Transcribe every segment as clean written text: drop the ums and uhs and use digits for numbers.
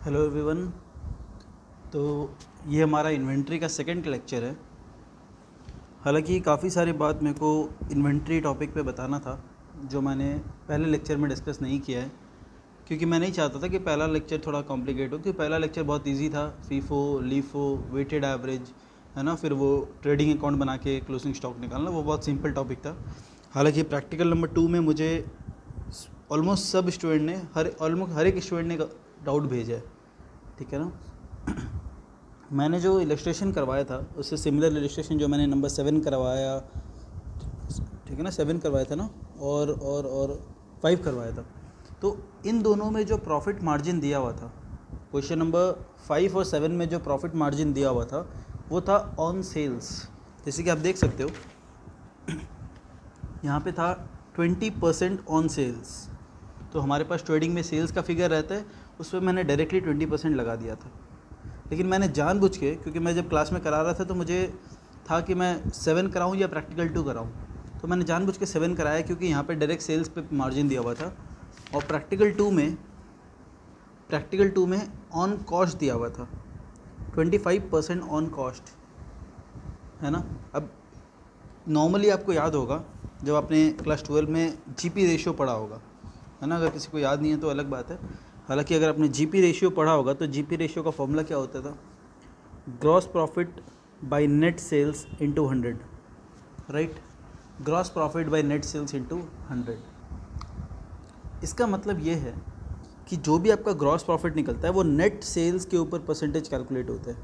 Hello everyone. तो ये हमारा इन्वेंट्री का सेकंड लेक्चर है। हालांकि काफ़ी सारी बात मेरे को इन्वेंट्री टॉपिक पे बताना था जो मैंने पहले लेक्चर में डिस्कस नहीं किया है, क्योंकि मैं नहीं चाहता था कि पहला लेक्चर थोड़ा कॉम्प्लिकेट हो। क्योंकि पहला लेक्चर बहुत इजी था, फीफो लीफो वेटेड एवरेज, है ना, फिर वो ट्रेडिंग अकाउंट बना के क्लोजिंग स्टॉक निकालना, वो बहुत सिंपल टॉपिक था। हालांकि प्रैक्टिकल नंबर 2 में मुझे ऑलमोस्ट सब स्टूडेंट ने ऑलमोस्ट हर एक स्टूडेंट ने डाउट भेजा है, ठीक है ना। मैंने जो इलस्ट्रेशन करवाया था उससे सिमिलर इलस्ट्रेशन जो मैंने नंबर 7 करवाया, ठीक है ना, 7 करवाया था ना, और 5 करवाया था। तो इन दोनों में जो प्रॉफिट मार्जिन दिया हुआ था, क्वेश्चन नंबर 5 और 7 में जो प्रॉफिट मार्जिन दिया हुआ था वो था ऑन सेल्स। जैसे कि आप देख सकते हो यहाँ पे था 20% ऑन सेल्स। तो हमारे पास ट्रेडिंग में सेल्स का फिगर रहता है, उस पर मैंने डायरेक्टली 20% लगा दिया था। लेकिन मैंने जानबूझ के, क्योंकि मैं जब क्लास में करा रहा था तो मुझे था कि मैं 7 कराऊँ या प्रैक्टिकल 2 कराऊँ, तो मैंने जानबूझ के 7 कराया, क्योंकि यहाँ पे डायरेक्ट सेल्स पे मार्जिन दिया हुआ था। और प्रैक्टिकल टू में ऑन कॉस्ट दिया हुआ था, 25% ऑन कॉस्ट, है ना। अब नॉर्मली आपको याद होगा जब आपने क्लास 12 में जीपी रेशियो पढ़ा होगा, है ना। अगर किसी को याद नहीं है तो अलग बात है। हालांकि अगर आपने जीपी रेशियो पढ़ा होगा तो जीपी रेशियो का फॉर्मूला क्या होता था, gross profit by net sales into 100, right. Gross profit by net sales into 100। इसका मतलब ये है कि जो भी आपका ग्रॉस प्रॉफिट निकलता है वो नेट सेल्स के ऊपर परसेंटेज कैलकुलेट होता है।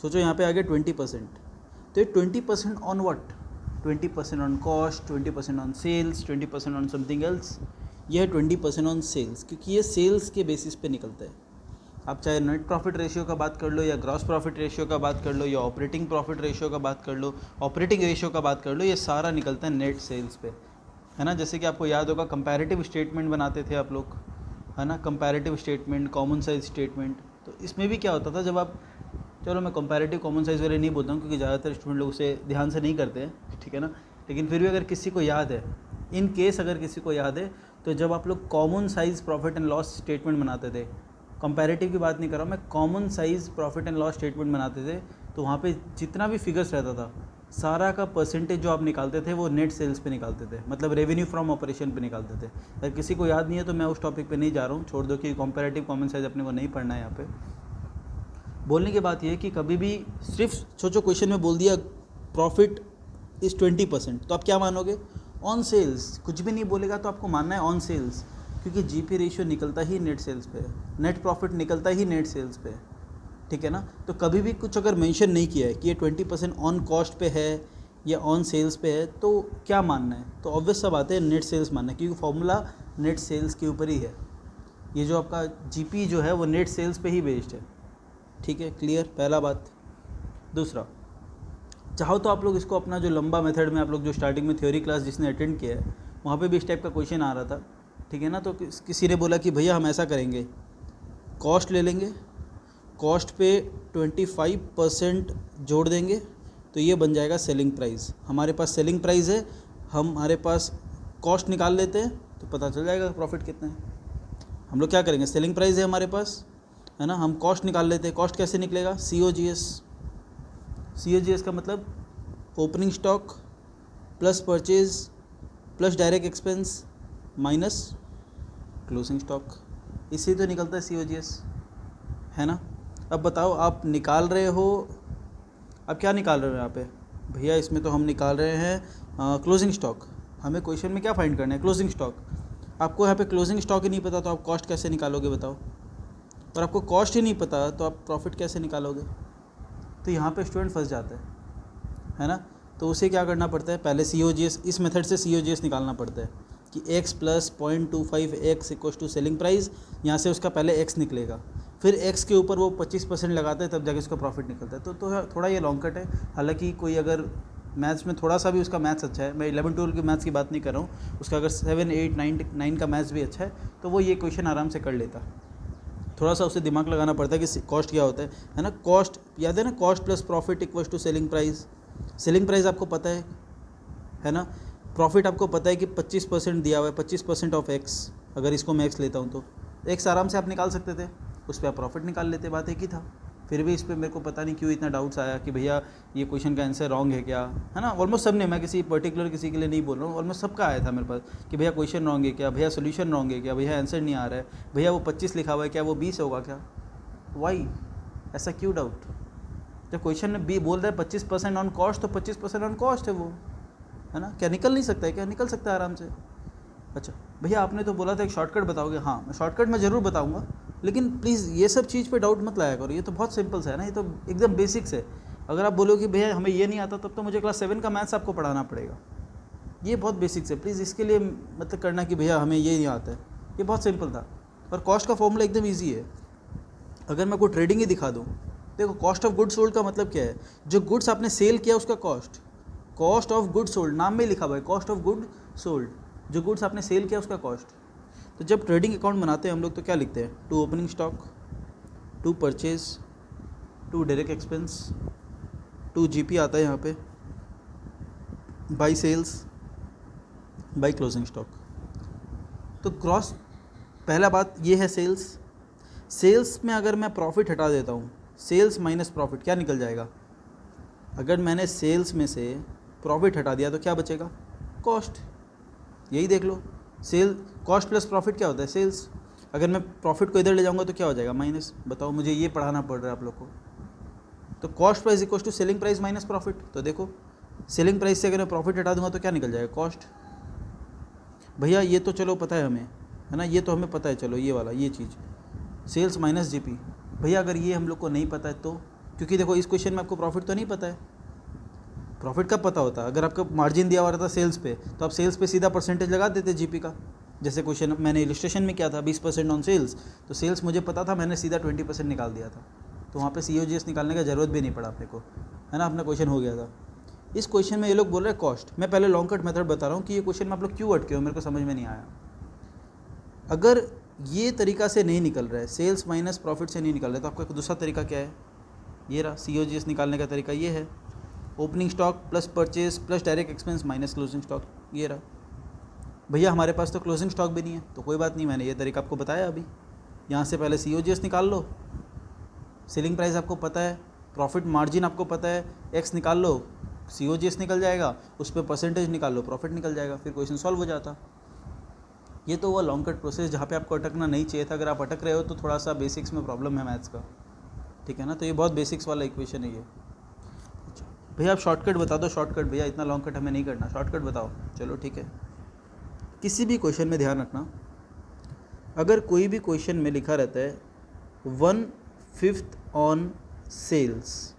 सोचो यहाँ पे आ गया 20%, तो ये 20% on what, 20% on cost, 20% on sales, 20% on something else. ये है 20% ऑन सेल्स, क्योंकि ये सेल्स के बेसिस पे निकलता है। आप चाहे नेट प्रॉफिट रेशियो का बात कर लो, या ग्रॉस प्रॉफिट रेशियो का बात कर लो, या ऑपरेटिंग प्रॉफिट रेशियो का बात कर लो, ऑपरेटिंग रेशियो का बात कर लो, ये सारा निकलता है नेट सेल्स पे, है ना। जैसे कि आपको याद होगा कंपैरेटिव स्टेटमेंट बनाते थे आप लोग, है ना, comparative statement, common size statement. तो इसमें भी क्या होता था, जब आप, चलो मैं कंपैरेटिव कॉमन साइज वाले नहीं बोलता हूँ क्योंकि ज़्यादातर स्टूडेंट लोग उसे ध्यान से नहीं करते हैं, ठीक है ना। लेकिन फिर भी अगर किसी को याद है, इन केस अगर किसी को याद है, तो जब आप लोग common size profit and loss statement बनाते थे, कंपैरेटिव की बात नहीं कर रहा हूँ मैं, common size profit and loss statement बनाते थे, तो वहाँ पे जितना भी फिगर्स रहता था सारा का परसेंटेज जो आप निकालते थे वो नेट सेल्स पे निकालते थे, मतलब रेवेन्यू फ्रॉम ऑपरेशन पे निकालते थे। अगर किसी को याद नहीं है तो मैं उस टॉपिक पे नहीं जा रहा हूँ, छोड़ दो कि कंपैरेटिव कॉमन साइज अपने को नहीं पढ़ना है। यहाँ पे बोलने की बात यह है कि कभी भी सिर्फ सोचो क्वेश्चन में बोल दिया प्रॉफिट इज़ 20%, तो आप क्या मानोगे, ऑन सेल्स। कुछ भी नहीं बोलेगा तो आपको मानना है ऑन सेल्स, क्योंकि जीपी रेशियो निकलता ही नेट सेल्स पे है, नेट प्रॉफिट निकलता ही नेट सेल्स पे है, ठीक है ना। तो कभी भी कुछ अगर मेंशन नहीं किया है कि ये 20% ऑन कॉस्ट पे है या ऑन सेल्स पे है, तो क्या मानना है, तो ऑब्वियस सा बात है नेट सेल्स मानना है, क्योंकि फॉर्मूला नेट सेल्स के ऊपर ही है। ये जो आपका जीपी जो है वो नेट सेल्स पे ही बेस्ड है, ठीक है, क्लियर, पहला बात। दूसरा, चाहो तो आप लोग इसको अपना जो लंबा मेथड में आप लोग जो स्टार्टिंग में थ्योरी क्लास जिसने अटेंड किया है वहाँ पे भी इस टाइप का क्वेश्चन आ रहा था, ठीक है ना। तो किसी ने बोला कि भैया हम ऐसा करेंगे, कॉस्ट ले लेंगे, कॉस्ट पे 25% जोड़ देंगे, तो ये बन जाएगा सेलिंग प्राइस। हमारे पास सेलिंग प्राइस है, हमारे पास कॉस्ट निकाल लेते हैं तो पता चल जाएगा प्रॉफिट कितना है। हम लोग क्या करेंगे, सेलिंग प्राइस है हमारे पास, है ना, हम कॉस्ट निकाल लेते हैं। कॉस्ट कैसे निकलेगा, COGS। COGS का मतलब opening stock plus purchase plus direct expense minus closing stock, इससे तो निकलता है COGS, है ना। अब बताओ आप निकाल रहे हो, अब क्या निकाल रहे हो यहाँ पे, भैया इसमें तो हम निकाल रहे हैं क्लोजिंग स्टॉक। हमें क्वेश्चन में क्या फाइंड करना है, क्लोजिंग स्टॉक। आपको यहाँ पे क्लोजिंग स्टॉक ही नहीं पता तो आप कॉस्ट कैसे निकालोगे बताओ, और आपको कॉस्ट ही नहीं पता तो आप प्रॉफिट कैसे निकालोगे। तो यहाँ पे स्टूडेंट फंस जाता है ना। तो उसे क्या करना पड़ता है, पहले COGS, इस मेथड से COGS निकालना पड़ता है कि x plus 0.25 x equal to selling price. यहाँ से उसका पहले x निकलेगा, फिर x के ऊपर वो 25% लगाता है, तब जाके उसका प्रॉफिट निकलता है। तो थोड़ा ये लॉन्ग कट है। हालांकि कोई अगर मैथ्स में थोड़ा सा भी उसका मैथ्स अच्छा है, मैं 11-12 की मैथ्स की बात नहीं कर रहा हूँ, उसका अगर 7, 8, 9 का मैथ्स भी अच्छा है तो वो ये क्वेश्चन आराम से कर लेता। थोड़ा सा उसे दिमाग लगाना पड़ता है कि कॉस्ट क्या होता है ना। कॉस्ट याद है ना, cost plus profit equal to selling price. Selling price आपको पता है ना। प्रॉफिट आपको पता है कि 25% दिया हुआ है, 25% ऑफ एक्स। अगर इसको मैं एक्स लेता हूँ तो एक्स आराम से आप निकाल सकते थे, उस पर आप प्रॉफिट निकाल लेते, बात एक ही था। फिर भी इस पर मेरे को पता नहीं क्यों इतना डाउट्स आया कि भैया ये क्वेश्चन का आंसर रॉन्ग है क्या, है ना। ऑलमोस्ट सब ने, मैं किसी पर्टिकुलर किसी के लिए नहीं बोल रहा हूँ, ऑलमोस्ट सबका आया था मेरे पास कि भैया क्वेश्चन रॉन्ग है क्या, भैया सोल्यूशन रॉन्ग है क्या, भैया आंसर नहीं आ रहा है, भैया वो 25 लिखा हुआ है क्या वो 20 होगा क्या, वाई, ऐसा क्यों डाउट। जब क्वेश्चन में बी बोल रहा है 25% ऑन कॉस्ट, तो 25% ऑन कॉस्ट है वो, है ना। क्या निकल नहीं सकता है क्या, निकल सकता है आराम से। अच्छा भैया आपने तो बोला था एक शॉर्टकट बताओगे, हाँ मैं शॉर्टकट मैं ज़रूर बताऊंगा, लेकिन प्लीज़ ये सब चीज़ पे डाउट मत लाया करो, ये तो बहुत सिंपल सा है ना, ये तो एकदम बेसिक्स है। अगर आप बोलोगे भैया हमें ये नहीं आता तब तो मुझे क्लास 7 का मैथ्स आपको पढ़ाना पड़ेगा, ये बहुत बेसिक्स है। प्लीज़ इसके लिए मतलब करना कि भैया हमें ये नहीं आता है, ये बहुत सिंपल था। और कॉस्ट का फॉर्मूला एकदम ईजी है। अगर मैं कोई ट्रेडिंग ही दिखा दूँ, देखो कॉस्ट ऑफ गुड्स सोल्ड का मतलब क्या है, जो गुड्स आपने सेल किया उसका cost, cost of goods sold नाम में लिखा हुआ है, कॉस्ट ऑफ गुड सोल्ड, जो गुड्स आपने सेल किया उसका कॉस्ट। तो जब ट्रेडिंग अकाउंट बनाते हैं हम लोग तो क्या लिखते हैं, to opening stock, to purchase, to direct expense, to GP आता है यहाँ पे, by sales, by closing stock. तो क्रॉस पहला बात ये है सेल्स। सेल्स में अगर मैं प्रॉफिट हटा देता हूँ, सेल्स माइनस प्रॉफिट क्या निकल जाएगा, अगर मैंने सेल्स में से प्रॉफिट हटा दिया तो क्या बचेगा, कॉस्ट। यही देख लो, सेल कॉस्ट प्लस प्रॉफिट क्या होता है, सेल्स। अगर मैं प्रॉफिट को इधर ले जाऊंगा तो क्या हो जाएगा, माइनस। बताओ मुझे ये पढ़ाना पड़ रहा है आप लोग को। तो cost price equal to selling price minus profit. तो देखो सेलिंग प्राइस से अगर मैं प्रॉफिट हटा दूंगा तो क्या निकल जाएगा, कॉस्ट। भैया ये तो चलो पता है हमें, है ना, ये तो हमें पता है, चलो ये वाला ये चीज़ सेल्स माइनस जीपी। भैया अगर ये हम लोग को नहीं पता है तो, क्योंकि देखो इस क्वेश्चन में आपको प्रॉफिट तो नहीं पता है, प्रॉफिट कब पता होता है, अगर आपका मार्जिन दिया हुआ रहता सेल्स पे तो आप सेल्स पे सीधा परसेंटेज लगा देते जीपी का। जैसे क्वेश्चन मैंने इलस्ट्रेशन में किया था 20% ऑन सेल्स, तो सेल्स मुझे पता था, मैंने सीधा 20% निकाल दिया था, तो वहाँ पे COGS निकालने का ज़रूरत भी नहीं पड़ा अपने को, है ना, अपना क्वेश्चन हो गया था। इस क्वेश्चन में ये लोग बोल रहे हैं कॉस्ट। मैं पहले लॉन्ग कट मेथड बता रहा हूँ कि ये क्वेश्चन में आप लोग क्यों अटके हो, मेरे को समझ में नहीं आया। अगर ये तरीका से नहीं निकल रहा है, सेल्स माइनस प्रॉफिट से नहीं निकल रहा है, तो आपका दूसरा तरीका क्या है, ये रहा, COGS निकालने का तरीका ये है, opening stock plus purchase plus direct expense minus closing stock, ये रहा। भैया हमारे पास तो क्लोजिंग स्टॉक भी नहीं है, तो कोई बात नहीं, मैंने ये तरीका आपको बताया अभी। यहाँ से पहले COGS निकाल लो, सेलिंग प्राइस आपको पता है, प्रॉफिट मार्जिन आपको पता है, एक्स निकाल लो, COGS निकल जाएगा, उस पर परसेंटेज निकाल लो, प्रॉफिट निकल जाएगा, फिर क्वेश्चन सॉल्व हो जाता। ये तो हुआ लॉन्ग कट प्रोसेस जहाँ पे आपको अटकना नहीं चाहिए था। अगर आप अटक रहे हो तो थोड़ा सा बेसिक्स में प्रॉब्लम है मैथ्स का, ठीक है ना। तो ये बहुत बेसिक्स वाला इक्वेशन है ये। अच्छा भैया आप शॉर्टकट बता दो, शॉर्टकट भैया इतना लॉन्ग कट हमें नहीं करना, शॉर्टकट बताओ, चलो ठीक है। किसी भी क्वेश्चन में ध्यान रखना, अगर कोई भी क्वेश्चन में लिखा रहता है 1/5 ऑन सेल्स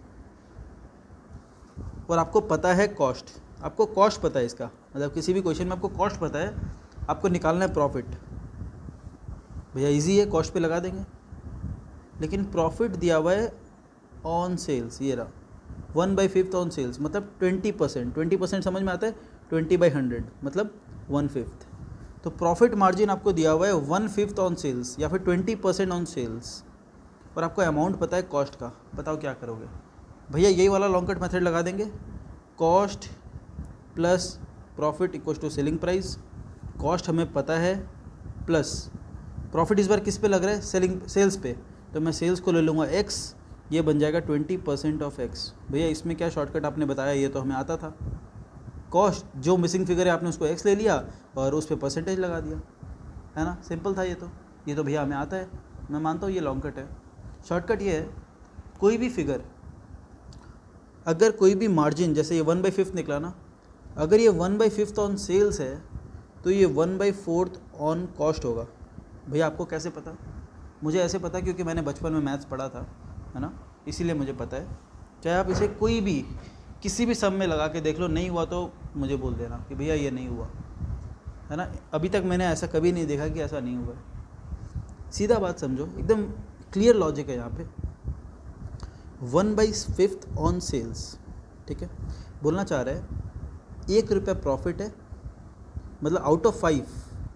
और आपको पता है कॉस्ट, आपको कॉस्ट पता है इसका, मतलब किसी भी क्वेश्चन में आपको कॉस्ट पता है, आपको निकालना है प्रॉफिट, भैया इजी है, कॉस्ट पे लगा देंगे। लेकिन प्रॉफिट दिया हुआ है ऑन सेल्स, ये रहा 1/5 ऑन सेल्स, मतलब 20%, 20% समझ में आता है, 20/100 मतलब 1/5। तो प्रॉफिट मार्जिन आपको दिया हुआ है 1/5 ऑन सेल्स या फिर 20% ऑन सेल्स, और आपको अमाउंट पता है कॉस्ट का। बताओ क्या करोगे, भैया यही वाला लॉन्ग कट मेथड लगा देंगे, cost plus profit equal to selling price. Cost हमें पता है, प्लस प्रॉफिट इस बार किस पे लग रहा है, सेल्स पे, तो मैं सेल्स को ले लूँगा x, ये बन जाएगा 20% ऑफ x। भैया इसमें क्या शॉर्टकट आपने बताया, ये तो हमें आता था, कॉस्ट जो मिसिंग फिगर है आपने उसको x ले लिया और उस पर परसेंटेज लगा दिया, है ना, सिंपल था ये तो भैया हमें आता है, मैं मानता हूँ ये लॉन्ग कट है। शॉर्टकट ये है, कोई भी फिगर, अगर कोई भी मार्जिन, जैसे ये 1/5 निकला ना, अगर ये 1/5 ऑन सेल्स है तो ये 1/4 ऑन कॉस्ट होगा। भैया आपको कैसे पता, मुझे ऐसे पता क्योंकि मैंने बचपन में मैथ्स पढ़ा था, है ना, इसीलिए मुझे पता है। चाहे आप इसे कोई भी किसी भी सम में लगा के देख लो, नहीं हुआ तो मुझे बोल देना कि भैया ये नहीं हुआ, है ना। अभी तक मैंने ऐसा कभी नहीं देखा कि ऐसा नहीं हुआ। सीधा बात समझो, एकदम क्लियर लॉजिक है यहाँ पे। 1/5 ऑन सेल्स, ठीक है, बोलना चाह रहा है 1 रुपया प्रॉफिट है, मतलब आउट ऑफ 5,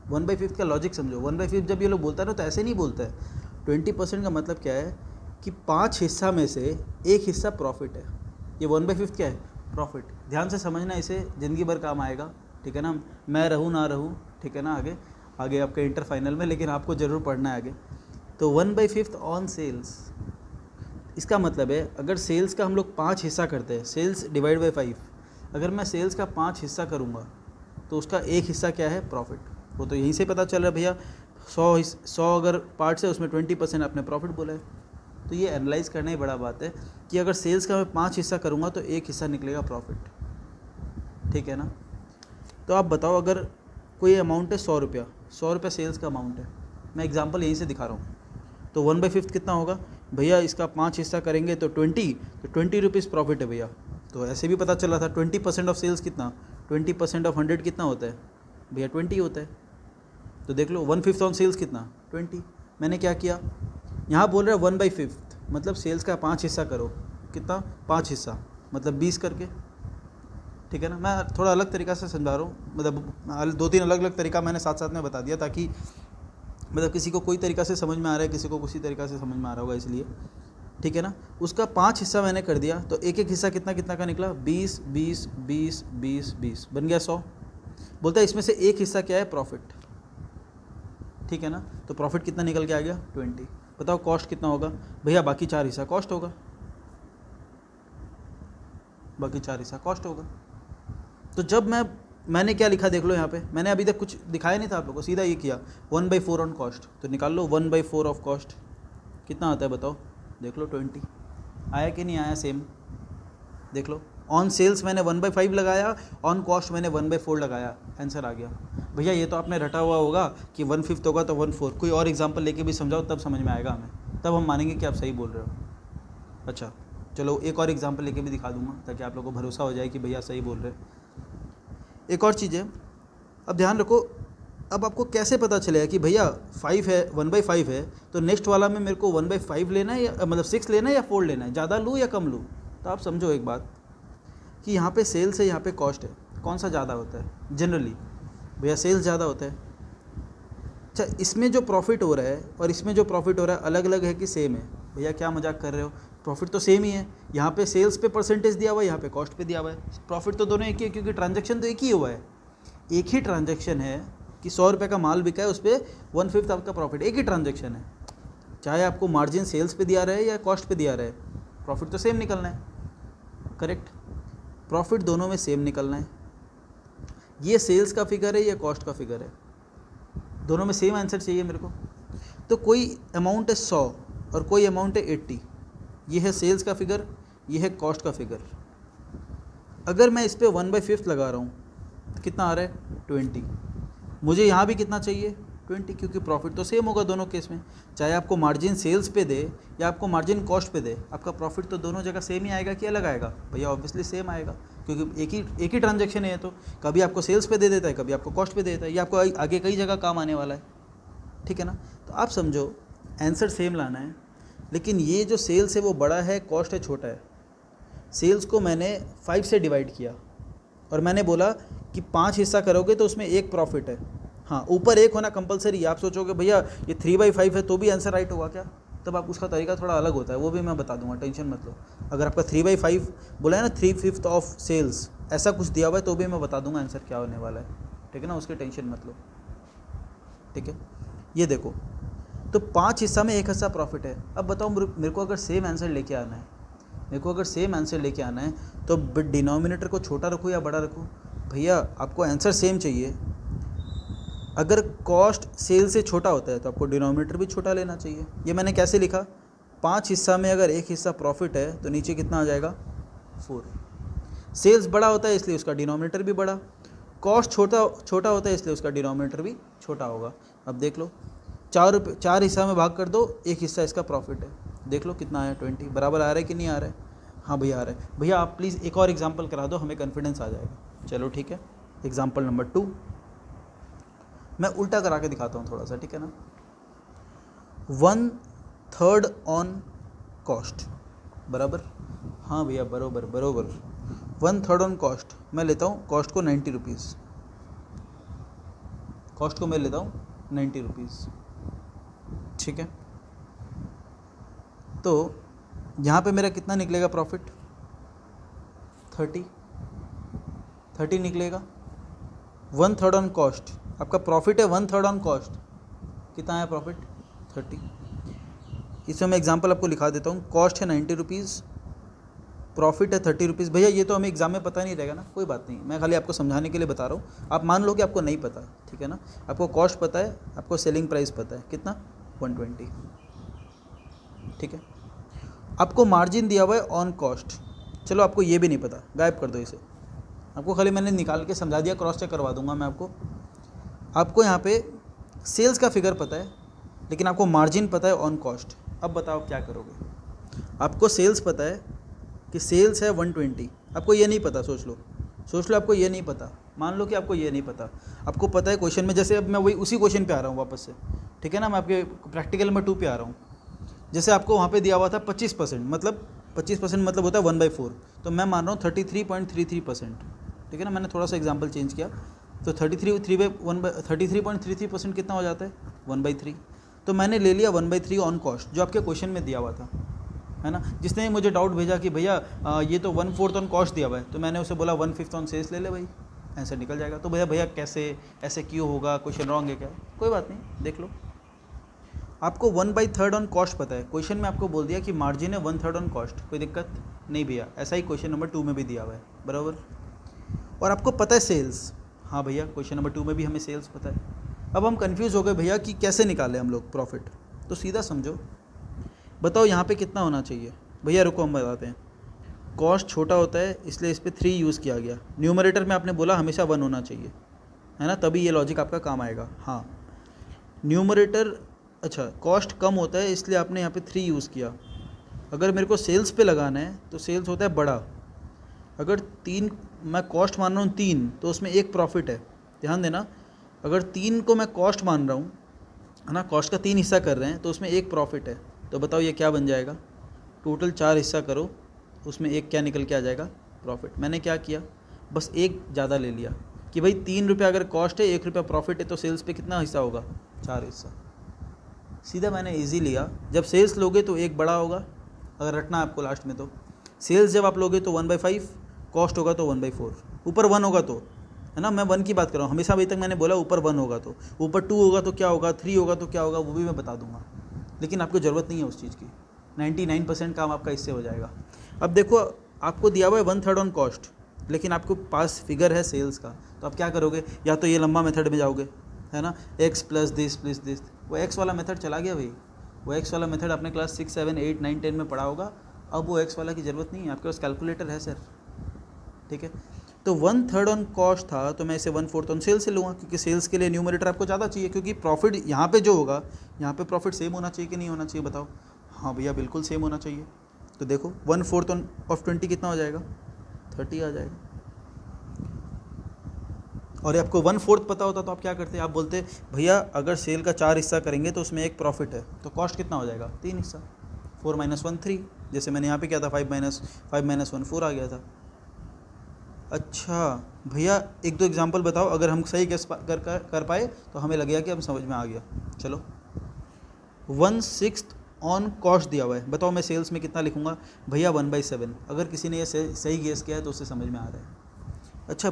1/5 का लॉजिक समझो। 1/5 जब ये लोग बोलता है ना तो ऐसे नहीं बोलता है। 20% का मतलब क्या है कि 5 हिस्सा में से 1 हिस्सा प्रॉफिट है। ये 1/5 क्या है, प्रॉफिट। ध्यान से समझना, इसे ज़िंदगी भर काम आएगा, ठीक है ना। मैं रहूँ ना रहूँ, ठीक है ना, आगे आपके इंटर फाइनल में, लेकिन आपको ज़रूर पढ़ना है आगे। तो 1/5 ऑन सेल्स, इसका मतलब है अगर सेल्स का हम लोग 5 हिस्सा करते हैं, सेल्स डिवाइड बाई 5, अगर मैं सेल्स का 5 हिस्सा करूँगा तो उसका एक हिस्सा क्या है, प्रॉफिट। वो तो यहीं से पता चल रहा है भैया, 100 अगर पार्ट्स है उसमें 20% आपने प्रॉफिट बोला है। तो ये एनालाइज करना ही बड़ा बात है कि अगर सेल्स का मैं 5 हिस्सा करूँगा तो एक हिस्सा निकलेगा प्रॉफिट, ठीक है ना। तो आप बताओ, अगर कोई अमाउंट है 100 रुपया, 100 रुपया सेल्स का अमाउंट है, मैं एग्जांपल यहीं से दिखा रहा हूँ, तो 1/5 कितना होगा भैया, इसका 5 हिस्सा करेंगे तो 20, तो 20 रुपीज़ प्रॉफिट है भैया। तो ऐसे भी पता चला था 20% ऑफ सेल्स कितना, 20% ऑफ 100 कितना होता है भैया, 20 होता है। तो देख लो 1/5 ऑन सेल्स कितना, 20। मैंने क्या किया, यहाँ बोल रहा है 1/5, मतलब सेल्स का 5 हिस्सा करो, कितना, 5 हिस्सा मतलब 20 करके, ठीक है ना। मैं थोड़ा अलग तरीक़ा से समझा रहा हूँ, मतलब 2-3 अलग अलग तरीका मैंने साथ साथ में बता दिया, ताकि मतलब किसी को कोई तरीक़ा से समझ में आ रहा है, किसी को किसी तरीक़ा से समझ में आ रहा होगा, इसलिए, ठीक है ना। उसका 5 हिस्सा मैंने कर दिया, तो एक एक हिस्सा कितना कितना का निकला, 20 20 20 20 20 बन गया 100। बोलता है इसमें से एक हिस्सा क्या है, प्रॉफिट, ठीक है ना। तो प्रॉफिट कितना निकल के आ गया, 20। बताओ कॉस्ट कितना होगा भैया, बाकी 4 हिस्सा कॉस्ट होगा, बाकी 4 हिस्सा कॉस्ट होगा। तो जब मैंने क्या लिखा देख लो, यहाँ पे मैंने अभी तक कुछ दिखाया नहीं था आप लोगों को, सीधा ये किया 1/4 ऑन कॉस्ट। तो निकाल लो 1/4 ऑफ कॉस्ट कितना आता है, बताओ, देख लो 20 आया कि नहीं आया, सेम देख लो। ऑन सेल्स मैंने 1/5 लगाया, ऑन कॉस्ट मैंने 1/4 लगाया, आंसर आ गया। भैया ये तो आपने रटा हुआ होगा कि 1/5 होगा तो 1/4, कोई और एग्जांपल लेके भी समझाओ, तब समझ में आएगा हमें, तब हम मानेंगे कि आप सही बोल रहे हो। अच्छा चलो एक और एग्जांपल लेके भी दिखा दूंगा, ताकि आप लोगों को भरोसा हो जाए कि भैया सही बोल रहे। एक और चीज़ है, अब ध्यान रखो, अब आपको कैसे पता चलेगा कि भैया 5 है, 1/5 है, तो नेक्स्ट वाला में मेरे को 1/5 लेना है, या मतलब 6 लेना है या 4 लेना है, ज़्यादा लूँ या कम लूँ। तो आप समझो एक बात कि यहाँ पे सेल्स है, यहाँ पे कॉस्ट है, कौन सा ज़्यादा होता है, जनरली भैया सेल्स ज़्यादा होता है। अच्छा, इसमें जो प्रॉफिट हो रहा है और इसमें जो प्रॉफिट हो रहा है अलग अलग है कि सेम है, भैया क्या मजाक कर रहे हो, प्रॉफिट तो सेम ही है। यहाँ पे सेल्स पे परसेंटेज दिया हुआ है, यहाँ पे कॉस्ट पे दिया हुआ है, प्रॉफिट तो दोनों एक ही है, क्योंकि ट्रांजैक्शन तो एक ही हुआ है, एक ही ट्रांजैक्शन है कि 100 रुपये का माल बिका है, उस पर 1/5 आपका प्रॉफिट, एक ही ट्रांजैक्शन है। चाहे आपको मार्जिन सेल्स पे दिया रहे या कॉस्ट पे दिया रहे, प्रॉफिट तो सेम निकलना है, करेक्ट। प्रॉफिट दोनों में सेम निकलना है। ये सेल्स का फिगर है, ये कॉस्ट का फिगर है, दोनों में सेम आंसर चाहिए मेरे को। तो कोई अमाउंट है 100 और कोई अमाउंट है 80, ये है सेल्स का फिगर, ये है कॉस्ट का फिगर। अगर मैं इस पर 1/5 लगा रहा हूँ तो कितना आ रहा है, 20। मुझे यहाँ भी कितना चाहिए, 20, क्योंकि प्रॉफिट तो सेम होगा दोनों केस में। चाहे आपको मार्जिन सेल्स पे दे या आपको मार्जिन कॉस्ट पे दे, आपका प्रॉफिट तो दोनों जगह सेम ही आएगा कि अलग आएगा, भैया ऑब्वियसली सेम आएगा, क्योंकि एक ही ट्रांजैक्शन है। तो कभी आपको सेल्स पे दे देता है, कभी आपको कॉस्ट पे दे देता है, ये आपको आगे कई जगह काम आने वाला है, ठीक है ना। तो आप समझो आंसर सेम लाना है, लेकिन ये जो सेल्स है वो बड़ा है, कॉस्ट है छोटा है। सेल्स को मैंने 5 से डिवाइड किया और मैंने बोला कि 5 हिस्सा करोगे तो उसमें एक प्रॉफिट है, हाँ ऊपर एक होना कंपलसरी। आप सोचोगे भैया ये 3/5 है तो भी आंसर राइट होगा क्या, तब आप उसका तरीका थोड़ा अलग होता है, वो भी मैं बता दूंगा, टेंशन मत लो। अगर आपका 3/5 बोला है ना, 3/5 ऑफ सेल्स ऐसा कुछ दिया हुआ है तो भी मैं बता दूंगा आंसर क्या होने वाला है, ठीक है ना, उसकी टेंशन मत लो, ठीक है। ये देखो, तो 5 हिस्सा में एक हिस्सा प्रॉफिट है। अब बताओ मेरे को अगर सेम आंसर लेके आना है, मेरे को अगर सेम आंसर लेके आना है तो डिनोमिनेटर को छोटा रखूँ या बड़ा रखूँ, भैया आपको आंसर सेम चाहिए। अगर कॉस्ट सेल से छोटा होता है तो आपको डिनोमिनेटर भी छोटा लेना चाहिए। ये मैंने कैसे लिखा, 5 हिस्सा में अगर एक हिस्सा प्रॉफिट है तो नीचे कितना आ जाएगा, 4। सेल्स बड़ा होता है इसलिए उसका डिनोमिनेटर भी बड़ा, कॉस्ट छोटा होता है इसलिए उसका डिनोमिनेटर भी छोटा होगा। अब देख लो, 4 हिस्सा में भाग कर दो, एक हिस्सा इसका प्रॉफिट है, देख लो कितना आया, 20। बराबर आ रहा है कि नहीं आ रहा है, हाँ भैया आ रहा है। भैया आप प्लीज़ एक और एग्जांपल करा दो, हमें कॉन्फिडेंस आ जाएगा। चलो ठीक है, एग्जांपल नंबर 2 मैं उल्टा करा के दिखाता हूँ थोड़ा सा, ठीक है ना। 1/3 ऑन कॉस्ट, बराबर, हाँ भैया बरोबर 1/3 ऑन कॉस्ट। मैं लेता हूँ कॉस्ट को 90 रुपीज़, कॉस्ट को मैं लेता हूँ 90 रुपीज़, ठीक है। तो यहाँ पे मेरा कितना निकलेगा प्रॉफिट, 30 निकलेगा। 1/3 ऑन कॉस्ट, आपका प्रॉफिट है 1/3 ऑन कॉस्ट, कितना आया प्रॉफिट, 30। इसमें मैं एग्जांपल आपको लिखा देता हूँ। कॉस्ट है 90 रुपीज़, प्रॉफिट है 30 रुपीज़। भैया ये तो हमें एग्जाम में पता नहीं रहेगा ना, कोई बात नहीं, मैं खाली आपको समझाने के लिए बता रहा हूँ। आप मान लो कि आपको नहीं पता, ठीक है ना, आपको कॉस्ट पता है, आपको सेलिंग प्राइस पता है, कितना 120, ठीक है। आपको मार्जिन दिया हुआ है ऑन कॉस्ट, चलो आपको ये भी नहीं पता, गायब कर दो इसे, आपको खाली मैंने निकाल के समझा दिया, क्रॉस चेक करवा दूंगा मैं आपको। आपको यहाँ पे सेल्स का फिगर पता है, लेकिन आपको मार्जिन पता है ऑन कॉस्ट। अब बताओ क्या करोगे। आपको सेल्स पता है कि सेल्स है 120, आपको ये नहीं पता, सोच लो आपको ये नहीं पता, मान लो कि आपको ये नहीं पता, आपको पता है क्वेश्चन में, जैसे अब मैं वही उसी क्वेश्चन पे आ रहा हूँ वापस से, ठीक है ना, मैं आपके प्रैक्टिकल नंबर 2 पे आ रहा हूँ। जैसे आपको वहाँ पे दिया हुआ था 25%, मतलब 25% मतलब होता है 1/4, तो मैं मान रहा हूँ 33.33%, ठीक है ना, मैंने थोड़ा सा एग्जाम्पल चेंज किया, तो 33.33% कितना हो जाता है 1/3, तो मैंने ले लिया 1/3 ऑन कॉस्ट, जो आपके क्वेश्चन में दिया हुआ था, है ना। जिसने मुझे डाउट भेजा कि भैया ये तो 1/4 ऑन कॉस्ट दिया हुआ है, तो मैंने उसे बोला 1/5 ऑन सेल्स ले ले भाई, ऐसे निकल जाएगा। तो भैया कैसे, ऐसे क्यों होगा, क्वेश्चन रॉन्ग है क्या, कोई बात नहीं, देख लो। आपको 1/3 ऑन कॉस्ट पता है, क्वेश्चन में आपको बोल दिया कि मार्जिन है 1/3 ऑन कॉस्ट, कोई दिक्कत नहीं भैया, ऐसा ही क्वेश्चन नंबर 2 में भी दिया हुआ है, बराबर। और आपको पता है सेल्स, हाँ भैया क्वेश्चन नंबर 2 में भी हमें सेल्स पता है। अब हम कंफ्यूज हो गए भैया कि कैसे निकालें हम लोग प्रॉफिट, तो सीधा समझो, बताओ यहाँ पे कितना होना चाहिए। भैया रुको हम बताते हैं। कॉस्ट छोटा होता है इसलिए इस पर 3 यूज़ किया गया, न्यूमरेटर में आपने बोला हमेशा 1 होना चाहिए, है ना, तभी ये लॉजिक आपका काम आएगा। हाँ न्यूमरेटर, अच्छा कॉस्ट कम होता है इसलिए आपने यहाँ पे 3 यूज़ किया। अगर मेरे को सेल्स पे लगाना है तो सेल्स होता है बड़ा, अगर 3 मैं कॉस्ट मान रहा हूँ 3, तो उसमें 1 प्रॉफिट है, ध्यान देना, अगर 3 को मैं कॉस्ट मान रहा हूँ, है ना, कॉस्ट का 3 हिस्सा कर रहे हैं तो उसमें 1 प्रॉफिट है, तो बताओ ये क्या बन जाएगा, टोटल 4 हिस्सा करो, उसमें 1 क्या निकल के आ जाएगा, प्रॉफिट। मैंने क्या किया, बस 1 ज़्यादा ले लिया कि भाई 3 रुपये अगर कॉस्ट है, 1 रुपया प्रॉफिट है, तो सेल्स पे कितना हिस्सा होगा, 4 हिस्सा। सीधा मैंने इजी लिया, जब सेल्स लोगे तो 1 बड़ा होगा, अगर रटना आपको लास्ट में, तो सेल्स जब आप लोगे तो 1/5, कॉस्ट होगा तो 1/4, ऊपर 1 होगा तो, है ना, मैं 1 की बात कर रहा हूँ, हमेशा अभी तक मैंने बोला ऊपर 1 होगा तो, ऊपर 2 होगा तो क्या होगा, 3 होगा तो क्या होगा, वो भी मैं बता दूंगा, लेकिन आपको ज़रूरत नहीं है उस चीज़ की, 99% काम आपका इससे हो जाएगा। अब देखो आपको दिया हुआ है 1/3 ऑन कॉस्ट, लेकिन आपको पास फिगर है सेल्स का, तो आप क्या करोगे, या तो ये लंबा मेथड में जाओगे, है ना, x प्लस दिस, वो x वाला मेथड चला गया भाई, वो x वाला मेथड आपने क्लास 6, 7, 8, 9, 10 में पढ़ा होगा, अब वो x वाला की ज़रूरत नहीं है, आपके पास कैलकुलेटर है सर, ठीक है। तो 1/3 ऑन कॉस्ट था, तो मैं इसे 1/4 ऑन सेल्स से लूँगा, क्योंकि सेल्स के लिए न्यूमरेटर आपको ज़्यादा चाहिए, क्योंकि प्रॉफिट यहाँ पे जो होगा, यहाँ पे प्रॉफिट सेम होना चाहिए कि नहीं होना चाहिए, बताओ। हाँ भैया बिल्कुल सेम होना चाहिए, तो देखो 1/4 ऑफ 20 कितना हो जाएगा, 30 आ जाएगा। और आपको 1/4 पता होता तो आप क्या करते, आप बोलते भैया अगर सेल का 4 हिस्सा करेंगे तो उसमें 1 प्रॉफिट है, तो कॉस्ट कितना हो जाएगा, 3 हिस्सा, 4 - 1 3, जैसे मैंने यहाँ पे किया था, 5 - 1 4 आ गया था। अच्छा भैया 1-2 एग्जांपल बताओ, अगर हम सही गेस कर पाए तो हमें लगेगा कि हम समझ में आ गया। चलो 1/6 ऑन कॉस्ट दिया हुआ है, बताओ मैं सेल्स में कितना लिखूंगा, भैया 1/7, अगर किसी ने ये सही गेस किया है तो उससे समझ में आ रहा है। अच्छा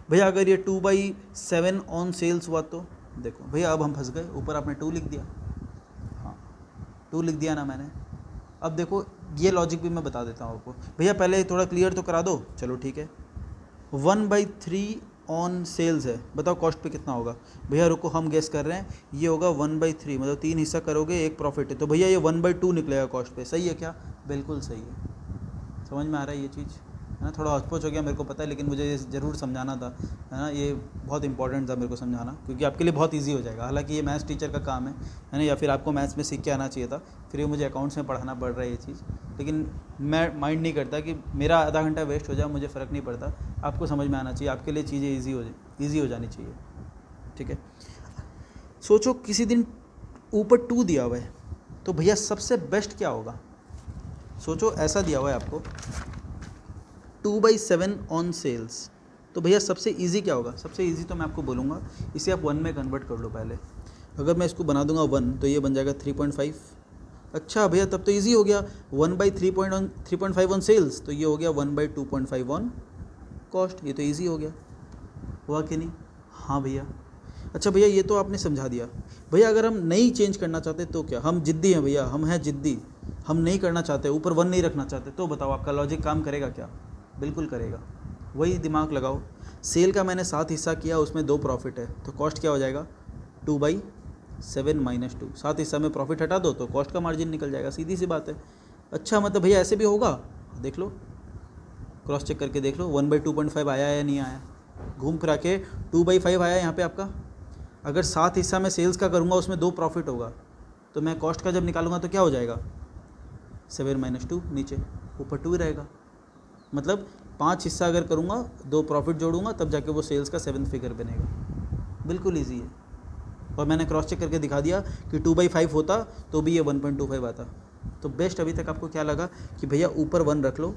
भैया अगर ये 2/7 ऑन सेल्स हुआ तो, देखो भैया अब हम फंस गए, ऊपर आपने 2 लिख दिया, हाँ 2 लिख दिया ना मैंने। अब देखो ये लॉजिक भी मैं बता देता हूँ आपको, भैया पहले थोड़ा क्लियर तो करा दो, चलो ठीक है। 1/3 ऑन सेल्स है, बताओ कॉस्ट पे कितना होगा, भैया रुको हम गेस कर रहे हैं, ये होगा 1/3, मतलब 3 हिस्सा करोगे 1 प्रॉफिट है, तो भैया ये 1/2 निकलेगा कॉस्ट पे, सही है क्या, बिल्कुल सही है, समझ में आ रहा है ये चीज़, है ना, थोड़ा हौच-पौच हो गया मेरे को पता है, लेकिन मुझे ये ज़रूर समझाना था, है ना, ये बहुत इंपॉर्टेंट था मेरे को समझाना, क्योंकि आपके लिए बहुत इजी हो जाएगा। हालांकि ये मैथ्स टीचर का काम है ना, या फिर आपको मैथ्स में सीख के आना चाहिए था, फिर ये मुझे अकाउंट्स में पढ़ाना पड़ रहा है ये चीज़, लेकिन मैं माइंड नहीं करता कि मेरा आधा घंटा वेस्ट हो जाए, मुझे फ़र्क नहीं पड़ता, आपको समझ में आना चाहिए, आपके लिए चीज़ें ईजी हो जानी चाहिए, ठीक है। सोचो किसी दिन ऊपर 2 दिया हुआ है, तो भैया सबसे बेस्ट क्या होगा, सोचो ऐसा दिया हुआ है आपको 2/7 ऑन सेल्स, तो भैया सबसे इजी क्या होगा, सबसे इजी तो मैं आपको बोलूँगा इसे आप 1 में कन्वर्ट कर लो पहले, अगर मैं इसको बना दूंगा 1 तो ये बन जाएगा 3.5, अच्छा भैया तब तो इजी हो गया, 1/3.5 ऑन सेल्स, तो ये हो गया 1/2.5 ऑन कॉस्ट, ये तो इजी हो गया, हुआ कि नहीं, हाँ भैया अच्छा भैया ये तो आपने समझा दिया। भैया अगर हम नहीं चेंज करना चाहते तो क्या, हम जिद्दी हैं भैया, हम हैं जिद्दी, हम नहीं करना चाहते, ऊपर 1 नहीं रखना चाहते, तो बताओ आपका लॉजिक काम करेगा क्या? बिल्कुल करेगा। वही दिमाग लगाओ, सेल का मैंने 7 हिस्सा किया, उसमें 2 प्रॉफिट है, तो कॉस्ट क्या हो जाएगा 2/7 - 2। 7 हिस्सा में प्रॉफिट हटा दो तो कॉस्ट का मार्जिन निकल जाएगा, सीधी सी बात है। अच्छा मतलब भैया ऐसे भी होगा, देख लो, क्रॉस चेक करके देख लो 1/2.5 आया या नहीं आया, घूम फिरा के 2/5 आया यहाँ पे आपका। अगर 7 हिस्सा में सेल्स का करूँगा, उसमें 2 प्रॉफिट होगा, तो मैं कॉस्ट का जब निकालूंगा तो क्या हो जाएगा 7 - 2, नीचे ऊपर 2 रहेगा। मतलब 5 हिस्सा अगर करूँगा, 2 प्रॉफिट जोड़ूंगा, तब जाके वो सेल्स का 7th फिगर बनेगा। बिल्कुल ईजी है। और मैंने क्रॉस चेक करके दिखा दिया कि 2/5 होता तो भी ये 1.25 आता। तो बेस्ट अभी तक आपको क्या लगा कि भैया ऊपर 1 रख लो,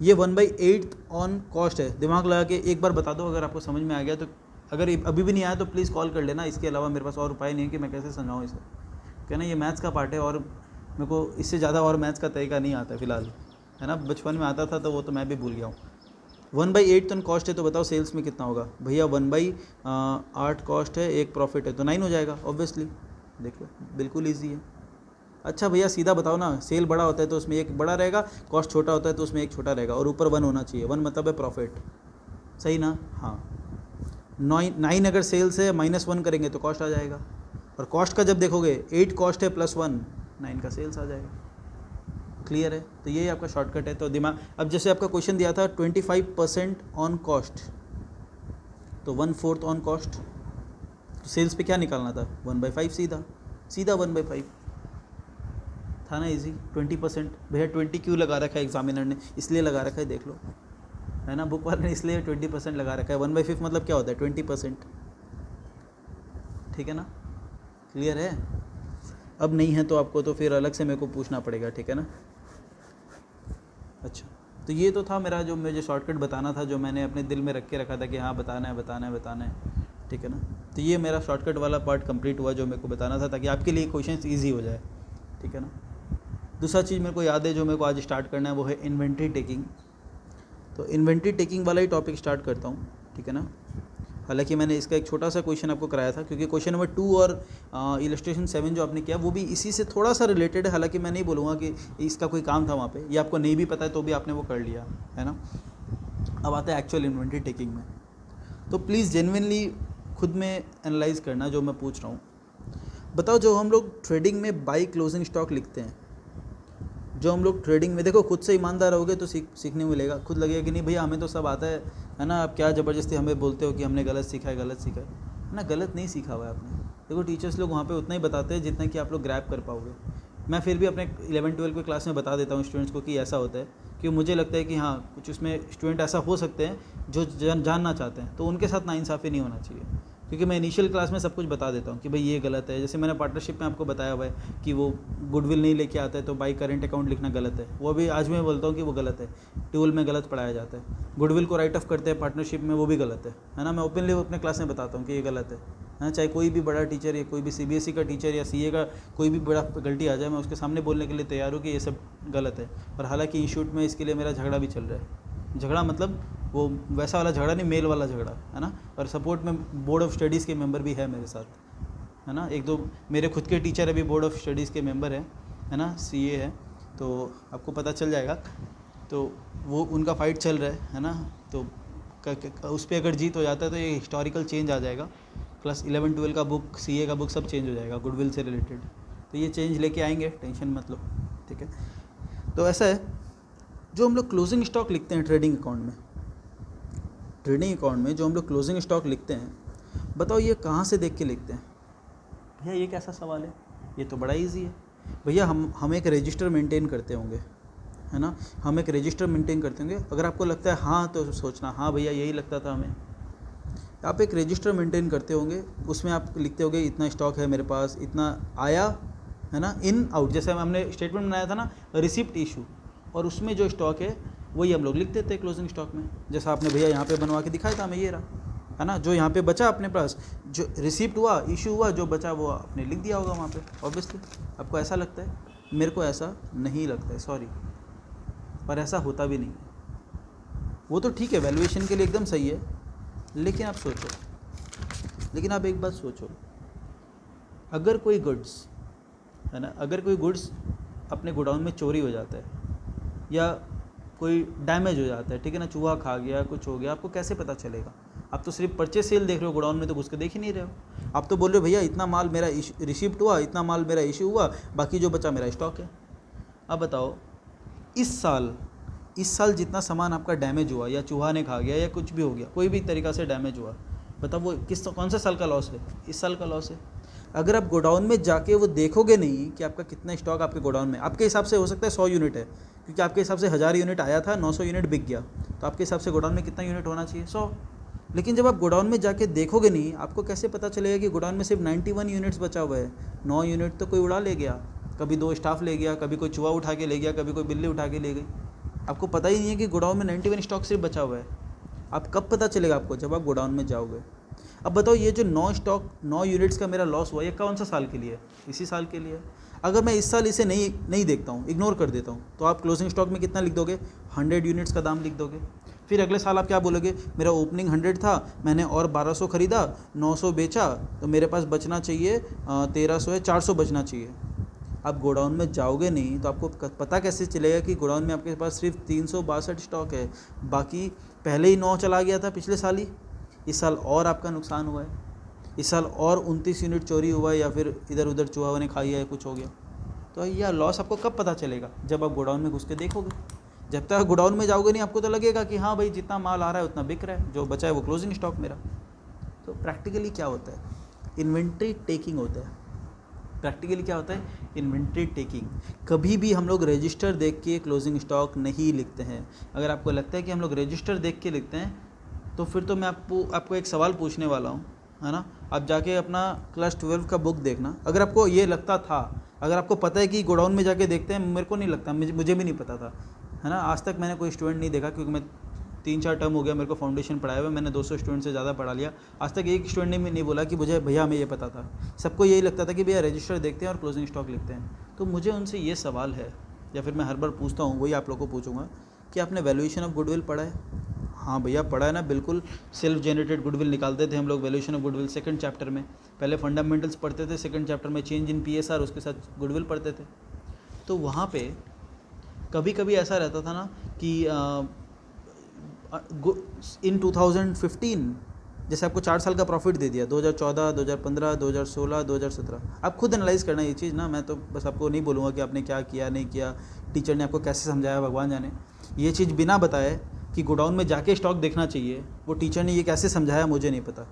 ये 1/8 ऑन कॉस्ट है। दिमाग लगा के एक बार बता दो अगर आपको समझ में आ गया तो। अगर अभी भी नहीं आया तो प्लीज़ कॉल कर लेना, इसके अलावा मेरे पास और उपाय नहीं है कि मैं कैसे समझाऊँ इसे। कहना ये मैथ्स का पार्ट है और मेरे को इससे ज़्यादा और मैथ्स का तरीका नहीं आता फ़िलहाल, है ना। बचपन में आता था तो वो तो मैं भी भूल गया हूँ। 1/8 तो कॉस्ट है, तो बताओ सेल्स में कितना होगा भैया? 1/8 कॉस्ट है, 1 प्रॉफिट है, तो 9 हो जाएगा ऑब्वियसली। देख लो बिल्कुल ईजी है। अच्छा भैया सीधा बताओ ना, सेल बड़ा होता है तो उसमें 1 बड़ा रहेगा, कॉस्ट छोटा होता है तो उसमें 1 छोटा रहेगा, और ऊपर 1 होना चाहिए। 1 मतलब है प्रॉफिट, सही ना? हाँ। 9 अगर सेल्स है, -1 करेंगे तो कॉस्ट आ जाएगा, और कॉस्ट का जब देखोगे 8 कॉस्ट है +1, 9 का सेल्स आ जाएगा। क्लियर है? तो यही आपका शॉर्टकट है। तो दिमाग, अब जैसे आपका क्वेश्चन दिया था 25% ऑन कॉस्ट, तो 1/4 ऑन कॉस्ट, तो सेल्स पे क्या निकालना था 1/5, सीधा सीधा 1/5 था ना, इजी। 20% भैया 20 क्यों लगा रखा है एग्जामिनर ने? इसलिए लगा रखा है, देख लो, है ना, बुक वाले ने इसलिए 20% लगा रखा है। 1/5 मतलब क्या होता है 20%, ठीक है ना? क्लियर है? अब नहीं है तो आपको तो फिर अलग से मेरे को पूछना पड़ेगा, ठीक है ना। अच्छा, तो ये तो था मेरा जो मुझे शॉर्टकट बताना था, जो मैंने अपने दिल में रख के रखा था कि हाँ बताना है बताना है बताना है, ठीक है ना। तो ये मेरा शॉर्टकट वाला पार्ट कंप्लीट हुआ जो मेरे को बताना था, ताकि आपके लिए क्वेश्चंस इजी हो जाए, ठीक है ना। दूसरा चीज़ मेरे को याद है जो मेरे को आज स्टार्ट करना है, वो है इन्वेंट्री टेकिंग। तो इन्वेंट्री टेकिंग वाला ही टॉपिक स्टार्ट करता हूँ, ठीक है ना। हालांकि मैंने इसका एक छोटा सा क्वेश्चन आपको कराया था, क्योंकि क्वेश्चन नंबर 2 और इलस्ट्रेशन 7 जो आपने किया वो भी इसी से थोड़ा सा रिलेटेड है। हालांकि मैं नहीं बोलूँगा कि इसका कोई काम था वहाँ पे, ये आपको नहीं भी पता है तो भी आपने वो कर लिया, है ना। अब आता है एक्चुअल इन्वेंट्री टेकिंग में। तो प्लीज़ जेन्युइनली खुद में एनालाइज करना जो मैं पूछ रहा हूँ। बताओ, जो हम लोग ट्रेडिंग में बाई क्लोजिंग स्टॉक लिखते हैं, जो हम लोग ट्रेडिंग में, देखो खुद से ईमानदार रहोगे तो सीखने को मिलेगा। खुद लगेगा कि नहीं भैया हमें तो सब आता है ना, आप क्या ज़बरदस्ती हमें बोलते हो कि हमने गलत सीखा है गलत सीखा है ना। गलत नहीं सीखा हुआ है आपने। देखो टीचर्स लोग वहाँ पे उतना ही बताते हैं जितना कि आप लोग ग्रैब कर पाओगे। मैं फिर भी अपने 11-12 की क्लास में बता देता हूँ स्टूडेंट्स को कि ऐसा होता है, कि मुझे लगता है कि हाँ कुछ उसमें स्टूडेंट ऐसा हो सकते हैं जो जानना चाहते हैं, तो उनके साथ नाइंसाफ़ी नहीं होना चाहिए। क्योंकि मैं इनिशियल क्लास में सब कुछ बता देता हूँ कि भाई ये गलत है। जैसे मैंने पार्टनरशिप में आपको बताया हुआ है कि वो गुडविल नहीं लेके आता है तो बाई करेंट अकाउंट लिखना गलत है, वो भी आज मैं बोलता हूँ कि वो गलत है, टूल में गलत पढ़ाया जाता है। गुडविल को राइट ऑफ करते हैं पार्टनरशिप में, वो भी गलत है ना। मैं ओपनली अपने क्लास में बताता हूँ कि ये गलत है। चाहे कोई भी बड़ा टीचर या कोई भी CBSE का टीचर या CA का कोई भी बड़ा गलती आ जाए, मैं उसके सामने बोलने के लिए तैयार हूँ कि ये सब गलत है। और हालांकि इंस्टीट्यूट में इसके लिए मेरा झगड़ा भी चल रहा है। झगड़ा मतलब वो वैसा वाला झगड़ा नहीं, मेल वाला झगड़ा, है ना। और सपोर्ट में बोर्ड ऑफ स्टडीज़ के मेंबर भी है मेरे साथ, है ना। 1-2 मेरे खुद के टीचर अभी बोर्ड ऑफ स्टडीज़ के मेंबर हैं, है ना, CA है, तो आपको पता चल जाएगा। तो वो उनका फ़ाइट चल रहा है ना। तो उस पर अगर जीत हो जाता है तो ये हिस्टोरिकल चेंज आ जाएगा, प्लस 11-12 का बुक, CA का बुक सब चेंज हो जाएगा गुडविल से रिलेटेड। तो ये चेंज लेके आएंगे, टेंशन मत लो, ठीक है। तो ऐसा है, जो हम लोग क्लोजिंग स्टॉक लिखते हैं ट्रेडिंग अकाउंट में जो हम लोग क्लोजिंग स्टॉक लिखते हैं, बताओ ये कहाँ से देख के लिखते हैं? भैया ये कैसा सवाल है, ये तो बड़ा इजी है। भैया हम एक रजिस्टर मेंटेन करते होंगे, है ना। हम एक रजिस्टर मेंटेन करते होंगे। अगर आपको लगता है हाँ तो सोचना हाँ भैया यही लगता था हमें। आप एक रजिस्टर मेंटेन करते होंगे, उसमें आप लिखते होंगे इतना स्टॉक है मेरे पास, इतना आया, है ना, इन आउट। जैसे हमने स्टेटमेंट बनाया था ना, रिसिप्ट इशू, और उसमें जो स्टॉक है वही हम लोग लिख देते हैं क्लोजिंग स्टॉक में। जैसा आपने भैया यहाँ पे बनवा के दिखाया था हमें, ये रहा, है ना। जो यहाँ पे बचा अपने पास, जो रिसिप्ट हुआ, इशू हुआ, जो बचा वो आपने लिख दिया होगा वहाँ पे ऑब्वियसली। आपको ऐसा लगता है? मेरे को ऐसा नहीं लगता है, सॉरी, पर ऐसा होता भी नहीं है। वो तो ठीक है, वैल्यूएशन के लिए एकदम सही है, लेकिन आप सोचो लेकिन आप एक बात सोचो, अगर कोई गुड्स है ना, अगर कोई गुड्स अपने गोडाउन में चोरी हो जाता है या कोई डैमेज हो जाता है, ठीक है ना, चूहा खा गया, कुछ हो गया, आपको कैसे पता चलेगा? आप तो सिर्फ परचेज सेल देख रहे हो, गोडाउन में तो घुस के देख ही नहीं रहे हो। आप तो बोल रहे हो भैया इतना माल मेरा रिसिप्ट हुआ, इतना माल मेरा इशू हुआ, बाकी जो बचा मेरा स्टॉक है। अब बताओ इस साल जितना सामान आपका डैमेज हुआ या चूहा ने खा गया या कुछ भी हो गया, कोई भी तरीक़ा से डैमेज हुआ, बताओ वो कौन सा साल का लॉस है? इस साल का लॉस है। अगर आप गोडाउन में जाके वो देखोगे नहीं कि आपका कितना स्टॉक आपके गोडाउन में, आपके हिसाब से हो सकता है 100 यूनिट है, क्योंकि आपके हिसाब से 1000 यूनिट आया था, 900 यूनिट बिक गया, तो आपके हिसाब से गोडाउन में कितना यूनिट होना चाहिए? 100। लेकिन जब आप गोडाउन में जाके देखोगे नहीं, आपको कैसे पता चलेगा कि गोडाउन में सिर्फ 91 यूनिट्स बचा हुआ है? 9 यूनिट तो कोई उड़ा ले गया, कभी 2 स्टाफ ले गया, कभी कोई चूहा उठा के ले गया, कभी कोई बिल्ली उठा के ले गई। आपको पता ही नहीं है कि गोडाउन में 91 स्टॉक सिर्फ बचा हुआ है। आप कब पता चलेगा आपको? जब आप गोडाउन में जाओगे। अब बताओ ये जो 9 यूनिट्स का मेरा लॉस हुआ, ये कौन सा साल के लिए? इसी साल के लिए। अगर मैं इस साल इसे नहीं देखता हूँ, इग्नोर कर देता हूँ, तो आप क्लोजिंग स्टॉक में कितना लिख दोगे? 100 यूनिट्स का दाम लिख दोगे। फिर अगले साल आप क्या बोलोगे? मेरा ओपनिंग 100 था, मैंने और 1200 ख़रीदा, 900 बेचा, तो मेरे पास बचना चाहिए 1300 है, 400 बचना चाहिए। आप गोडाउन में जाओगे नहीं तो आपको पता कैसे चलेगा कि गोडाउन में आपके पास सिर्फ 362 स्टॉक है, बाकी पहले ही 9 चला गया था पिछले साल ही। इस साल और आपका नुकसान हुआ है, इस साल और 29 यूनिट चोरी हुआ है, या फिर इधर उधर चूहा ने खाई है, कुछ हो गया। तो यह लॉस आपको कब पता चलेगा? जब आप गोडाउन में घुस के देखोगे। जब तक गोडाउन में जाओगे नहीं, आपको तो लगेगा कि हाँ भाई जितना माल आ रहा है उतना बिक रहा है, जो बचा है वो क्लोजिंग स्टॉक मेरा। तो प्रैक्टिकली क्या होता है? इन्वेंट्री टेकिंग होता है। प्रैक्टिकली क्या होता है? Inventory taking. कभी भी हम लोग रजिस्टर देख के क्लोजिंग स्टॉक नहीं लिखते हैं। अगर आपको लगता है कि हम लोग रजिस्टर देख के लिखते हैं, तो फिर तो मैं आपको एक सवाल पूछने वाला हूँ, है ना। आप जाके अपना क्लास 12 का बुक देखना। अगर आपको ये लगता था, अगर आपको पता है कि गोडाउन में जाके देखते हैं, मेरे को नहीं लगता, मुझे भी नहीं पता था, है ना। आज तक मैंने कोई स्टूडेंट नहीं देखा, क्योंकि मैं 3-4 टर्म हो गया मेरे को फाउंडेशन पढ़ाया हुआ, मैंने 200 स्टूडेंट से ज़्यादा पढ़ा लिया। आज तक एक स्टूडेंट ने नहीं बोला कि मुझे भैया हमें ये पता था। सबको यही लगता था कि भैया रजिस्टर देखते हैं और क्लोजिंग स्टॉक लिखते हैं। तो मुझे उनसे ये सवाल है, या फिर मैं हर बार पूछता हूँ, वही आप लोगों को पूछूंगा कि आपने वैल्यूएशन ऑफ गुडविल पढ़ा है? हाँ भैया पढ़ा है ना, बिल्कुल। सेल्फ जनरेटेड गुडविल निकालते थे हम लोग valuation of goodwill second chapter में। पहले फंडामेंटल्स पढ़ते थे, सेकंड चैप्टर में चेंज इन PSR, उसके साथ गुडविल पढ़ते थे। तो वहाँ पे कभी कभी ऐसा रहता था ना कि इन 2015 जैसे आपको 4 साल का प्रॉफिट दे दिया, 2014, 2015, 2016, 2017। आप खुद एनालाइज करना ये चीज़ ना, मैं तो बस आपको नहीं बोलूँगा कि आपने क्या किया नहीं किया, टीचर ने आपको कैसे समझाया, भगवान जाने। ये चीज़ बिना बताए कि गोडाउन में जाके स्टॉक देखना चाहिए, वो टीचर ने ये कैसे समझाया मुझे नहीं पता,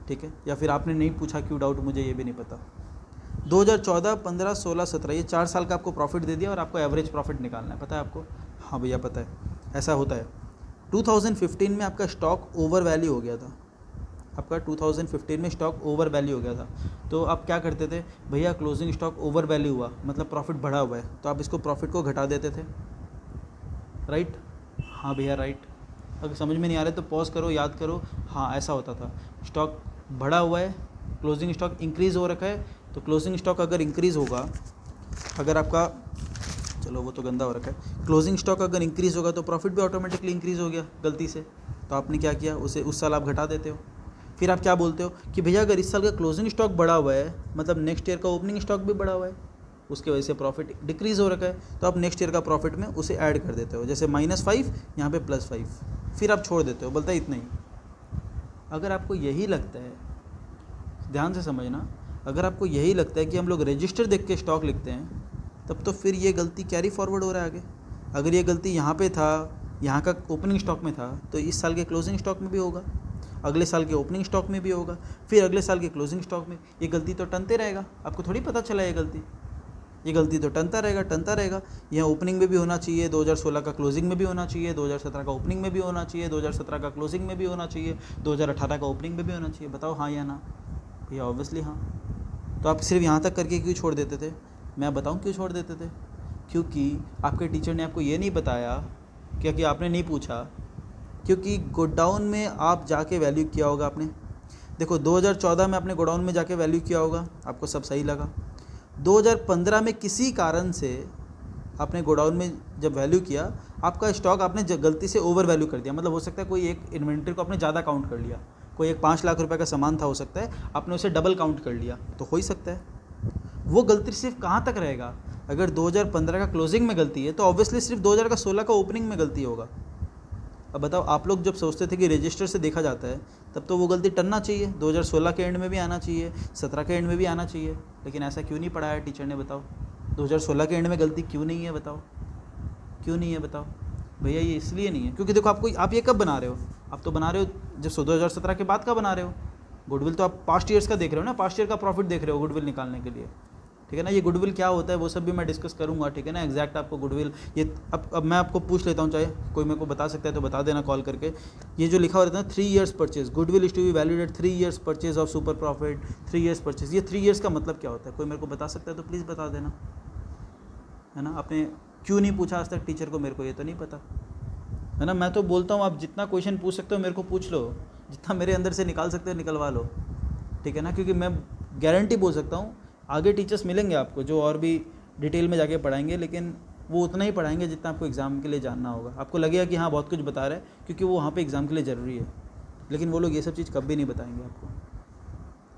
ठीक है। या फिर आपने नहीं पूछा क्यों डाउट, मुझे ये भी नहीं पता। 2014, 15, 16, 17 ये 4 साल का आपको प्रॉफिट दे दिया और आपको एवरेज प्रॉफिट निकालना है, पता है आपको? हाँ भैया पता है, ऐसा होता है। 2015 में आपका स्टॉक ओवर वैल्यू हो गया था, आपका 2015 में स्टॉक ओवर वैल्यू हो गया था। तो आप क्या करते थे? भैया क्लोजिंग स्टॉक ओवर वैल्यू हुआ, मतलब प्रॉफिट बढ़ा हुआ है, तो आप इसको प्रॉफिट को घटा देते थे, राइट? हाँ भैया राइट। अगर समझ में नहीं आ रहा तो पॉज करो, याद करो। हाँ ऐसा होता था, स्टॉक बढ़ा हुआ है, क्लोजिंग स्टॉक इंक्रीज़ हो रखा है, तो क्लोजिंग स्टॉक अगर इंक्रीज़ होगा, अगर आपका, चलो वो तो गंदा हो रखा है, क्लोजिंग स्टॉक अगर इंक्रीज़ होगा तो प्रॉफिट भी ऑटोमेटिकली इंक्रीज़ हो गया गलती से। तो आपने क्या किया, उसे उस साल आप घटा देते हो। फिर आप क्या बोलते हो कि भैया अगर इस साल का क्लोजिंग स्टॉक बढ़ा हुआ है, मतलब नेक्स्ट ईयर का ओपनिंग स्टॉक भी बढ़ा हुआ है, उसके वजह से प्रॉफिट डिक्रीज़ हो रखा है, तो आप नेक्स्ट ईयर का प्रॉफिट में उसे ऐड कर देते हो, जैसे -5 यहाँ पे +5, फिर आप छोड़ देते हो, बोलता है इतना ही। अगर आपको यही लगता है, ध्यान से समझना, अगर आपको यही लगता है कि हम लोग रजिस्टर देख के स्टॉक लिखते हैं, तब तो फिर ये गलती कैरी फॉरवर्ड हो रहा है आगे। अगर ये गलती यहाँ पे था, यहाँ का ओपनिंग स्टॉक में था, तो इस साल के क्लोजिंग स्टॉक में भी होगा, अगले साल के ओपनिंग स्टॉक में भी होगा, फिर अगले साल के क्लोजिंग स्टॉक में। ये गलती तो टनते रहेगा, आपको थोड़ी पता चला ये गलती तो टनता रहेगा। यह ओपनिंग में भी होना चाहिए, 2016 का क्लोजिंग में भी होना चाहिए, 2017 का ओपनिंग में भी होना चाहिए, 2017 का क्लोजिंग में भी होना चाहिए, 2018 का ओपनिंग में भी होना चाहिए। बताओ हाँ या ना? भैया ऑब्वियसली हाँ। तो आप सिर्फ यहाँ तक करके क्यों छोड़ देते थे? मैं बताऊँ क्यों छोड़ देते थे? क्योंकि आपके टीचर ने आपको ये नहीं बताया, क्योंकि आपने नहीं पूछा, क्योंकि गोडाउन में आप जाके वैल्यू किया होगा आपने। देखो 2014 में आपने गोडाउन में जाके वैल्यू किया होगा, आपको सब सही लगा। 2015 में किसी कारण से आपने गोडाउन में जब वैल्यू किया, आपका स्टॉक आपने गलती से ओवर वैल्यू कर दिया, मतलब हो सकता है कोई एक इन्वेंट्री को आपने ज़्यादा काउंट कर लिया, कोई एक 5 लाख रुपए का सामान था हो सकता है, आपने उसे डबल काउंट कर लिया, तो हो ही सकता है। वो गलती सिर्फ कहाँ तक रहेगा, अगर 2015 का क्लोजिंग में गलती है तो ऑब्वियसली सिर्फ 2016 का ओपनिंग में गलती होगा। अब बताओ, आप लोग जब सोचते थे कि रजिस्टर से देखा जाता है, तब तो वो गलती टनना चाहिए, 2016 के एंड में भी आना चाहिए, 17 के एंड में भी आना चाहिए, लेकिन ऐसा क्यों नहीं पढ़ाया टीचर ने, बताओ। 2016 के एंड में गलती क्यों नहीं है, बताओ, क्यों नहीं है, बताओ भैया। ये इसलिए नहीं है क्योंकि देखो, आप ये कब बना रहे हो, आप तो बना रहे हो जब 2017 के बाद का बना रहे हो। गुडविल तो आप पास्ट ईयर्स का देख रहे हो ना, पास्ट ईयर का प्रॉफिट देख रहे हो गुडविल निकालने के लिए, ठीक है ना। ये गुडविल क्या होता है वो सब भी मैं डिस्कस करूंगा, ठीक है ना, एग्जैक्ट आपको गुडविल ये अब मैं आपको पूछ लेता हूँ, चाहे कोई मेरे को बता सकता है तो बता देना कॉल करके। ये जो लिखा हुआ रहता है 3 years purchase, goodwill is to be valued at 3 years purchase of super profit, 3 years purchase, ये 3 years का मतलब क्या होता है, कोई मेरे को बता सकता है तो प्लीज़ बता देना, है ना। आपने क्यों नहीं पूछा आज तक टीचर को, मेरे को ये तो नहीं पता, है ना। मैं तो बोलता हूँ आप जितना क्वेश्चन पूछ सकते हो मेरे को पूछ लो, जितना मेरे अंदर से निकाल सकते हो निकलवा लो, ठीक है ना, क्योंकि मैं गारंटी बोल सकता हूँ आगे टीचर्स मिलेंगे आपको जो और भी डिटेल में जाके पढ़ाएंगे, लेकिन वो उतना ही पढ़ाएंगे जितना आपको एग्ज़ाम के लिए जानना होगा। आपको लगेगा कि हाँ बहुत कुछ बता रहे हैं क्योंकि वो वहाँ पे एग्ज़ाम के लिए ज़रूरी है, लेकिन वो लोग ये सब चीज़ कभी नहीं बताएंगे आपको,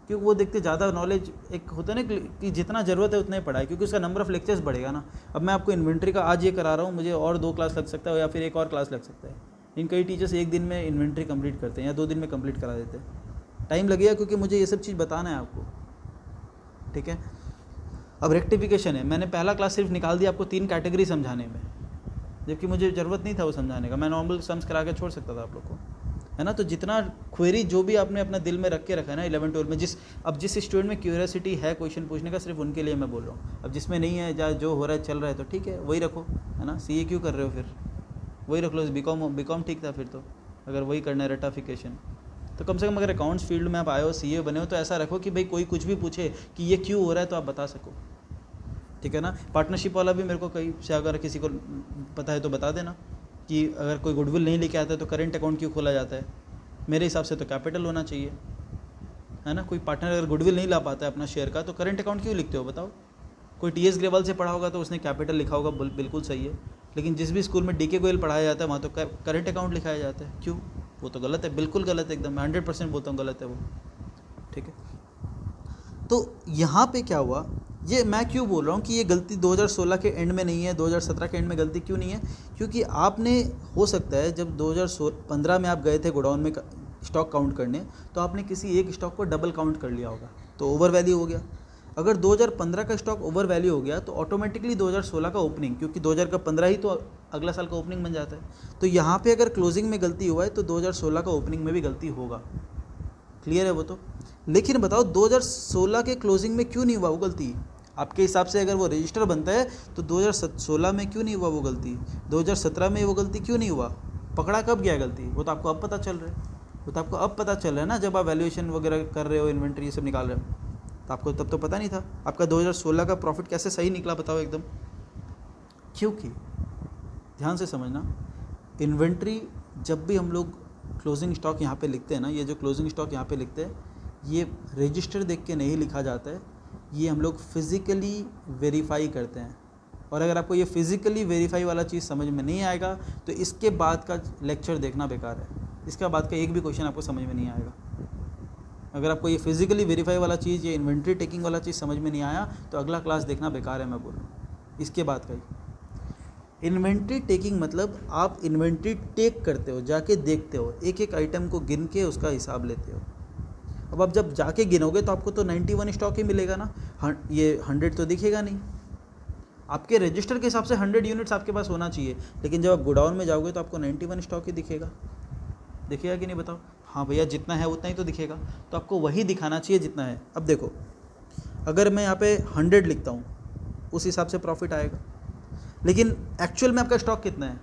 क्योंकि वो देखते ज़्यादा नॉलेज एक होता है ना कि जितना ज़रूरत है उतना ही पढ़ाए, क्योंकि उसका नंबर ऑफ़ लेक्चर्स बढ़ेगा ना। अब मैं आपको इन्वेंट्री का आज ये करा रहा हूँ, मुझे और 2 क्लास लग सकता है या फिर एक और क्लास लग सकता है, इन कई टीचर्स एक दिन में इन्वेंट्री कंप्लीट करते हैं या 2 दिन में कंप्लीट करा देते हैं। टाइम लगेगा क्योंकि मुझे ये सब चीज़ बताना है आपको, ठीक है। अब रेक्टिफिकेशन है, मैंने पहला क्लास सिर्फ निकाल दिया आपको 3 कैटेगरी समझाने में, जबकि मुझे ज़रूरत नहीं था वो समझाने का, मैं नॉर्मल सम्स करा के छोड़ सकता था आप लोग को, है ना। तो जितना क्वेरी जो भी आपने अपना दिल में रख के रखा है ना 11-12 में, जिस स्टूडेंट में क्यूरियोसिटी है क्वेश्चन पूछने का, सिर्फ उनके लिए मैं बोल रहा हूँ। अब जिसमें नहीं है, या जो हो रहा है चल रहा है तो ठीक है वही रखो, है ना। सीए क्यों कर रहे हो फिर, वही रख लो। बीकॉम ठीक था फिर तो, अगर वही करना है रेटाफिकेशन, तो कम से कम अगर अकाउंट्स फील्ड में आप आए हो, सीए बने हो, तो ऐसा रखो कि भाई कोई कुछ भी पूछे कि ये क्यों हो रहा है तो आप बता सको, ठीक है ना। पार्टनरशिप वाला भी मेरे को कहीं से अगर किसी को पता है तो बता देना कि अगर कोई गुडविल नहीं लेके आता है तो करेंट अकाउंट क्यों खोला जाता है। मेरे हिसाब से तो कैपिटल होना चाहिए, है ना। कोई पार्टनर अगर गुडविल नहीं ला पाता है अपना शेयर का तो करेंट अकाउंट क्यों लिखते हो, बताओ। कोई टीएस ग्रेवाल से पढ़ा होगा तो उसने कैपिटल लिखा होगा, बिल्कुल सही है, लेकिन जिस भी स्कूल में डीके गोयल पढ़ाया जाता है वहाँ तो करेंट अकाउंट लिखाया जाता है, क्यों। वो तो गलत है, बिल्कुल गलत है, एकदम 100% बोलता हूँ गलत है वो, ठीक है। तो यहाँ पे क्या हुआ, ये मैं क्यों बोल रहा हूँ कि ये गलती 2016 के एंड में नहीं है, 2017 के एंड में गलती क्यों नहीं है, क्योंकि आपने हो सकता है जब 2015 में आप गए थे गोडाउन में स्टॉक काउंट करने, तो आपने किसी एक स्टॉक को डबल काउंट कर लिया होगा, तो ओवर वैल्यू हो गया। अगर 2015 का स्टॉक ओवर वैल्यू हो गया तो ऑटोमेटिकली 2016 का ओपनिंग, क्योंकि 2015 ही तो अगला साल का ओपनिंग बन जाता है, तो यहाँ पे अगर क्लोजिंग में गलती हुआ है तो 2016 का ओपनिंग में भी गलती होगा, क्लियर है वो तो। लेकिन बताओ 2016 के क्लोजिंग में क्यों नहीं हुआ वो गलती, आपके हिसाब से अगर वो रजिस्टर बनता है तो 2016 में क्यों नहीं हुआ वो गलती, 2017 में वो गलती क्यों नहीं हुआ, पकड़ा कब गया गलती, वो तो आपको अब पता चल रहा है, वो तो आपको अब पता चल रहा है ना, जब आप वैल्यूएशन वगैरह कर रहे हो, इन्वेंट्री ये सब निकाल रहे हो, तो आपको तब तो पता नहीं था। आपका 2016 का प्रॉफिट कैसे सही निकला बताओ एकदम, क्योंकि ध्यान से समझना, इन्वेंट्री जब भी हम लोग क्लोजिंग स्टॉक यहाँ पे लिखते हैं ना, ये जो क्लोजिंग स्टॉक यहाँ पे लिखते हैं, ये रजिस्टर देख के नहीं लिखा जाता है, ये हम लोग फिज़िकली वेरीफाई करते हैं। और अगर आपको ये फिज़िकली वेरीफाई वाला चीज़ समझ में नहीं आएगा तो इसके बाद का लेक्चर देखना बेकार है, इसके बाद का एक भी क्वेश्चन आपको समझ में नहीं आएगा। अगर आपको ये फिज़िकली वेरीफाई वाला चीज़, ये इन्वेंट्री टेकिंग वाला चीज़ समझ में नहीं आया तो अगला क्लास देखना बेकार है, मैं बोल रहा हूँ। इसके बाद का ही इन्वेंट्री टेकिंग मतलब आप इन्वेंट्री टेक करते हो, जाके देखते हो, एक एक आइटम को गिन के उसका हिसाब लेते हो। अब आप जब जाके गिनोगे तो आपको तो 91 स्टॉक ही मिलेगा ना, ये 100 तो दिखेगा नहीं। आपके रजिस्टर के हिसाब से 100 यूनिट्स आपके पास होना चाहिए, लेकिन जब आप गोडाउन में जाओगे तो आपको 91 स्टॉक ही दिखेगा, दिखेगा कि नहीं बताओ। हाँ भैया जितना है उतना ही तो दिखेगा, तो आपको वही दिखाना चाहिए जितना है। अब देखो, अगर मैं यहाँ पे 100 लिखता हूँ उस हिसाब से प्रॉफिट आएगा, लेकिन एक्चुअल में आपका स्टॉक कितना है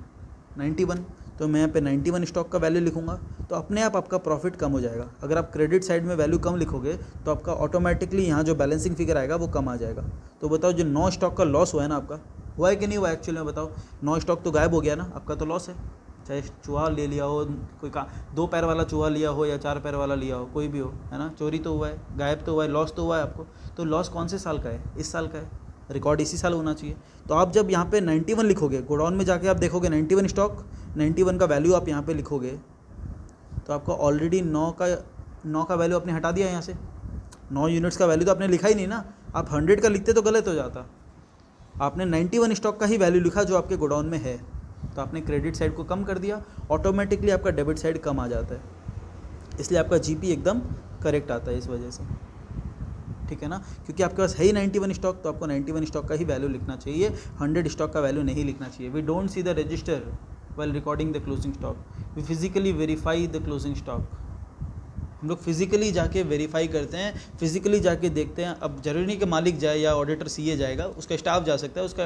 91, तो मैं यहाँ पे 91 स्टॉक का वैल्यू लिखूंगा तो अपने आप आपका प्रॉफिट कम हो जाएगा। अगर आप क्रेडिट साइड में वैल्यू कम लिखोगे तो आपका ऑटोमेटिकली यहाँ जो बैलेंसिंग फिगर आएगा वो कम आ जाएगा। तो बताओ जो 9 स्टॉक का लॉस हुआ है ना आपका, हुआ है कि नहीं हुआ एक्चुअल में बताओ। 9 स्टॉक तो गायब हो गया ना, आपका तो लॉस है। चाहे चूहा ले लिया हो, कोई 2 पैर वाला चूहा लिया हो या 4 पैर वाला लिया हो, कोई भी हो, है ना, चोरी तो हुआ है, गायब तो हुआ है, लॉस तो हुआ है आपको। तो लॉस कौन से साल का है, इस साल का है, रिकॉर्ड इसी साल होना चाहिए। तो आप जब यहाँ पे 91 लिखोगे, गोडाउन में जाके आप देखोगे 91 स्टॉक, 91 का वैल्यू आप यहाँ पे लिखोगे तो आपका ऑलरेडी 9 का 9 का वैल्यू आपने हटा दिया यहाँ से, 9 यूनिट्स का वैल्यू तो आपने लिखा ही नहीं ना, आप 100 का लिखते तो गलत हो जाता, आपने 91 स्टॉक का ही वैल्यू लिखा जो आपके गोडाउन में है, तो आपने क्रेडिट साइड को कम कर दिया, ऑटोमेटिकली आपका डेबिट साइड कम आ जाता है, इसलिए आपका जीपी एकदम करेक्ट आता है इस वजह से, ठीक है ना, क्योंकि आपके पास है ही 91 स्टॉक, तो आपको 91 स्टॉक का ही वैल्यू लिखना चाहिए, 100 स्टॉक का वैल्यू नहीं लिखना चाहिए। We don't see the register while recording the closing stock, we physically verify the closing stock, हम लोग फिजिकली जाके वेरीफाई करते हैं, फिजिकली जाके देखते हैं। अब जरूरी नहीं कि मालिक जाए या ऑडिटर सीए जाएगा, उसका स्टाफ जा सकता है, उसका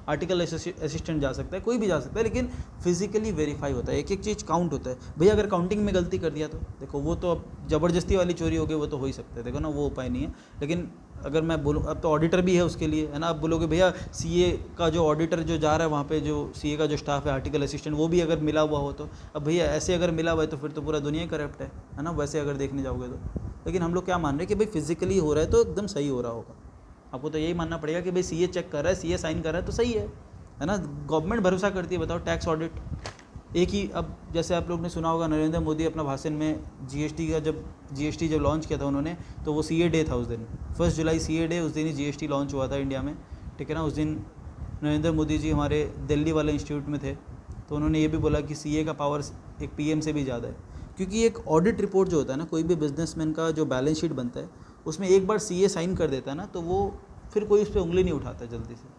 आर्टिकल असिस्टेंट जा सकता है, कोई भी जा सकता है, लेकिन फिजिकली वेरीफाई होता है, एक एक चीज़ काउंट होता है। भैया अगर काउंटिंग में गलती कर दिया तो देखो वो तो अब ज़बरदस्ती वाली चोरी हो गई, वो तो हो ही सकता है, देखो ना वो उपाय नहीं है। लेकिन अगर मैं बोलूँ, अब तो ऑडिटर भी है उसके लिए, है ना, आप बोलोगे भैया सीए का जो ऑडिटर जो जा रहा है वहाँ पे, जो सीए का जो स्टाफ है, आर्टिकल असिस्टेंट, वो भी अगर मिला हुआ हो तो, अब भैया ऐसे अगर मिला हुआ है तो फिर तो पूरा दुनिया करप्ट है ना, वैसे अगर देखने जाओगे तो। लेकिन हम लोग क्या मान रहे हैं कि भाई फिजिकली हो रहा है तो एकदम सही हो रहा होगा, आपको तो यही मानना पड़ेगा कि भाई सीए चेक कर रहा है, सीए साइन कर रहा है तो सही है ना, गवर्नमेंट भरोसा करती है। बताओ टैक्स ऑडिट एक ही, अब जैसे आप लोग ने सुना होगा नरेंद्र मोदी अपना भाषण में जीएसटी जब लॉन्च किया था उन्होंने, तो वो सीए डे था उस दिन, 1 जुलाई सीए डे, उस दिन ही जीएसटी लॉन्च हुआ था इंडिया में, ठीक है ना। उस दिन नरेंद्र मोदी जी हमारे दिल्ली वाले इंस्टीट्यूट में थे, तो उन्होंने ये भी बोला कि सीए का पावर एक पीएम से भी ज़्यादा है, क्योंकि एक ऑडिट रिपोर्ट जो होता है ना, कोई भी बिजनेसमैन का जो बैलेंस शीट बनता है, उसमें एक बार सीए साइन कर देता है ना, तो वो फिर कोई उस पर उंगली नहीं उठाता जल्दी से।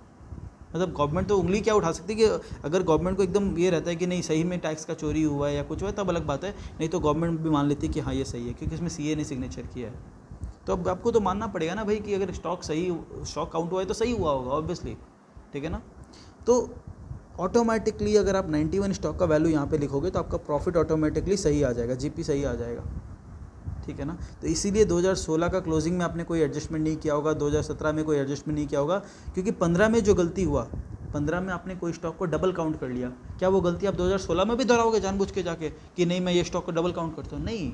मतलब गवर्नमेंट तो उंगली क्या उठा सकती है कि अगर गवर्नमेंट को एकदम ये रहता है कि नहीं सही में टैक्स का चोरी हुआ है या कुछ हुआ है, तब अलग बात है, नहीं तो गवर्नमेंट भी मान लेती है कि हाँ ये सही है, क्योंकि इसमें सीए ने सिग्नेचर किया है। तो अब आपको तो मानना पड़ेगा ना भाई कि अगर स्टॉक काउंट हुआ है तो सही हुआ होगा ऑब्वियसली, ठीक है ना। तो ऑटोमेटिकली अगर आप 91 स्टॉक का वैल्यू यहाँ पे लिखोगे तो आपका प्रॉफिट ऑटोमेटिकली सही आ जाएगा, जीपी सही आ जाएगा, ठीक है ना। तो इसीलिए 2016 का क्लोजिंग में आपने कोई एडजस्टमेंट नहीं किया होगा, 2017 में कोई एडजस्टमेंट नहीं किया होगा, क्योंकि 15 में जो गलती हुआ, 15 में आपने कोई स्टॉक को डबल काउंट कर लिया। क्या वो गलती आप 2016 में भी दोहराओगे जानबूझ के जाके कि नहीं मैं ये स्टॉक को डबल काउंट करता हूँ? नहीं,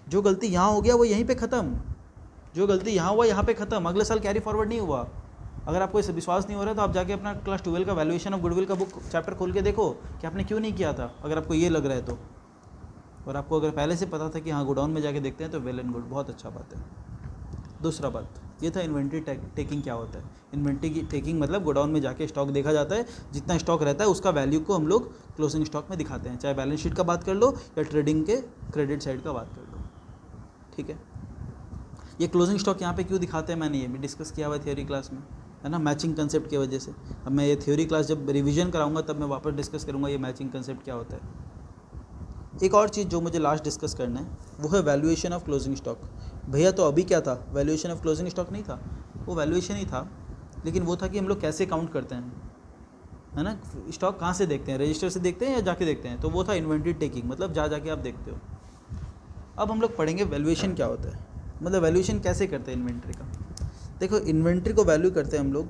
जो गलती यहाँ हो गया वो यहीं पे ख़त्म, जो गलती यहाँ हुआ यहाँ पे ख़त्म, अगले साल कैरी फॉरवर्ड नहीं हुआ। अगर आपको इस विश्वास नहीं हो रहा है तो आप जाके अपना क्लास 12 का वैल्यूएशन ऑफ गुडविल का बुक चैप्टर खोल के देखो कि आपने क्यों नहीं किया था, अगर आपको ये लग रहा है तो। और आपको अगर पहले से पता था कि हाँ गोडाउन में जाके देखते हैं तो वेल एंड गुड, बहुत अच्छा बात है। दूसरा बात ये था इन्वेंट्री टेकिंग क्या होता है। इन्वेंट्री की टेकिंग मतलब गोडाउन में जाके स्टॉक देखा जाता है, जितना स्टॉक रहता है उसका वैल्यू को हम लोग क्लोजिंग स्टॉक में दिखाते हैं, चाहे बैलेंस शीट का बात कर लो या ट्रेडिंग के क्रेडिट साइड का बात कर लो, ठीक है। ये क्लोजिंग स्टॉक यहाँ पे क्यों दिखाते हैं मैंने ये भी डिस्कस किया हुआ है थ्योरी क्लास में, है ना, मैचिंग कंसेप्ट की वजह से। अब मैं ये थ्योरी क्लास जब रिवीजन कराऊंगा तब मैं वापस डिस्कस करूंगा ये मैचिंग कंसेप्ट क्या होता है। एक और चीज़ जो मुझे लास्ट डिस्कस करना है वो है वैल्यूएशन ऑफ क्लोजिंग स्टॉक। भैया तो अभी क्या था, वैल्यूएशन ऑफ क्लोजिंग स्टॉक नहीं था, वो वैल्यूएशन ही था, लेकिन वो था कि हम लोग कैसे काउंट करते हैं, है ना, स्टॉक कहाँ से देखते हैं, रजिस्टर से देखते हैं या जाके देखते हैं, तो वो था इन्वेंट्री टेकिंग, मतलब जाके आप देखते हो। अब हम लोग पढ़ेंगे वैल्यूएशन क्या होता है, मतलब वैल्यूएशन कैसे करते हैं इन्वेंट्री का। देखो इन्वेंट्री को वैल्यू करते हैं हम लोग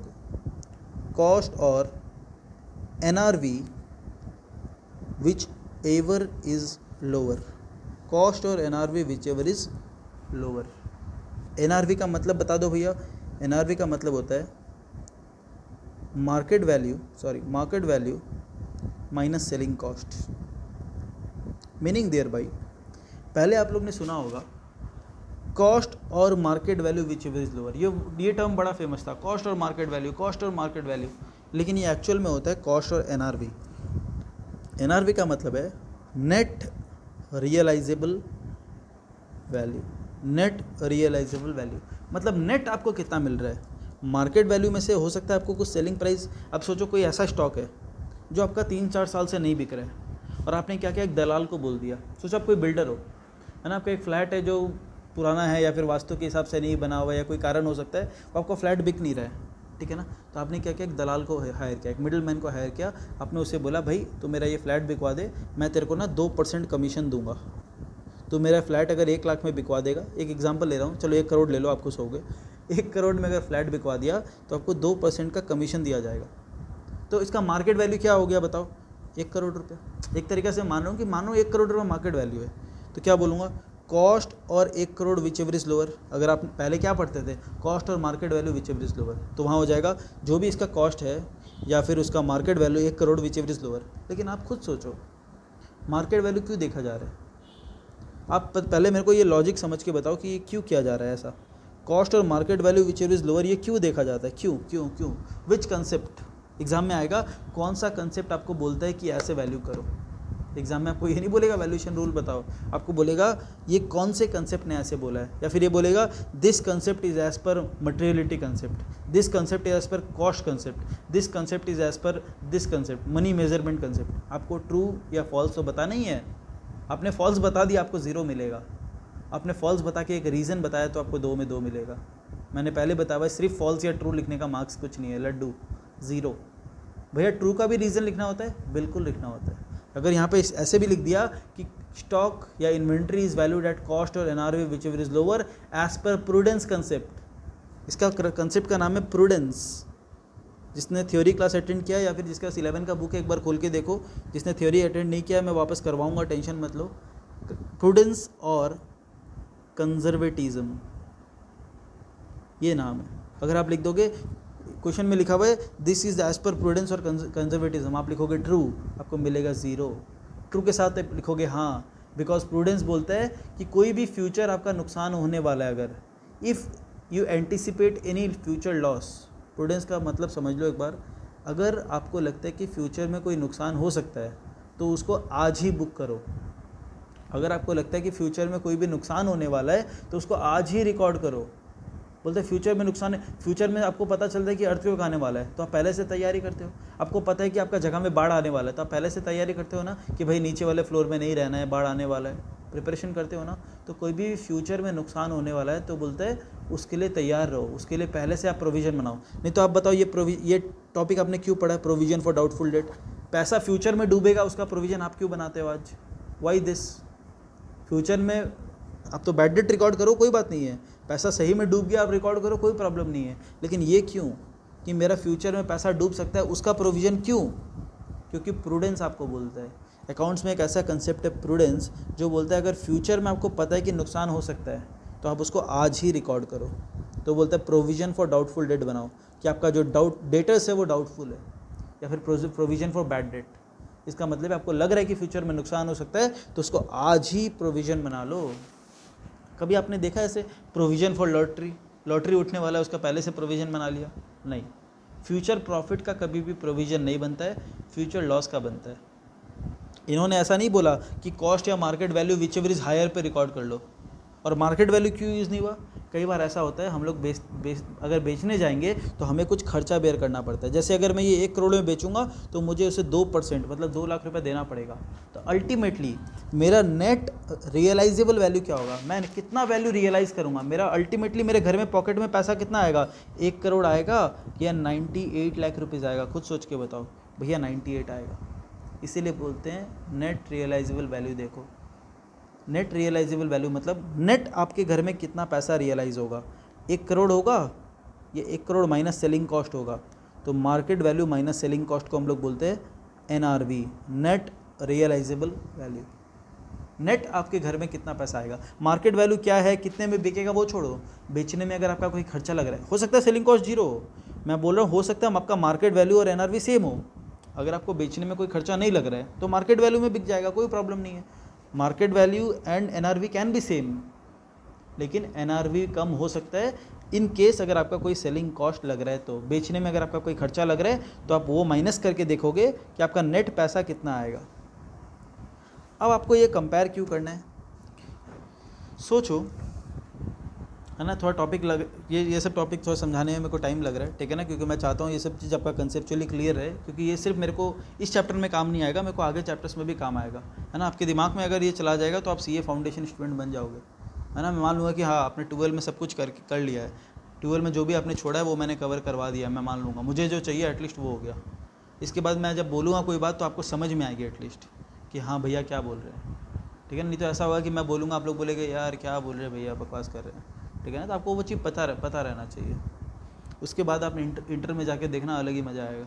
कॉस्ट और NRV whichever is lower, cost और NRV whichever is lower. NRV का मतलब बता दो भैया, एनआरवी का मतलब होता है market value minus selling cost, meaning thereby, पहले आप लोग ने सुना होगा कॉस्ट और market value whichever is lower, ये टर्म बड़ा फेमस था, कॉस्ट और मार्केट वैल्यू, लेकिन ये एक्चुअल में होता है कॉस्ट और एनआरवी। एनआरवी का मतलब है नेट रियलाइजेबल वैल्यू, मतलब नेट आपको कितना मिल रहा है। मार्केट वैल्यू में से हो सकता है आपको कुछ सेलिंग प्राइस, अब सोचो कोई ऐसा स्टॉक है जो आपका 3-4 साल से नहीं बिक रहा है और आपने क्या किया, एक दलाल को बोल दिया। सोचो आप कोई बिल्डर हो, है ना, आपका एक फ्लैट है जो पुराना है या फिर वास्तु के हिसाब से नहीं बना हुआ है या कोई कारण हो सकता है, वो आपका फ्लैट बिक नहीं रहा है, ठीक है ना। तो आपने क्या किया, एक दलाल को हायर किया, एक मिडिल मैन को हायर किया, आपने उससे बोला भाई तो मेरा ये फ्लैट बिकवा दे, मैं तेरे को ना 2% कमीशन दूंगा, तो मेरा फ्लैट अगर 1 लाख में बिकवा देगा, एक एग्जांपल ले रहा हूँ, चलो 1 करोड़ ले लो, आप खुश हो गए, 1 करोड़ में अगर फ्लैट बिकवा दिया तो आपको 2% का कमीशन दिया जाएगा। तो इसका मार्केट वैल्यू क्या हो गया बताओ, 1 करोड़ रुपये। एक तरीके से मान रहा हूँ कि मानो 1 करोड़ रुपये मार्केट वैल्यू है, तो क्या बोलूँगा, कॉस्ट और 1 crore which ever is lower. अगर आप पहले क्या पढ़ते थे, कॉस्ट और market value whichever is lower, तो वहाँ हो जाएगा जो भी इसका कॉस्ट है या फिर उसका market value 1 crore which ever is lower. लेकिन आप खुद सोचो मार्केट वैल्यू क्यों देखा जा रहा है, आप पहले मेरे को ये लॉजिक समझ के बताओ कि ये क्यों किया जा रहा है ऐसा। कॉस्ट और market value whichever is lower, ये क्यों देखा जाता है, क्यों क्यों क्यों, विच कंसेप्ट एग्जाम में आएगा, कौन सा कंसेप्ट आपको बोलता है कि ऐसे वैल्यू करो। एग्जाम में आपको ये नहीं बोलेगा वैल्यूएशन रूल बताओ, आपको बोलेगा ये कौन से कंसेप्ट ने ऐसे बोला है, या फिर ये बोलेगा this concept is as per materiality concept, this concept is as per cost concept, this concept is as per this concept money measurement concept. आपको ट्रू या फॉल्स तो बताना ही है। आपने फॉल्स बता दिया आपको 0 मिलेगा, आपने फॉल्स बता के एक रीज़न बताया तो आपको 2 में 2 मिलेगा। मैंने पहले बताया भाई सिर्फ फॉल्स या ट्रू लिखने का मार्क्स कुछ नहीं है, लड्डू 0। भैया ट्रू का भी रीज़न लिखना होता है, बिल्कुल लिखना होता है। अगर यहाँ पे ऐसे भी लिख दिया कि स्टॉक या inventory is valued at cost और NRV whichever is lower as per prudence concept, इसका कंसेप्ट का नाम है प्रूडेंस। जिसने थ्योरी क्लास अटेंड किया या फिर जिसका 11 का बुक एक बार खोल के देखो, जिसने थ्योरी अटेंड नहीं किया मैं वापस करवाऊंगा, टेंशन मत लो। प्रूडेंस और कंजर्वेटिज्म ये नाम है। अगर आप लिख दोगे, क्वेश्चन में लिखा हुआ है this is as per prudence और कंजर्वेटिज्म, आप लिखोगे ट्रू, आपको मिलेगा 0। ट्रू के साथ आप लिखोगे हाँ, बिकॉज प्रूडेंस बोलता है कि कोई भी फ्यूचर आपका नुकसान होने वाला है अगर, if you anticipate any future loss. Prudence का मतलब समझ लो एक बार, अगर आपको लगता है कि फ्यूचर में कोई नुकसान हो सकता है तो उसको आज ही बुक करो। अगर आपको लगता है कि फ्यूचर में कोई भी नुकसान होने वाला है तो उसको आज ही रिकॉर्ड करो। बोलते हैं फ्यूचर में नुकसान है, फ्यूचर में आपको पता चलता है कि अर्थक्वेक आने वाला है तो आप पहले से तैयारी करते हो। आपको पता है कि आपका जगह में बाढ़ आने वाला है तो आप पहले से तैयारी करते हो ना कि भाई नीचे वाले फ्लोर में नहीं रहना है, बाढ़ आने वाला है, प्रिपरेशन करते हो ना। तो कोई भी फ्यूचर में नुकसान होने वाला है तो बोलते हैं उसके लिए तैयार रहो, उसके लिए पहले से आप प्रोविज़न बनाओ। नहीं तो आप बताओ ये टॉपिक आपने क्यों पढ़ा, प्रोविज़न फॉर डाउटफुल डेट। पैसा फ्यूचर में डूबेगा उसका प्रोविज़न आप क्यों बनाते हो आज, वाई दिस। फ्यूचर में आप तो बैड डेट रिकॉर्ड करो कोई बात नहीं है, पैसा सही में डूब गया आप रिकॉर्ड करो कोई प्रॉब्लम नहीं है, लेकिन ये क्यों कि मेरा फ्यूचर में पैसा डूब सकता है उसका प्रोविज़न क्यों, क्योंकि प्रूडेंस आपको बोलता है। अकाउंट्स में एक ऐसा कंसेप्ट है प्रूडेंस जो बोलता है अगर फ्यूचर में आपको पता है कि नुकसान हो सकता है तो आप उसको आज ही रिकॉर्ड करो। तो बोलता है प्रोविज़न फॉर डाउटफुल डेट बनाओ कि आपका जो डेटर्स है वो डाउटफुल है, या फिर प्रोविज़न फॉर बैड डेट। इसका मतलब है आपको लग रहा है कि फ्यूचर में नुकसान हो सकता है तो उसको आज ही प्रोविज़न बना लो। कभी आपने देखा ऐसे प्रोविज़न फॉर लॉटरी उठने वाला है उसका पहले से प्रोविज़न बना लिया? नहीं। फ्यूचर प्रॉफिट का कभी भी प्रोविज़न नहीं बनता है, फ्यूचर लॉस का बनता है। इन्होंने ऐसा नहीं बोला कि कॉस्ट या market value whichever is higher पे रिकॉर्ड कर लो। और मार्केट वैल्यू क्यों यूज़ नहीं हुआ? कई बार ऐसा होता है हम लोग अगर बेचने जाएंगे तो हमें कुछ खर्चा बेयर करना पड़ता है। जैसे अगर मैं ये 1 करोड़ में बेचूंगा तो मुझे उसे 2% मतलब 2 लाख रुपए देना पड़ेगा। तो अल्टीमेटली मेरा नेट रियलाइजेबल वैल्यू क्या होगा, मैं कितना वैल्यू रियलाइज़ करूँगा, मेरा अल्टीमेटली मेरे घर में पॉकेट में पैसा कितना आएगा, 1 करोड़ आएगा या 98 लाख रुपीज़ आएगा? खुद सोच के बताओ भैया, 98 आएगा। इसीलिए बोलते हैं नेट रियलाइजेबल वैल्यू देखो। नेट रियलाइजेबल वैल्यू मतलब नेट आपके घर में कितना पैसा रियलाइज़ होगा, 1 करोड़ होगा, ये 1 करोड़ माइनस सेलिंग कॉस्ट होगा। तो market value minus selling cost को हम लोग बोलते हैं NRV, net realisable value. Net आपके घर में कितना पैसा आएगा। मार्केट वैल्यू क्या है, कितने में बिकेगा वो छोड़ो, बेचने में अगर आपका कोई खर्चा लग रहा है, हो सकता है सेलिंग कॉस्ट 0 हो, मैं बोल रहा हूँ हो सकता है आपका मार्केट वैल्यू और NRV सेम हो। अगर आपको बेचने में कोई खर्चा नहीं लग रहा है तो मार्केट वैल्यू में बिक जाएगा, कोई प्रॉब्लम नहीं है। Market value and NRV can be same, लेकिन NRV कम हो सकता है इन केस अगर आपका कोई सेलिंग कॉस्ट लग रहा है। तो बेचने में अगर आपका कोई खर्चा लग रहा है तो आप वो माइनस करके देखोगे कि आपका नेट पैसा कितना आएगा। अब आपको ये कंपेयर क्यों करना है, सोचो, है ना। थोड़ा टॉपिक ये सब टॉपिक थोड़ा समझाने में मेरे को टाइम लग रहा है, ठीक है ना, क्योंकि मैं चाहता हूँ ये सब चीज़ आपका कंसेप्चुअली क्लियर है, क्योंकि ये सिर्फ मेरे को इस चैप्टर में काम नहीं आएगा, मेरे को आगे चैप्टर्स में भी काम आएगा, है ना। आपके दिमाग में अगर ये चला जाएगा तो आप CA फाउंडेशन स्टूडेंट बन जाओगे, है ना। मैं मान लूँगा कि हाँ आपने 12 में सब कुछ कर लिया है, 12 में जो भी आपने छोड़ा है वो मैंने कवर करवा दिया है, मैं मान लूँगा मुझे जो चाहिए एटलीस्ट वो हो गया। इसके बाद मैं जब बोलूँगा कोई बात तो आपको समझ में आएगी एटलीस्ट कि हाँ भैया क्या बोल रहे हैं, ठीक है। नहीं तो ऐसा होगा कि मैं बोलूँगा आप लोग बोलेंगे यार क्या बोल रहे हैं भैया, बकवास कर रहे हैं, ठीक है ना। तो आपको वो चीज़ पता रहना चाहिए। उसके बाद आपने इंटर में जाके देखना अलग ही मज़ा आएगा,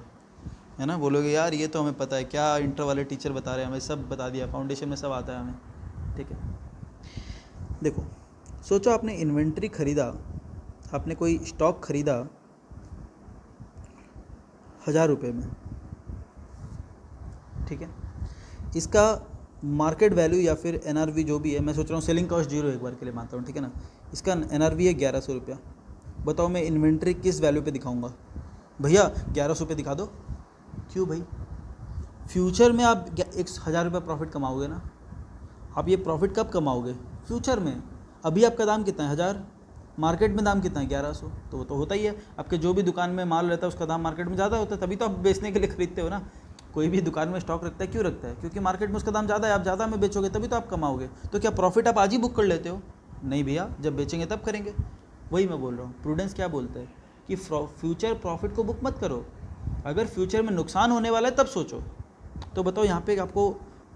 है ना। बोलोगे यार ये तो हमें पता है, क्या इंटर वाले टीचर बता रहे हैं, हमें सब बता दिया, फाउंडेशन में सब आता है हमें, ठीक है। देखो सोचो आपने इन्वेंट्री खरीदा, आपने कोई स्टॉक खरीदा 1000 रुपये में, ठीक है। इसका मार्केट वैल्यू या फिर NRV जो भी है, मैं सोच रहा हूँ सेलिंग कॉस्ट 0 एक बार के लिए मानता हूँ, ठीक है ना। इसका NRV है 1100 रुपया। बताओ मैं इन्वेंट्री किस वैल्यू पे दिखाऊंगा? भैया 1100 पे दिखा दो। क्यों भाई? फ्यूचर में आप 1000 रुपये प्रॉफिट कमाओगे ना। आप ये प्रॉफिट कब कमाओगे? फ्यूचर में। अभी आपका दाम कितना है? 1000। मार्केट में दाम कितना है? 1100। तो वो तो होता ही है, आपके जो भी दुकान में माल रहता है उसका दाम मार्केट में ज़्यादा होता है, तभी तो आप बेचने के लिए खरीदते हो ना। कोई भी दुकान में स्टॉक रखता है, क्यों रखता है? क्योंकि मार्केट में उसका दाम ज़्यादा है, आप ज़्यादा में बेचोगे तभी तो आप कमाओगे। तो क्या प्रॉफिट आप आज ही बुक कर लेते हो? नहीं भैया, जब बेचेंगे तब करेंगे। वही मैं बोल रहा हूँ, प्रूडेंस क्या बोलता है कि फ्यूचर प्रॉफिट को बुक मत करो, अगर फ्यूचर में नुकसान होने वाला है तब सोचो। तो बताओ यहाँ पे आपको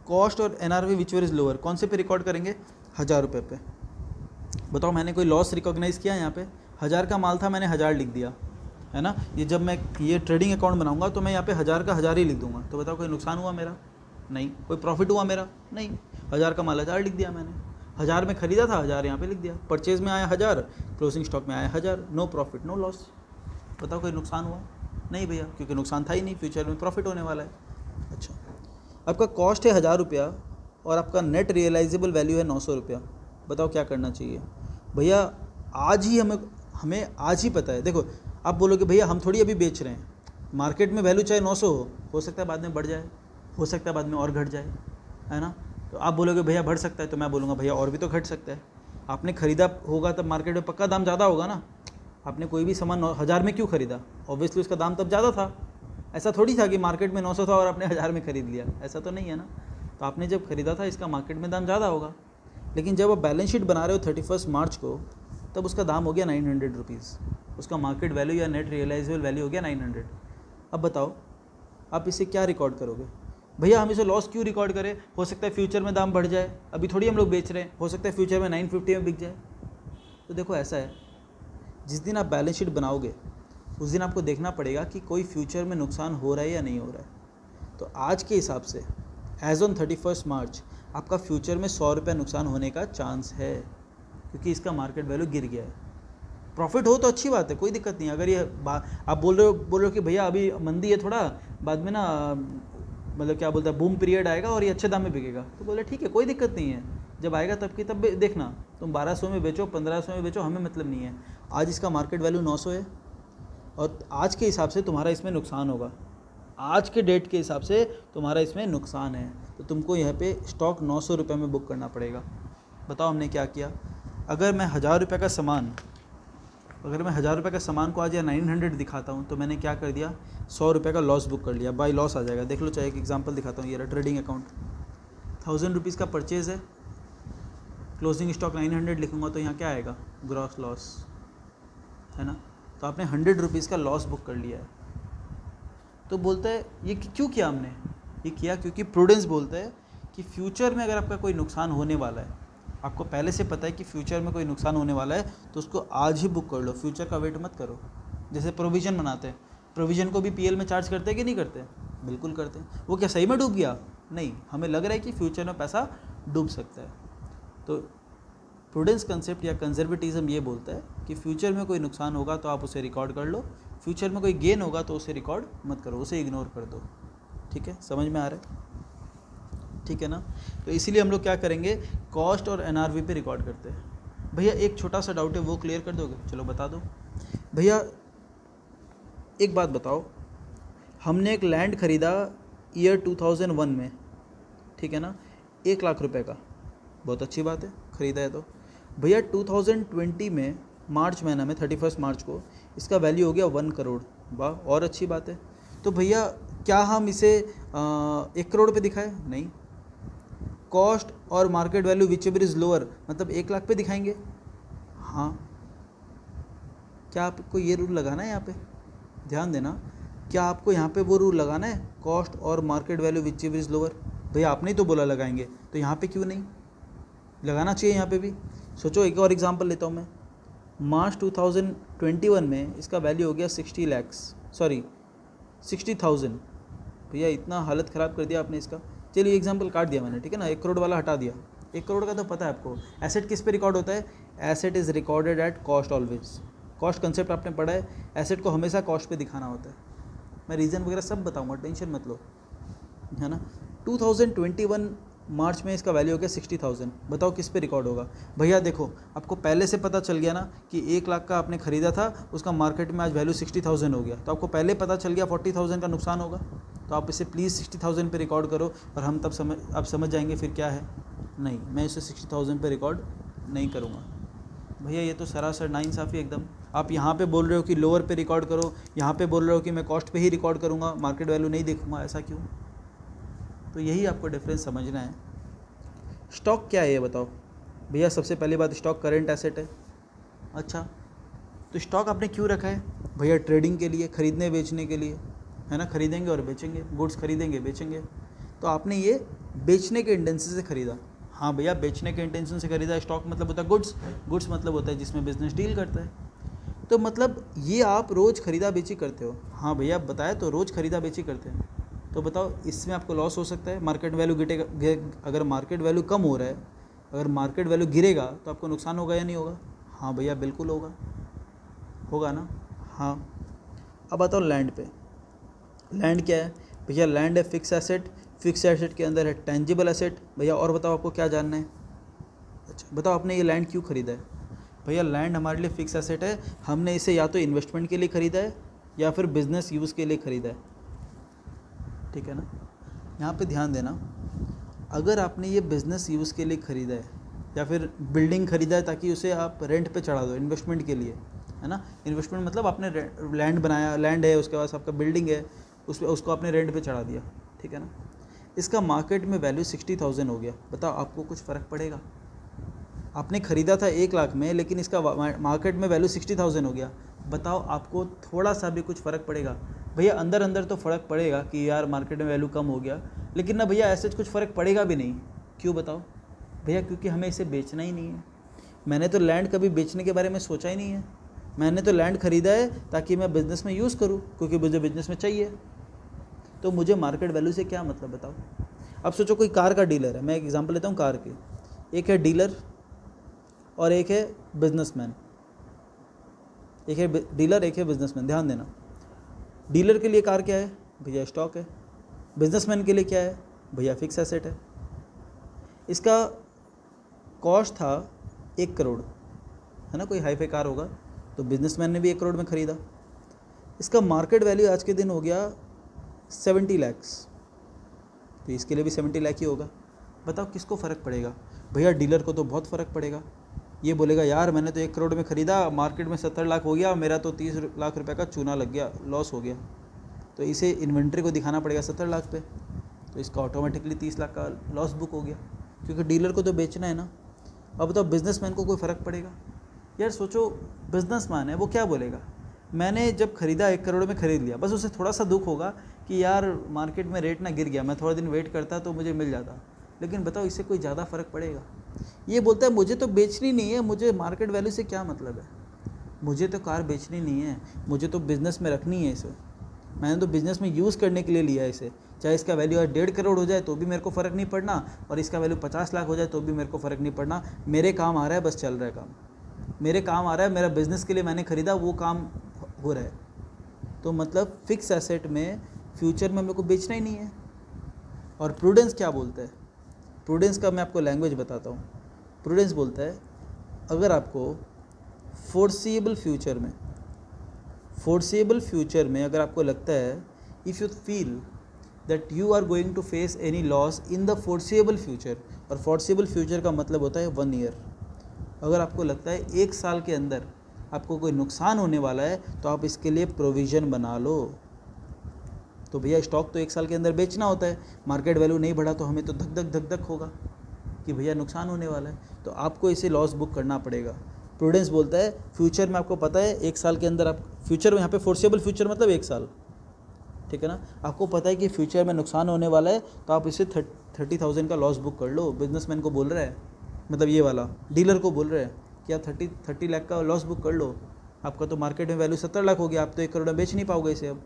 कॉस्ट और NRV विच इज़ लोअर, कौन से पे रिकॉर्ड करेंगे? 1000 रुपये पे। बताओ मैंने कोई लॉस रिकॉग्नाइज़ किया? यहाँ पे 1000 का माल था, मैंने 1000 लिख दिया, है ना। ये जब मैं ये ट्रेडिंग अकाउंट बनाऊंगा तो मैं यहाँ पे 1000 का 1000 ही लिख दूंगा। तो बताओ कोई नुकसान हुआ मेरा? नहीं। कोई प्रॉफिट हुआ मेरा? नहीं। 1000 का माल 1000 लिख दिया मैंने, 1000 में खरीदा था, 1000 यहाँ पे लिख दिया। परचेज में आया 1000, क्लोजिंग स्टॉक में आया 1000, नो प्रॉफिट नो लॉस। बताओ कोई नुकसान हुआ? नहीं भैया, क्योंकि नुकसान था ही नहीं, फ्यूचर में प्रॉफिट होने वाला है। अच्छा, आपका कॉस्ट है 1000 रुपया और आपका नेट रियलाइजेबल वैल्यू है 900 रुपया। बताओ क्या करना चाहिए? भैया आज ही हमें आज ही पता है। देखो आप बोलोगे भैया हम थोड़ी अभी बेच रहे हैं, मार्केट में वैल्यू चाहे 900 हो सकता है बाद में बढ़ जाए, हो सकता है बाद में और घट जाए, है ना। तो आप बोलोगे भैया बढ़ सकता है, तो मैं बोलूँगा भैया और भी तो घट सकता है। आपने ख़रीदा होगा तब मार्केट में पक्का दाम ज़्यादा होगा ना। आपने कोई भी सामान 1000 में क्यों ख़रीदा? ऑब्वियसली उसका दाम तब ज़्यादा था। ऐसा थोड़ी था कि मार्केट में 900 था और आपने 1000 में ख़रीद लिया, ऐसा तो नहीं है ना। तो आपने जब ख़रीदा था इसका मार्केट में दाम ज़्यादा होगा, लेकिन जब आप बैलेंस शीट बना रहे हो 31 मार्च को, तब उसका दाम हो गया 900 रुपीज़, उसका मार्केट वैल्यू या नेट रियलाइजेबल वैल्यू हो गया 900। अब बताओ आप इसे क्या रिकॉर्ड करोगे? भैया हम इसे लॉस क्यों रिकॉर्ड करें? हो सकता है फ्यूचर में दाम बढ़ जाए, अभी थोड़ी हम लोग बेच रहे हैं, हो सकता है फ्यूचर में 950 में बिक जाए। तो देखो ऐसा है, जिस दिन आप बैलेंस शीट बनाओगे उस दिन आपको देखना पड़ेगा कि कोई फ्यूचर में नुकसान हो रहा है या नहीं हो रहा है। तो आज के हिसाब से एज ऑन 31 मार्च आपका फ्यूचर में 100 रुपये नुकसान होने का चांस है, क्योंकि इसका मार्केट वैल्यू गिर गया है। प्रॉफिट हो तो अच्छी बात है, कोई दिक्कत नहीं। अगर ये आप बोल रहे हो कि भैया अभी मंदी है थोड़ा, बाद में ना मतलब क्या बोलते हैं बूम पीरियड आएगा और ये अच्छे दाम में बिकेगा, तो बोले ठीक है कोई दिक्कत नहीं है, जब आएगा तब देखना। तुम 1200 में बेचो, 1500 में बेचो, हमें मतलब नहीं है। आज इसका मार्केट वैल्यू 900 है और आज के हिसाब से तुम्हारा इसमें नुकसान होगा, आज के डेट के हिसाब से तुम्हारा इसमें नुकसान है, तो तुमको यहाँ पे स्टॉक 900 रुपये में बुक करना पड़ेगा। बताओ हमने क्या किया? अगर मैं 1000 रुपये का सामान को आज या 900 दिखाता हूँ, तो मैंने क्या कर दिया? 100 रुपये का लॉस बुक कर लिया, बाई लॉस आ जाएगा। देख लो, चाहे एक एग्जांपल दिखाता हूँ। ये रहा ट्रेडिंग अकाउंट, 1000 रुपीज़ का परचेज़ है, क्लोजिंग स्टॉक 900 लिखूँगा तो यहाँ क्या आएगा? ग्रॉस लॉस, है ना। तो आपने 100 रुपीज़ का लॉस बुक कर लिया है। तो बोलता है ये क्यों किया हमने? ये किया क्योंकि प्रूडेंस बोलता है कि फ्यूचर में अगर आपका कोई नुकसान होने वाला है, आपको पहले से पता है कि फ्यूचर में कोई नुकसान होने वाला है, तो उसको आज ही बुक कर लो, फ्यूचर का वेट मत करो। जैसे प्रोविज़न बनाते हैं, प्रोविज़न को भी PL में चार्ज करते हैं कि नहीं करते? बिल्कुल करते हैं। वो क्या सही में डूब गया? नहीं, हमें लग रहा है कि फ्यूचर में पैसा डूब सकता है। तो प्रूडेंस कंसेप्ट या कंजर्वेटिज्म ये बोलता है कि फ्यूचर में कोई नुकसान होगा तो आप उसे रिकॉर्ड कर लो, फ्यूचर में कोई गेन होगा तो उसे रिकॉर्ड मत करो, उसे इग्नोर कर दो। ठीक है, समझ में आ रहा है? ठीक है ना। तो इसीलिए हम लोग क्या करेंगे, कॉस्ट और NRV पे रिकॉर्ड करते हैं। भैया एक छोटा सा डाउट है, वो क्लियर कर दोगे? चलो बता दो। भैया एक बात बताओ, हमने एक लैंड ख़रीदा ईयर 2001 में, ठीक है ना, 1 लाख रुपए का, बहुत अच्छी बात है, ख़रीदा है। तो भैया 2020 में मार्च महीना में 31 मार्च को इसका वैल्यू हो गया 1 करोड़। वाह, और अच्छी बात है। तो भैया क्या हम इसे 1 करोड़ पे दिखाएं? नहीं। कॉस्ट और market value whichever is lower, मतलब 1 लाख पे दिखाएंगे। हाँ, क्या आपको ये रूल लगाना है? यहाँ पे ध्यान देना, क्या आपको यहाँ पे वो रूल लगाना है, कॉस्ट और market value whichever is lower? भैया आपने ही तो बोला लगाएंगे, तो यहाँ पे क्यों नहीं लगाना चाहिए? यहाँ पे भी सोचो। एक और एग्जांपल लेता हूँ मैं। मार्च 2021 में इसका वैल्यू हो गया 60,000। भैया इतना हालत ख़राब कर दिया आपने इसका। चलिए एग्जांपल काट दिया मैंने, ठीक है ना, 1 करोड़ वाला हटा दिया। 1 करोड़ का तो पता है आपको, एसेट किस पे रिकॉर्ड होता है? Asset is recorded at cost always. Cost concept आपने पढ़ा है, एसेट को हमेशा कॉस्ट पे दिखाना होता है। मैं रीज़न वगैरह सब बताऊंगा, टेंशन मत लो, है ना। 2021 मार्च में इसका वैल्यू हो गया 60,000। बताओ किस पे रिकॉर्ड होगा? भैया देखो, आपको पहले से पता चल गया ना कि 1 लाख का आपने ख़रीदा था, उसका मार्केट में आज वैल्यू 60,000 हो गया, तो आपको पहले पता चल गया 40,000 का नुकसान होगा। तो आप इसे प्लीज़ 60,000 पे रिकॉर्ड करो, और हम तब आप समझ जाएंगे फिर क्या है। नहीं, मैं इसे 60,000 पे रिकॉर्ड नहीं करूँगा। भैया ये तो सरासर नाइंसाफ़ी एकदम। आप यहाँ पे बोल रहे हो कि लोअर पे रिकॉर्ड करो, यहाँ पे बोल रहे हो कि मैं कॉस्ट पे ही रिकॉर्ड करूँगा, मार्केट वैल्यू नहीं देखूँगा, ऐसा क्यों? तो यही आपको डिफरेंस समझना है। स्टॉक क्या है ये बताओ? भैया सबसे पहली बात, स्टॉक करंट एसेट है। अच्छा, तो स्टॉक आपने क्यों रखा है? भैया ट्रेडिंग के लिए, खरीदने बेचने के लिए, है ना, खरीदेंगे और बेचेंगे, गुड्स खरीदेंगे बेचेंगे। तो आपने ये बेचने के इंटेंशन से खरीदा। हाँ भैया, बेचने के इंटेंशन से खरीदा। स्टॉक मतलब होता है गुड्स, गुड्स मतलब होता है जिसमें बिजनेस डील करता है। तो मतलब ये आप रोज़ खरीदा बेची करते हो? हाँ भैया बताया तो, रोज़ खरीदा बेची करते हैं। तो बताओ इसमें आपको लॉस हो सकता है? मार्केट वैल्यू गिरेगा, अगर मार्केट वैल्यू कम हो रहा है, अगर मार्केट वैल्यू गिरेगा तो आपको नुकसान होगा या नहीं होगा? हाँ भैया बिल्कुल होगा, होगा ना। हाँ, अब बताओ लैंड पे। लैंड क्या है? भैया लैंड है फिक्स एसेट, फिक्स एसेट के अंदर है टेंजिबल एसेट। भैया और बताओ आपको क्या जानना है? अच्छा बताओ आपने ये लैंड क्यों खरीदा है? भैया लैंड हमारे लिए फ़िक्स एसेट है, हमने इसे या तो इन्वेस्टमेंट के लिए ख़रीदा है या फिर बिज़नेस यूज़ के लिए ख़रीदा है। ठीक है ना? यहाँ पे ध्यान देना, अगर आपने ये बिज़नेस यूज़ के लिए ख़रीदा है या फिर बिल्डिंग ख़रीदा है ताकि उसे आप रेंट पे चढ़ा दो, इन्वेस्टमेंट के लिए, है ना। इन्वेस्टमेंट मतलब आपने लैंड बनाया, लैंड है, उसके पास आपका बिल्डिंग है, उसको आपने रेंट पे चढ़ा दिया, ठीक है ना। इसका मार्केट में वैल्यू 60,000 हो गया। बताओ आपको कुछ फ़र्क पड़ेगा? आपने ख़रीदा था 1 लाख में, लेकिन इसका मार्केट में वैल्यू 60,000 हो गया। बताओ आपको थोड़ा सा भी कुछ फ़र्क पड़ेगा? भैया अंदर अंदर तो फ़र्क पड़ेगा कि यार मार्केट में वैल्यू कम हो गया, लेकिन ना भैया ऐसे कुछ फ़र्क पड़ेगा भी नहीं। क्यों बताओ? भैया क्योंकि हमें इसे बेचना ही नहीं है। मैंने तो लैंड कभी बेचने के बारे में सोचा ही नहीं है। मैंने तो लैंड ख़रीदा है ताकि मैं बिज़नेस में यूज़ करूँ, क्योंकि मुझे बिज़नेस में चाहिए। तो मुझे मार्केट वैल्यू से क्या मतलब बताओ? अब सोचो कोई कार का डीलर है, मैं एक एग्जांपल लेता हूँ कार की। एक है डीलर और एक है बिजनेसमैन। एक है डीलर, एक है बिजनेसमैन। ध्यान देना, डीलर के लिए कार क्या है? भैया स्टॉक है। बिजनेसमैन के लिए क्या है? भैया फिक्स एसेट है। इसका कॉस्ट था 1 करोड़, है ना। कोई हाई फाई कार होगा तो बिजनेसमैन ने भी 1 करोड़ में ख़रीदा। इसका मार्केट वैल्यू आज के दिन हो गया 70 लैक्स, तो इसके लिए भी 70 लाख ही होगा। बताओ किसको फ़र्क पड़ेगा? भैया डीलर को तो बहुत फ़र्क पड़ेगा। ये बोलेगा यार मैंने तो 1 करोड़ में ख़रीदा, मार्केट में 70 लाख हो गया, मेरा तो 30 लाख रुपए का चूना लग गया, लॉस हो गया। तो इसे इन्वेंट्री को दिखाना पड़ेगा 70 लाख पे, तो इसका ऑटोमेटिकली 30 लाख का लॉस बुक हो गया, क्योंकि डीलर को तो बेचना है ना। अब बताओ बिजनेसमैन को कोई फ़र्क पड़ेगा? यार सोचो, बिजनेसमैन है, वो क्या बोलेगा? मैंने जब ख़रीदा 1 करोड़ में ख़रीद लिया, बस उसे थोड़ा सा दुख होगा कि यार मार्केट में रेट ना गिर गया, मैं थोड़ा दिन वेट करता तो मुझे मिल जाता। लेकिन बताओ इससे कोई ज़्यादा फ़र्क पड़ेगा? ये बोलता है मुझे तो बेचनी नहीं है, मुझे मार्केट वैल्यू से क्या मतलब है, मुझे तो कार बेचनी नहीं है, मुझे तो बिज़नेस में रखनी है इसे, मैंने तो बिज़नेस में यूज़ करने के लिए लिया है इसे। चाहे इसका वैल्यू आज 1.5 करोड़ हो जाए तो भी मेरे को फ़र्क नहीं पड़ना, और इसका वैल्यू 50 लाख हो जाए तो भी मेरे को फ़र्क नहीं पड़ना। मेरे काम आ रहा है, बस चल रहा है काम, मेरे काम आ रहा है, मेरा बिज़नेस के लिए मैंने ख़रीदा, वो काम हो रहा है। तो मतलब फिक्स एसेट में फ्यूचर में मेरे को बेचना ही नहीं है। और प्रूडेंस क्या बोलता है? प्रूडेंस का मैं आपको लैंग्वेज बताता हूँ। प्रूडेंस बोलता है अगर आपको फोर्सिएबल फ्यूचर में अगर आपको लगता है, if you feel that you are going to face any loss in the foreseeable future, और फोर्सिएबल फ्यूचर का मतलब होता है 1 ईयर। अगर आपको लगता है 1 साल के अंदर आपको कोई नुकसान होने वाला है तो आप इसके लिए प्रोविज़न बना लो। तो भैया स्टॉक तो 1 साल के अंदर बेचना होता है, मार्केट वैल्यू नहीं बढ़ा तो हमें तो धक धक होगा कि भैया नुकसान होने वाला है, तो आपको इसे लॉस बुक करना पड़ेगा। प्रूडेंस बोलता है फ्यूचर में आपको पता है 1 साल के अंदर आप फ्यूचर में, यहाँ पे फोर्सिएबल फ्यूचर मतलब 1 साल, ठीक है ना, आपको पता है कि फ्यूचर में नुकसान होने वाला है, तो आप इसे 30,000 का लॉस बुक कर लो। बिजनेसमैन को बोल रहा है, मतलब ये वाला डीलर को बोल रहा है कि आप 30 लाख का लॉस बुक कर लो, आपका तो मार्केट में वैल्यू 70 लाख हो गया, आप तो 1 करोड़ में बेच नहीं पाओगे इसे अब।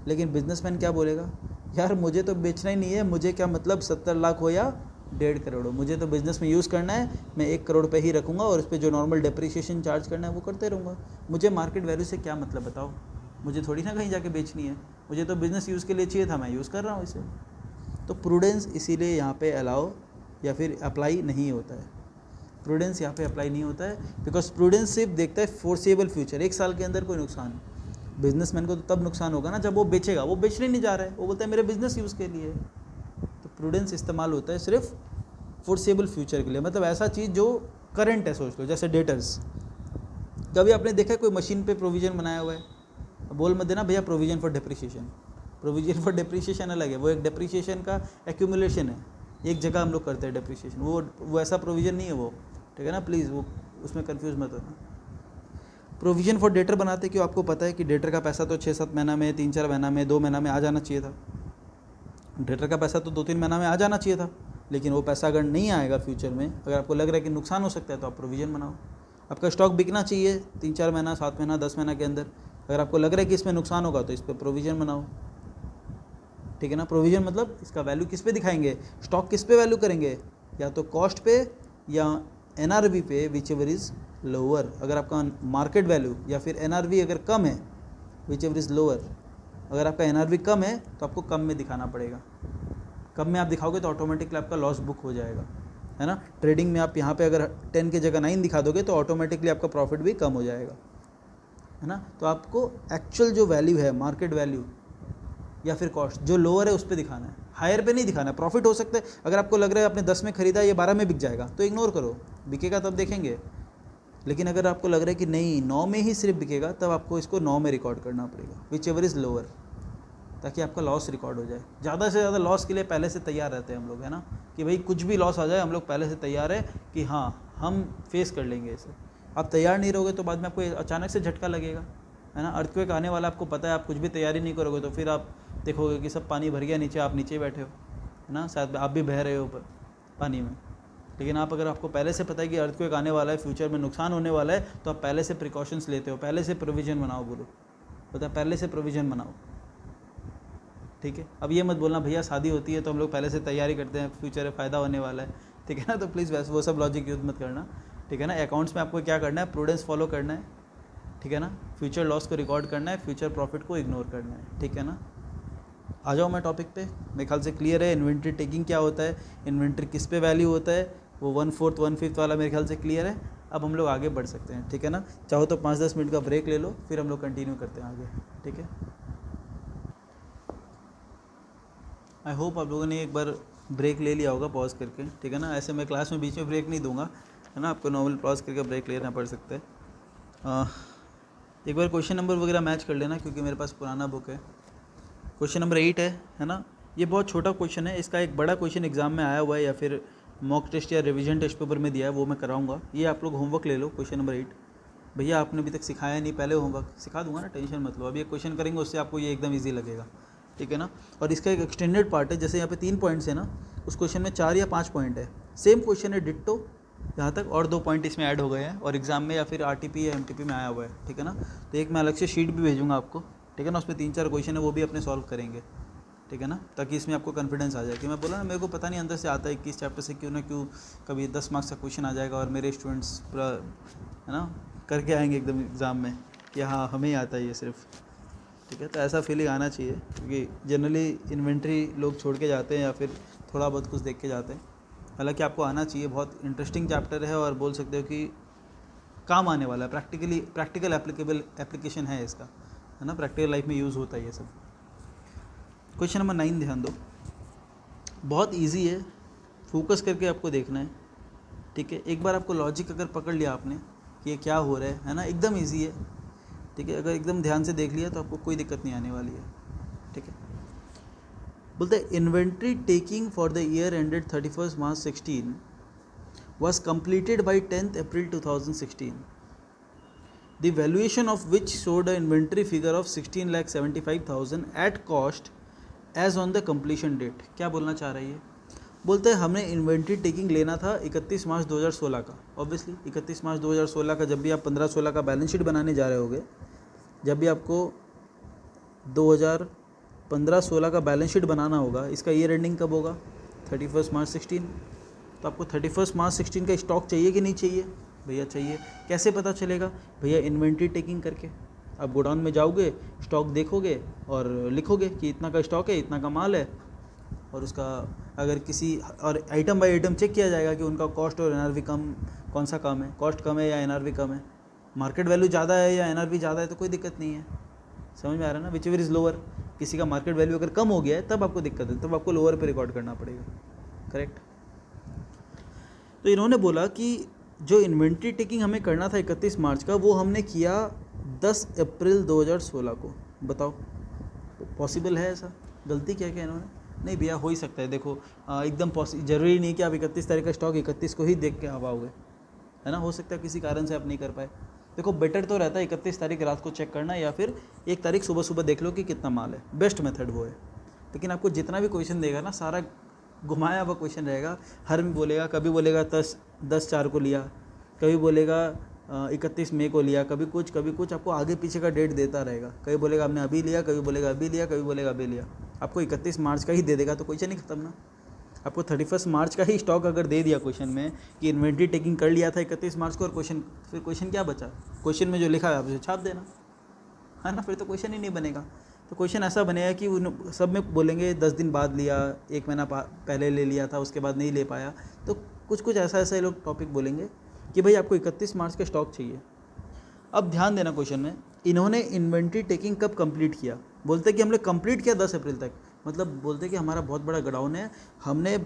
लेकिन बिजनेसमैन क्या बोलेगा? यार मुझे तो बेचना ही नहीं है, मुझे क्या मतलब 70 लाख हो या 1.5 करोड़ हो, मुझे तो बिज़नेस में यूज़ करना है, मैं 1 करोड़ पे ही रखूँगा और इस पर जो नॉर्मल डिप्रिसिएशन चार्ज करना है वो करते रहूँगा। मुझे मार्केट वैल्यू से क्या मतलब बताओ? मुझे थोड़ी ना कहीं जाके बेचनी है, मुझे तो बिज़नेस यूज़ के लिए चाहिए था, मैं यूज़ कर रहा हूँ इसे। तो प्रूडेंस इसीलिए यहाँ पे अलाउ या फिर अप्लाई नहीं होता है, प्रूडेंस यहाँ पे अप्लाई नहीं होता है, बिकॉज प्रूडेंस सिर्फ देखता है फोर्सेबल फ्यूचर, 1 साल के अंदर कोई नुकसान। बिजनेसमैन को तो तब नुकसान होगा ना जब वो बेचेगा, वो बेचने नहीं जा रहा है, वो बोलता है मेरे बिजनेस यूज़ के लिए। तो प्रूडेंस इस्तेमाल होता है सिर्फ फोर्सेबल फ्यूचर के लिए, मतलब ऐसा चीज़ जो करंट है, सोच लो जैसे डेटर्स। कभी आपने देखा है कोई मशीन पे प्रोविजन बनाया हुआ है, बोल मत देना भैया provision for depreciation, provision for depreciation अलग है, वो एक डिप्रिसिएशन का एक्यूमुलेशन है, एक जगह हम लोग करते हैं डिप्रिसिएशन, वो ऐसा प्रोविजन नहीं है वो, ठीक है ना, प्लीज़ वो उसमें कंफ्यूज मत होना। प्रोविजन फॉर डेटर बनाते क्यों, आपको पता है कि डेटर का पैसा तो 6-7 महीना में, 3-4 महीना में, 2 महीना में आ जाना चाहिए था। डेटर का पैसा तो 2-3 महीना में आ जाना चाहिए था, लेकिन वो पैसा अगर नहीं आएगा फ्यूचर में, अगर आपको लग रहा है कि नुकसान हो सकता है, तो आप प्रोविजन बनाओ। आपका स्टॉक बिकना चाहिए 3-4 महीना, 7 महीना, 10 महीना के अंदर, अगर आपको लग रहा है कि इसमें नुकसान होगा तो इस पर प्रोविजन बनाओ, ठीक है ना। प्रोविजन मतलब इसका वैल्यू किस पे दिखाएंगे, स्टॉक किस पे वैल्यू करेंगे, या तो कॉस्ट पे या NRV पे, विच एवर इज़ लोअर। अगर आपका मार्केट वैल्यू या फिर NRV अगर कम है, विच एवर इज़ लोअर, अगर आपका NRV कम है तो आपको कम में दिखाना पड़ेगा, कम में आप दिखाओगे तो ऑटोमेटिकली आपका लॉस बुक हो जाएगा, है ना। ट्रेडिंग में आप यहाँ पे अगर 10 की जगह 9 दिखा दोगे तो ऑटोमेटिकली आपका प्रॉफिट भी कम हो जाएगा, है ना। तो आपको एक्चुअल जो वैल्यू है, मार्केट वैल्यू या फिर कॉस्ट जो लोअर है उस पर दिखाना है, हायर पे नहीं दिखाना है। प्रॉफिट हो सकता है, अगर आपको लग रहा है आपने 10 में खरीदा, ये 12 में बिक जाएगा तो इग्नोर करो, बिकेगा तब देखेंगे। लेकिन अगर आपको लग रहा है कि नहीं 9 में ही सिर्फ बिकेगा, तब आपको इसको 9 में रिकॉर्ड करना पड़ेगा, विच एवर इज़ लोअर, ताकि आपका लॉस रिकॉर्ड हो जाए। ज़्यादा से ज़्यादा लॉस के लिए पहले से तैयार रहते हैं हम लोग, है ना, कि भाई कुछ भी लॉस आ जाए हम लोग पहले से तैयार है कि हाँ हम फेस कर लेंगे इसे। आप तैयार नहीं रहोगे तो बाद में आपको अचानक से झटका लगेगा, है ना। अर्थक्वेक आने वाला आपको पता है, आप कुछ भी तैयारी नहीं करोगे तो फिर आप देखोगे कि सब पानी भर गया नीचे, आप नीचे बैठे हो, है ना, शायद आप भी बह रहे हो ऊपर पानी में। लेकिन अगर आपको पहले से पता है कि अर्थक्वेक आने वाला है, फ्यूचर में नुकसान होने वाला है, तो आप पहले से प्रिकॉशंस लेते हो, पहले से प्रोविज़न बनाओ, बोलो पता, पहले से प्रोविज़न बनाओ, ठीक है। अब ये मत बोलना भैया शादी होती है तो हम लोग पहले से तैयारी करते हैं, फ्यूचर में फ़ायदा होने वाला है, ठीक है ना। तो प्लीज़ वैसे वो सब लॉजिक यूज़ मत करना, ठीक है ना। अकाउंट्स में आपको क्या करना है, प्रूडेंस फॉलो करना है, ठीक है ना। फ्यूचर लॉस को रिकॉर्ड करना है, फ्यूचर प्रॉफिट को इग्नोर करना है, ठीक है ना। आ जाओ मैं टॉपिक पे, मेरे ख्याल से क्लियर है। इन्वेंट्री टेकिंग क्या होता है, इन्वेंट्री किस पे वैल्यू होता है, वो 1/4 1/5 वाला मेरे ख्याल से क्लियर है। अब हम लोग आगे बढ़ सकते हैं, ठीक है ना। चाहो तो 5-10 मिनट का ब्रेक ले लो, फिर हम लोग कंटिन्यू करते हैं आगे, ठीक है। आई होप आप लोगों ने एक बार ब्रेक ले लिया होगा पॉज करके, ठीक है ना। ऐसे मैं क्लास में बीच में ब्रेक नहीं दूंगा, है ना, आपको नॉर्मल पॉज करके ब्रेक लेना पड़ सकता है। एक बार क्वेश्चन नंबर वगैरह मैच कर लेना, क्योंकि मेरे पास पुराना बुक है। क्वेश्चन नंबर 8 है ना। ये बहुत छोटा क्वेश्चन है, इसका एक बड़ा क्वेश्चन एग्जाम में आया हुआ है या फिर मॉक टेस्ट या रिवीजन टेस्ट पेपर में दिया है, वो मैं कराऊंगा। ये आप लोग होमवर्क ले लो, क्वेश्चन नंबर 8। भैया आपने अभी तक सिखाया नहीं, पहले होमवर्क सिखा दूंगा ना, टेंशन मत लो। अभी एक क्वेश्चन करेंगे, उससे आपको ये एकदम ईजी लगेगा, ठीक है ना। और इसका एक एक्सटेंडेड पार्ट है, जैसे यहाँ पे 3 पॉइंट्स है ना, उस क्वेश्चन में 4 या 5 पॉइंट है, सेम क्वेश्चन है डिट्टो यहाँ तक, और 2 पॉइंट इसमें ऐड हो गए हैं और एग्जाम में या फिर RTP या MTP में आया हुआ है, ठीक है ना। तो एक मैं अलग से शीट भी भेजूँगा आपको, ठीक है ना, उसमें 3-4 क्वेश्चन है, वो भी अपने सॉल्व करेंगे, ठीक है ना, ताकि इसमें आपको कॉन्फिडेंस आ जाए कि मैं बोला ना मेरे को पता नहीं अंदर से आता है 21 चैप्टर से क्यों ना क्यों कभी 10 मार्क्स का क्वेश्चन आ जाएगा और मेरे स्टूडेंट्स पूरा, है ना, करके आएंगे एकदम एग्ज़ाम में कि हाँ हमें ही आता है ये सिर्फ, ठीक है। तो ऐसा फीलिंग आना चाहिए, क्योंकि जनरली इन्वेंट्री लोग छोड़ के जाते हैं या फिर थोड़ा बहुत कुछ देख के जाते हैं। हालांकि आपको आना चाहिए, बहुत इंटरेस्टिंग चैप्टर है और बोल सकते हो कि काम आने वाला है, प्रैक्टिकल एप्लीकेशन है इसका, है ना, प्रैक्टिकल लाइफ में यूज़ होता है ये सब। क्वेश्चन नंबर 9 ध्यान दो, बहुत इजी है, फोकस करके आपको देखना है, ठीक है। एक बार आपको लॉजिक अगर पकड़ लिया आपने कि ये क्या हो रहा है ना, एकदम इजी है, ठीक है। अगर एकदम ध्यान से देख लिया तो आपको कोई दिक्कत नहीं आने वाली है, ठीक है। बोलते हैं inventory taking for the year ended 31 March 2016 was completed by 10th April 2016. The valuation of which showed an inventory figure of 16,75,000 at cost as on the completion date. क्या बोलना चाह रही है, बोलते हैं हमने इन्वेंट्री टेकिंग लेना था 31 मार्च 2016 का। ऑब्वियसली 31 मार्च 2016 का, जब भी आप 15-16 का बैलेंस शीट बनाने जा रहे होगे, जब भी आपको 2015-16 का बैलेंस शीट बनाना होगा, इसका ईयर एंडिंग कब होगा, 31 मार्च 16। तो आपको 31 मार्च 16 का स्टॉक चाहिए कि नहीं चाहिए, भैया चाहिए। कैसे पता चलेगा, भैया इन्वेंट्री टेकिंग करके। आप गोडाउन में जाओगे, स्टॉक देखोगे और लिखोगे कि इतना का स्टॉक है, इतना का माल है, और उसका अगर किसी और आइटम बाय आइटम चेक किया जाएगा कि उनका कॉस्ट और एनआरवी कम, कौन सा कम है, कॉस्ट कम है या एनआरवी कम है, मार्केट वैल्यू ज़्यादा है या एनआरवी ज़्यादा है, तो कोई दिक्कत नहीं है। समझ में आ रहा है ना, विच एवर इज़ लोअर, किसी का मार्केट वैल्यू अगर कम हो गया है तब आपको दिक्कत है, तब आपको लोअर पे रिकॉर्ड करना पड़ेगा, करेक्ट। तो इन्होंने बोला कि जो इन्वेंट्री टेकिंग हमें करना था 31 मार्च का, वो हमने किया 10 अप्रैल 2016 को। बताओ पॉसिबल है ऐसा? गलती क्या क्या इन्होंने? नहीं भैया हो ही सकता है, देखो एकदम जरूरी नहीं कि आप 31 तारीख का स्टॉक 31 को ही देख के आ पाओगे, है ना, हो सकता है किसी कारण से आप नहीं कर पाए। देखो बेटर तो रहता है 31 तारीख रात को चेक करना, या फिर 1 तारीख सुबह सुबह देख लो कि कितना माल है, बेस्ट मेथड वो है। लेकिन आपको जितना भी क्वेश्चन देगा ना, सारा घुमाया हुआ क्वेश्चन रहेगा, हर में बोलेगा, कभी बोलेगा 10/4 को लिया, कभी बोलेगा 31 मई को लिया, कभी कुछ आपको आगे पीछे का डेट देता रहेगा, कभी बोलेगा आपने अभी लिया, कभी बोलेगा अभी लिया, कभी बोलेगा अभी लिया। आपको 31 मार्च का ही दे देगा तो क्वेश्चन ही खत्म ना। आपको 31 मार्च का ही स्टॉक अगर दे दिया क्वेश्चन में कि इन्वेंट्री टेकिंग कर लिया था 31 मार्च को, और क्वेश्चन क्या बचा? क्वेश्चन में जो लिखा है आप उसे छाप देना, है ना, फिर तो क्वेश्चन ही नहीं बनेगा। तो क्वेश्चन ऐसा बनेगा कि उन सब में बोलेंगे 10 दिन बाद लिया, 1 महीना पहले ले लिया था, उसके बाद नहीं ले पाया। तो कुछ ऐसा ये लोग टॉपिक बोलेंगे कि भाई आपको 31 मार्च का स्टॉक चाहिए। अब ध्यान देना क्वेश्चन में, इन्होंने इन्वेंट्री टेकिंग कब कंप्लीट किया? बोलते कि हमने कंप्लीट किया 10 अप्रैल तक, मतलब बोलते कि हमारा बहुत बड़ा गोडाउन है, हमने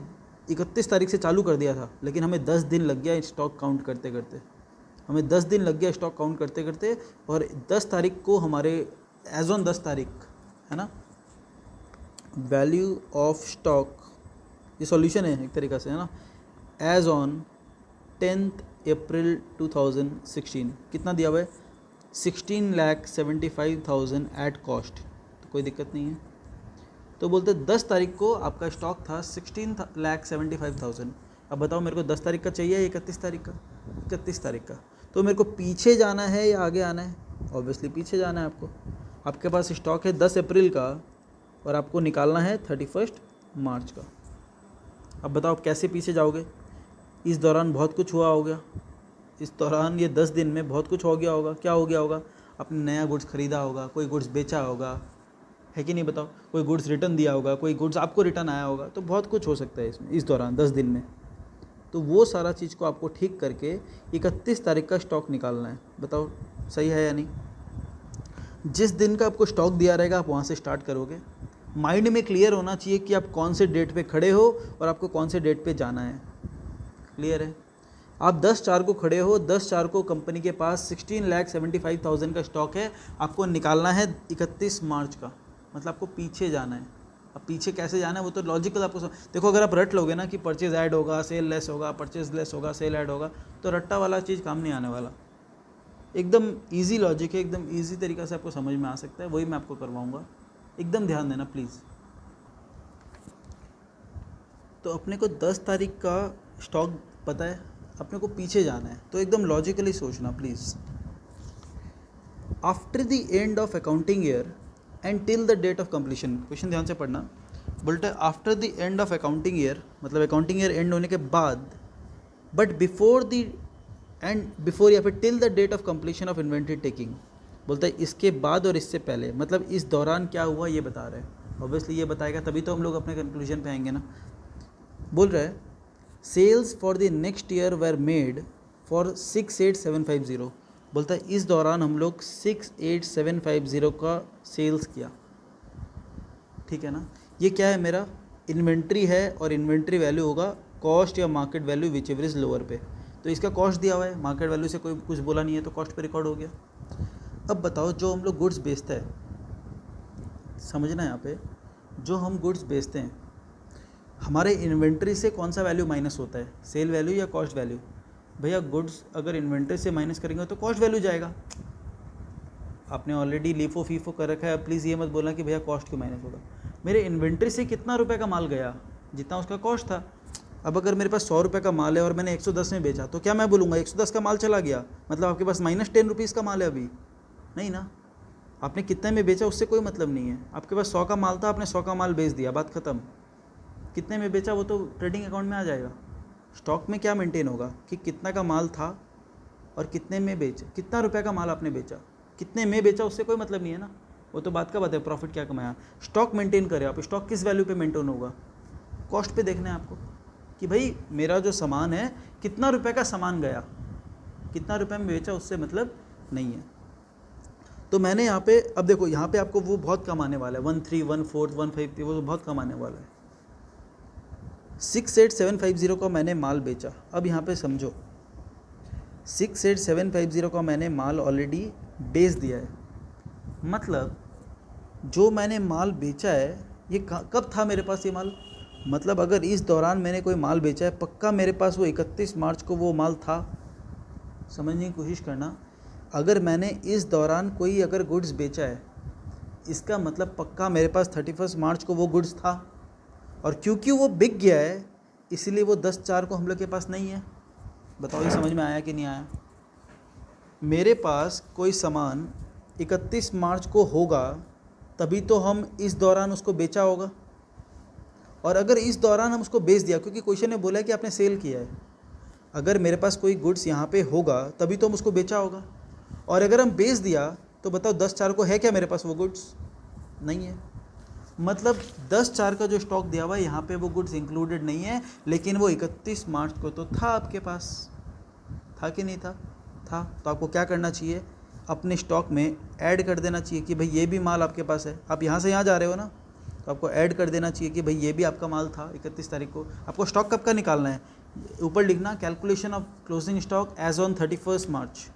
31 तारीख से चालू कर दिया था, लेकिन हमें 10 दिन लग गया स्टॉक काउंट करते करते, हमें 10 दिन लग गया स्टॉक काउंट करते करते, और 10 तारीख को हमारे एज ऑन 10 तारीख, है ना, वैल्यू ऑफ स्टॉक, ये सॉल्यूशन है एक तरीक़ा से, है ना, एज ऑन 10 अप्रैल 2016 कितना दिया हुआ है? 16,75,000 एट कॉस्ट, तो कोई दिक्कत नहीं है। तो बोलते 10 तारीख को आपका स्टॉक था 16,75,000। अब बताओ मेरे को 10 तारीख का चाहिए या 31 तारीख का? 31 तारीख का। तो मेरे को पीछे जाना है या आगे आना है? ऑब्वियसली पीछे जाना है आपको। आपके पास स्टॉक है 10 अप्रैल का और आपको निकालना है 31 मार्च का। अब बताओ आप कैसे पीछे जाओगे? इस दौरान बहुत कुछ हुआ होगा, इस दौरान ये 10 दिन में बहुत कुछ हो गया होगा। क्या हो गया होगा? आपने नया गुड्स ख़रीदा होगा, कोई गुड्स बेचा होगा, है कि नहीं बताओ, कोई गुड्स रिटर्न दिया होगा, कोई गुड्स आपको रिटर्न आया होगा, तो बहुत कुछ हो सकता है इसमें इस दौरान 10 दिन में। तो वो सारा चीज़ को आपको ठीक करके 31 तारीख का स्टॉक निकालना है। बताओ सही है या नहीं? जिस दिन का आपको स्टॉक दिया रहेगा आप वहाँ से स्टार्ट करोगे। माइंड में क्लियर होना चाहिए कि आप कौन से डेट पे खड़े हो और आपको कौन से डेट पे जाना है। क्लियर है? आप 10/4 को खड़े हो, 10/4 को कंपनी के पास 16,75,000 का स्टॉक है, आपको निकालना है 31 मार्च का, मतलब आपको पीछे जाना है। अब पीछे कैसे जाना है वो तो लॉजिकल आपको देखो, अगर आप रट लोगे ना कि परचेज ऐड होगा, सेल लेस होगा, परचेज लेस होगा, सेल ऐड होगा, तो रट्टा वाला चीज़ काम नहीं आने वाला। एकदम ईजी लॉजिक है, एकदम ईजी तरीक़ा से आपको समझ में आ सकता है, वही मैं आपको करवाऊँगा। एकदम ध्यान देना प्लीज़। तो अपने को 10 तारीख का स्टॉक पता है, अपने को पीछे जाना है, तो एकदम लॉजिकली सोचना please. After the end of accounting year and till the date of completion, question ध्यान से पढ़ना। बोलते हैं after the end of accounting year, मतलब अकाउंटिंग ईयर एंड होने के बाद, but before the end before या फिर till the date of completion of inventory taking. बोलता है इसके बाद और इससे पहले, मतलब इस दौरान क्या हुआ ये बता रहे हैं। ऑब्वियसली ये बताएगा तभी तो हम लोग अपने कंक्लूजन पे आएंगे ना। बोल रहा है sales for the next year were made for 6,8,750। बोलता है इस दौरान हम लोग 6,8,750 का सेल्स किया। ठीक है ना, ये क्या है? मेरा इन्वेंट्री है और इन्वेंट्री वैल्यू होगा कॉस्ट या market value whichever is lower पे। तो इसका कॉस्ट दिया हुआ है, मार्केट वैल्यू से कोई कुछ बोला नहीं है, तो कॉस्ट पे रिकॉर्ड हो गया। अब बताओ जो हम लोग गुड्स बेचते हैं, समझना यहाँ पे, जो हम गुड्स बेचते हैं हमारे इन्वेंट्री से कौन सा वैल्यू माइनस होता है? सेल वैल्यू या कॉस्ट वैल्यू? भैया गुड्स अगर इन्वेंट्री से माइनस करेंगे तो कॉस्ट वैल्यू जाएगा। आपने ऑलरेडी लीफो फीफो कर रखा है, प्लीज़ ये मत बोलना कि भैया कॉस्ट क्यों माइनस होगा। मेरे इन्वेंट्री से कितना रुपए का माल गया? जितना उसका कॉस्ट था। अब अगर मेरे पास 100 रुपये का माल है और मैंने 110 में बेचा, तो क्या मैं बोलूँगा 110 का माल चला गया, मतलब आपके पास -10 रुपीज़ का माल है अभी? नहीं ना, आपने कितने में बेचा उससे कोई मतलब नहीं है। आपके पास 100 का माल था, आपने 100 का माल बेच दिया, बात ख़त्म। कितने में बेचा वो तो ट्रेडिंग अकाउंट में आ जाएगा। स्टॉक में क्या मेंटेन होगा कि कितना का माल था और कितने में बेचा, कितना रुपए का माल आपने बेचा, कितने में बेचा, उससे कोई मतलब नहीं है ना। वो तो बात का बात है, प्रॉफिट क्या कमाया। स्टॉक मेंटेन करें आप, स्टॉक किस वैल्यू पे मेंटेन होगा? कॉस्ट पे देखना है आपको कि भाई मेरा जो सामान है कितना रुपए का सामान गया, कितना रुपए में बेचा, उससे मतलब नहीं है। तो मैंने यहाँ पे, अब देखो यहाँ पे आपको वो बहुत कम आने वाला है, 13, 1/4, 150, वो बहुत कम आने वाला है। 68750 का मैंने माल बेचा। अब यहाँ पे समझो, 68750 का मैंने माल ऑलरेडी बेच दिया है, मतलब जो मैंने माल बेचा है ये कब था मेरे पास ये माल, मतलब अगर इस दौरान मैंने कोई माल बेचा है पक्का मेरे पास वो 31 मार्च को वो माल था। समझने की कोशिश करना, अगर मैंने इस दौरान कोई अगर गुड्स बेचा है इसका मतलब पक्का मेरे पास 31 मार्च को वो गुड्स था, और क्योंकि वो बिक गया है इसलिए वो 10/4 को हम लोग के पास नहीं है। बताओ ये समझ में आया कि नहीं आया। मेरे पास कोई सामान 31 मार्च को होगा तभी तो हम इस दौरान उसको बेचा होगा, और अगर इस दौरान हम उसको बेच दिया, क्योंकि क्वेश्चन ने बोला है कि आपने सेल किया है, अगर मेरे पास कोई गुड्स यहाँ पे होगा तभी तो हम उसको बेचा होगा, और अगर हम बेच दिया तो बताओ 10/4 को है क्या मेरे पास वो गुड्स, नहीं है। मतलब 10/4 का जो स्टॉक दिया हुआ है यहाँ पे वो गुड्स इंक्लूडेड नहीं है, लेकिन वो 31 मार्च को तो था आपके पास, था कि नहीं था, था। तो आपको क्या करना चाहिए, अपने स्टॉक में ऐड कर देना चाहिए कि भाई ये भी माल आपके पास है। आप यहाँ से यहाँ जा रहे हो ना, तो आपको ऐड कर देना चाहिए कि भाई ये भी आपका माल था 31 तारीख को। आपको स्टॉक कब का निकालना है, ऊपर लिखना calculation of closing stock as on 31 March.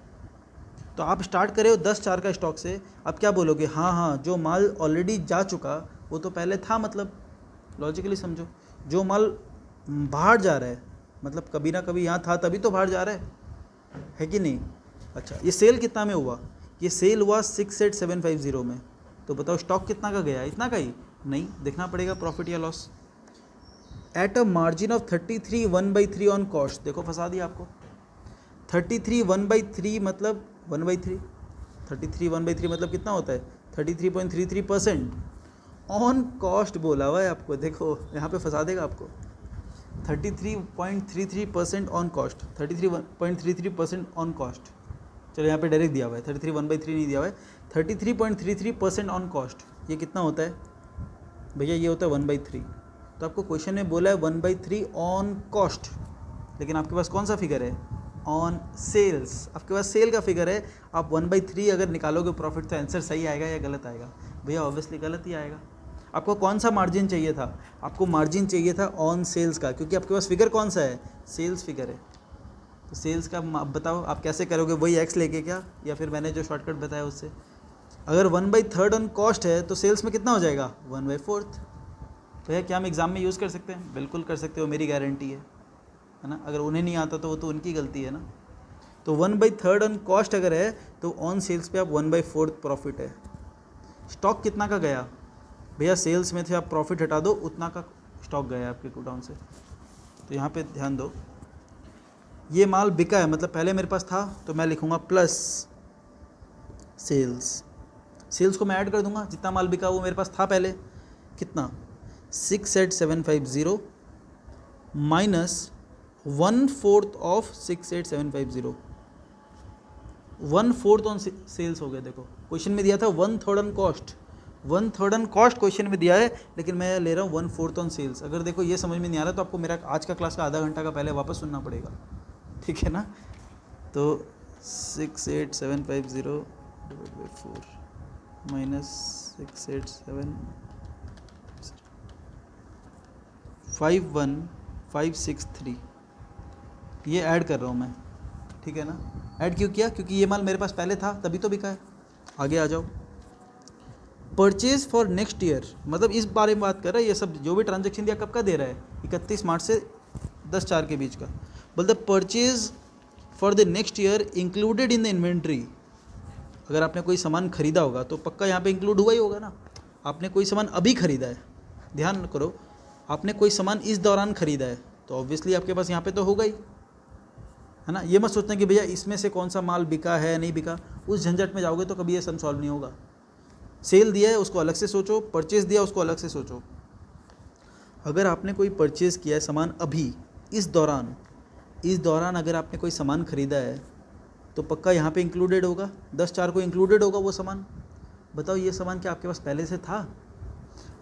तो आप स्टार्ट करे हो 10/4 का स्टॉक से, आप क्या बोलोगे, हाँ हाँ जो माल ऑलरेडी जा चुका वो तो पहले था, मतलब लॉजिकली समझो, जो माल बाहर जा रहा है मतलब कभी ना कभी यहाँ था तभी तो बाहर जा रहा है कि नहीं। अच्छा, ये सेल कितना में हुआ, ये सेल हुआ 68750 में, तो बताओ स्टॉक कितना का गया, इतना का ही नहीं, देखना पड़ेगा प्रॉफिट या loss. At a margin of 33 1/3 on cost, देखो फंसा दिया आपको। 33 1/3 मतलब 1/3, 33 1/3 मतलब कितना होता है 33.33% ऑन कॉस्ट बोला हुआ है आपको, देखो यहाँ पे फंसा देगा आपको। 33.33% ऑन कॉस्ट, 33.33% ऑन कॉस्ट, चलो यहाँ पे डायरेक्ट दिया हुआ है, 33 1/3 नहीं दिया हुआ है, 33.33% ऑन कॉस्ट, ये कितना होता है भैया, ये होता है 1/3। तो आपको क्वेश्चन में बोला है 1/3 ऑन कॉस्ट, लेकिन आपके पास कौन सा फिगर है, ऑन सेल्स, आपके पास सेल का फिगर है। आप 1/3 अगर निकालोगे प्रॉफिट तो आंसर सही आएगा या गलत आएगा, भैया ऑब्वियसली गलत ही आएगा। आपको कौन सा मार्जिन चाहिए था, आपको मार्जिन चाहिए था ऑन सेल्स का, क्योंकि आपके पास फिगर कौन सा है, सेल्स फिगर है। तो सेल्स का बताओ आप कैसे करोगे, वही एक्स लेके क्या, या फिर मैंने जो शॉर्टकट बताया उससे। अगर 1/3 ऑन कॉस्ट है तो सेल्स में कितना हो जाएगा 1/4। भैया क्या हम एग्ज़ाम में यूज़ कर सकते हैं, बिल्कुल कर सकते हो, मेरी गारंटी है ना। अगर उन्हें नहीं आता तो वो तो उनकी गलती है ना। तो 1/3 ऑन कॉस्ट अगर है तो ऑन सेल्स पे आप 1/4 प्रॉफिट है। स्टॉक कितना का गया भैया, सेल्स में थे आप प्रॉफिट हटा दो उतना का स्टॉक गया आपके गोडाउन से। तो यहाँ पे ध्यान दो, ये माल बिका है मतलब पहले मेरे पास था, तो मैं लिखूँगा प्लस सेल्स, सेल्स को मैं ऐड कर दूंगा, जितना माल बिका वो मेरे पास था पहले, कितना 68750 माइनस 1/4 ऑफ 68750, 1/4 ऑन सेल्स हो गया। देखो क्वेश्चन में दिया था 1/3 on cost, 1/3 on cost question में दिया है, लेकिन मैं ले रहा हूँ 1/4 ऑन सेल्स। अगर देखो ये समझ में नहीं आ रहा तो आपको मेरा आज का क्लास का आधा घंटा का पहले वापस सुनना पड़ेगा, ठीक है ना। तो 68750 / 4 माइनस 68751,563 ये ऐड कर रहा हूँ मैं, ठीक है ना। ऐड क्यों किया, क्योंकि ये माल मेरे पास पहले था तभी तो बिका है। आगे आ जाओ, परचेज फॉर नेक्स्ट ईयर, मतलब इस बारे में बात कर रहा है, ये सब जो भी ट्रांजैक्शन दिया कब का दे रहा है 31 मार्च से 10/4 के बीच का। बोलते purchase for the next year included in the inventory. अगर आपने कोई सामान खरीदा होगा तो पक्का यहाँ पे इंक्लूड हुआ ही होगा ना। आपने कोई सामान अभी खरीदा है, ध्यान करो, आपने कोई सामान इस दौरान खरीदा है तो ऑब्वियसली आपके पास यहाँ पे तो होगा ही, है ना। ये मत सोचना कि भैया इसमें से कौन सा माल बिका है नहीं बिका, उस झंझट में जाओगे तो कभी ये सम सॉल्व नहीं होगा। सेल दिया है उसको अलग से सोचो, परचेज दिया उसको अलग से सोचो। अगर आपने कोई परचेज़ किया है सामान अभी इस दौरान अगर आपने कोई सामान ख़रीदा है तो पक्का यहाँ पे इंक्लूडेड होगा, 10/4 को इंक्लूडेड होगा वो सामान। बताओ ये सामान क्या आपके पास पहले से था।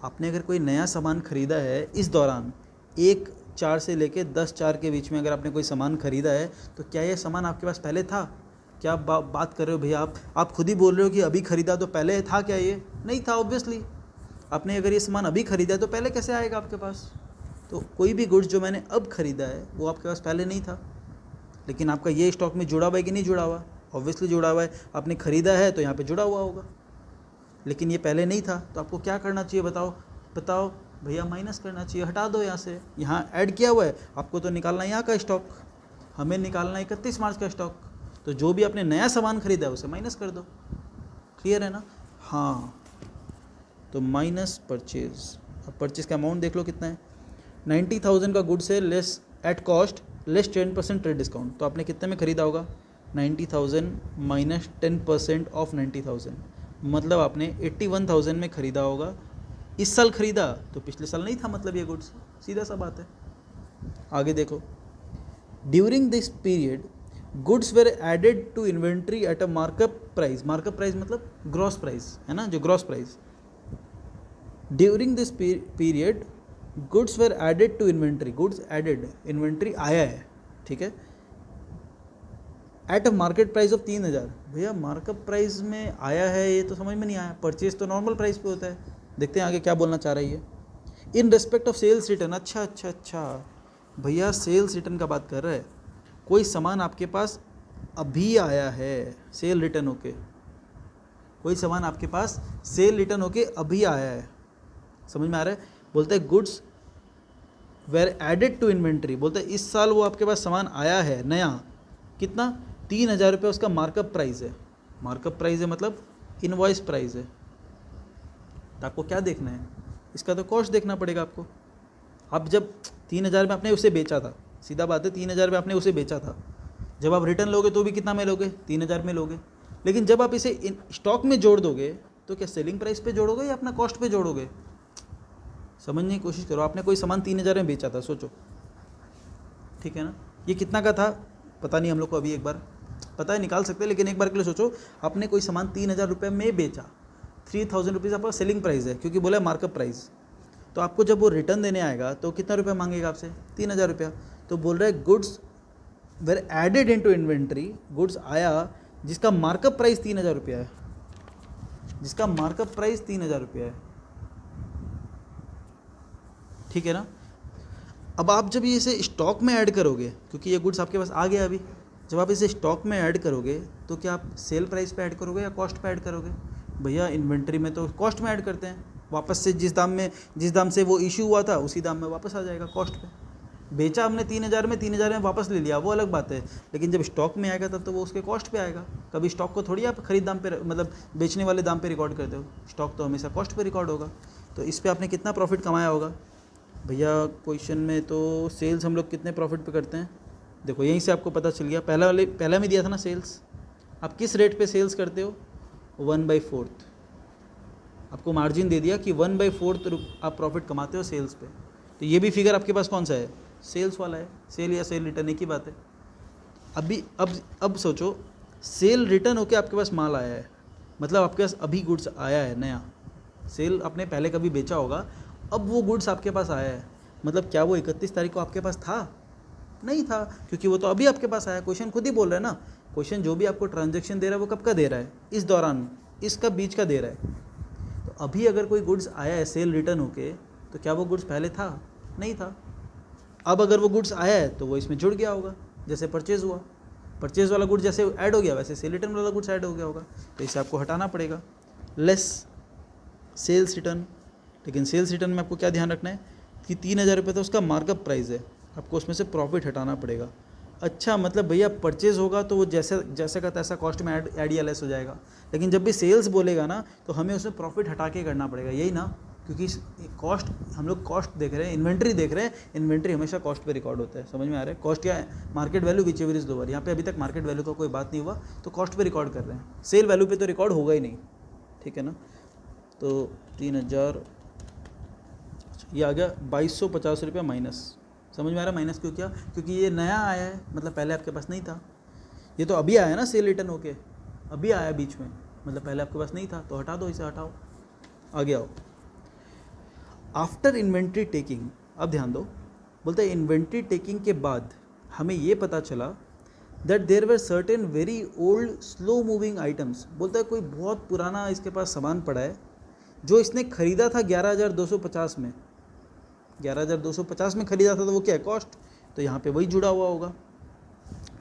आपने अगर कोई नया सामान ख़रीदा है इस दौरान 1 4 से लेके 10 4 के बीच में अगर आपने कोई सामान खरीदा है तो क्या ये सामान आपके पास पहले था? क्या आप बात कर रहे हो भैया? आप खुद ही बोल रहे हो कि अभी खरीदा, तो पहले था क्या? ये नहीं था ऑब्वियसली। आपने अगर ये सामान अभी खरीदा है तो पहले कैसे आएगा आपके पास? तो कोई भी गुड्स जो मैंने अब खरीदा है वो आपके पास पहले नहीं था, लेकिन आपका ये स्टॉक में जुड़ा हुआ है कि नहीं जुड़ा हुआ? ऑब्वियसली जुड़ा हुआ है। आपने खरीदा है तो यहाँ पे जुड़ा हुआ होगा, लेकिन ये पहले नहीं था। तो आपको क्या करना चाहिए बताओ भैया? माइनस करना चाहिए, हटा दो यहाँ से। यहाँ ऐड किया हुआ है, आपको तो निकालना है यहाँ का स्टॉक, हमें निकालना है 31 मार्च का स्टॉक। तो जो भी आपने नया सामान खरीदा है उसे माइनस कर दो। क्लियर है ना? हाँ, तो माइनस परचेज। अब परचेज का अमाउंट देख लो कितना है। 90,000 का गुड्स है, less at cost less 10% trade discount. तो आपने कितने में खरीदा होगा? 90,000 माइनस 10% ऑफ 90,000, मतलब आपने 81,000 में खरीदा होगा। इस साल खरीदा तो पिछले साल नहीं था, मतलब ये गुड्स, सीधा सा बात है। आगे देखो, during this period goods were added to inventory at a markup price. Markup price मतलब ग्रॉस प्राइस है ना, जो gross price. During this period goods were added to inventory, goods added, inventory आया है, ठीक है, at a market price of 3,000। भैया markup price में आया है, ये तो समझ में नहीं आया। परचेज तो नॉर्मल प्राइस पे होता है। देखते हैं आगे क्या बोलना चाह रही है। In respect of sales return. अच्छा भैया सेल्स रिटर्न का बात कर रहा है। कोई सामान आपके पास अभी आया है सेल रिटर्न होके, कोई सामान आपके पास सेल रिटर्न होके अभी आया है, समझ में आ रहा है? बोलते हैं goods were added to inventory, बोलते हैं इस साल वो आपके पास सामान आया है नया, कितना? 3,000 रुपये उसका मार्कअप प्राइस है। मार्कअप प्राइस है मतलब इनवॉइस प्राइस है। तो आपको क्या देखना है? इसका तो कॉस्ट देखना पड़ेगा आपको। अब जब 3,000 में आपने उसे बेचा था, सीधा बात है, 3,000 में आपने उसे बेचा था, जब आप रिटर्न लोगे तो भी कितना में लोगे? 3,000 में लोगे। लेकिन जब आप इसे स्टॉक में जोड़ दोगे तो क्या सेलिंग प्राइस पे जोड़ोगे या अपना कॉस्ट पे जोड़ोगे? समझने की कोशिश करो। आपने कोई सामान 3,000 में बेचा था, सोचो, ठीक है ना? ये कितना का था पता नहीं हम लोग को, अभी एक बार पता है निकाल सकते हैं, लेकिन एक बार के लिए सोचो, आपने कोई सामान 3,000 रुपये में बेचा, 3,000 रुपीज़ आपका सेलिंग प्राइस है, क्योंकि बोला है मार्कअप प्राइस। तो आपको जब वो रिटर्न देने आएगा तो कितना रुपया मांगेगा आपसे? 3,000 रुपया। तो बोल रहा है goods were added into inventory, goods आया जिसका मार्कअप प्राइस 3,000 रुपया है, जिसका मार्कअप प्राइस 3,000 रुपया है, ठीक है ना? अब आप जब ये इसे स्टॉक में ऐड करोगे, क्योंकि ये गुड्स आपके पास आ गया अभी, जब आप इसे स्टॉक में ऐड करोगे तो क्या आप सेल प्राइस पे ऐड करोगे या कॉस्ट पे ऐड करोगे? भैया इन्वेंट्री में तो कॉस्ट में ऐड करते हैं, वापस से जिस दाम से वो इशू हुआ था उसी दाम में वापस आ जाएगा कॉस्ट पे। बेचा हमने 3,000 में, 3,000 में वापस ले लिया, वो अलग बात है, लेकिन जब स्टॉक में आएगा तब तो वो उसके कॉस्ट पे आएगा। कभी स्टॉक को थोड़ी आप खरीद दाम पे, मतलब बेचने वाले दाम पे रिकॉर्ड करते हो, स्टॉक तो हमेशा कॉस्ट पे रिकॉर्ड होगा। तो इस पर आपने कितना प्रॉफिट कमाया होगा? भैया क्वेश्चन में तो सेल्स हम लोग कितने प्रॉफिट पे करते हैं, देखो यहीं से आपको पता चल गया। पहला में दिया था ना सेल्स, आप किस रेट पे सेल्स करते हो? 1/4। आपको मार्जिन दे दिया कि 1/4 आप प्रॉफिट कमाते हो सेल्स पे। तो ये भी फिगर आपके पास कौन सा है? सेल्स वाला है। सेल या सेल रिटर्न एक ही बात है। अब सोचो, सेल रिटर्न होके आपके पास माल आया है, मतलब आपके पास अभी गुड्स आया है नया। सेल आपने पहले कभी बेचा होगा, अब वो गुड्स आपके पास आया है, मतलब क्या वो 31 तारीख को आपके पास था? नहीं था, क्योंकि वो तो अभी आपके पास आया। क्वेश्चन खुद ही बोल रहा है ना, क्वेश्चन जो भी आपको ट्रांजैक्शन दे रहा है वो कब का दे रहा है? इस दौरान, इसका बीच का दे रहा है। तो अभी अगर कोई गुड्स आया है सेल रिटर्न होके, तो क्या वो गुड्स पहले था? नहीं था। अब अगर वो गुड्स आया है तो वो इसमें जुड़ गया होगा, जैसे परचेज हुआ, परचेज वाला गुड्स जैसे ऐड हो गया वैसे सेल रिटर्न वाला गुड्स ऐड हो गया होगा। तो इसे आपको हटाना पड़ेगा, लेस सेल्स रिटर्न। लेकिन सेल्स रिटर्न में आपको क्या ध्यान रखना है कि 3,000 रुपये तो उसका मार्कअप प्राइस है, आपको उसमें से प्रॉफिट हटाना पड़ेगा। अच्छा, मतलब भैया परचेज होगा तो वो जैसे का तैसा कॉस्ट में ऐड या लेस हो जाएगा, लेकिन जब भी सेल्स बोलेगा ना तो हमें उसमें प्रॉफिट हटा के करना पड़ेगा, यही ना? क्योंकि कॉस्ट, हम लोग कॉस्ट देख रहे हैं, इन्वेंट्री देख रहे हैं, इन्वेंट्री हमेशा कॉस्ट पे रिकॉर्ड होता है, समझ में आ रहा है? कॉस्ट या market value whichever is lower, यहाँ पे अभी तक मार्केट वैल्यू का कोई बात नहीं हुआ, तो कॉस्ट पे रिकॉर्ड कर रहे हैं, सेल वैल्यू पे तो रिकॉर्ड होगा ही नहीं, ठीक है ना? तो 3,000 ये आ गया 2,250 रुपया माइनस। समझ में आ रहा है माइनस क्यों किया? क्योंकि ये नया आया है, मतलब पहले आपके पास नहीं था। ये तो अभी आया ना सेल रिटर्न होके, अभी आया बीच में, मतलब पहले आपके पास नहीं था, तो हटा दो, इसे हटाओ, आगे आओ। आफ्टर इन्वेंट्री टेकिंग, अब ध्यान दो, बोलते हैं इन्वेंट्री टेकिंग के बाद हमें ये पता चला that there were certain very old slow moving items. बोलता है कोई बहुत पुराना इसके पास सामान पड़ा है जो इसने ख़रीदा था 11,250 में, 11,250 में ख़रीदा था, तो वो क्या है, कॉस्ट, तो यहाँ पे वही जुड़ा हुआ होगा।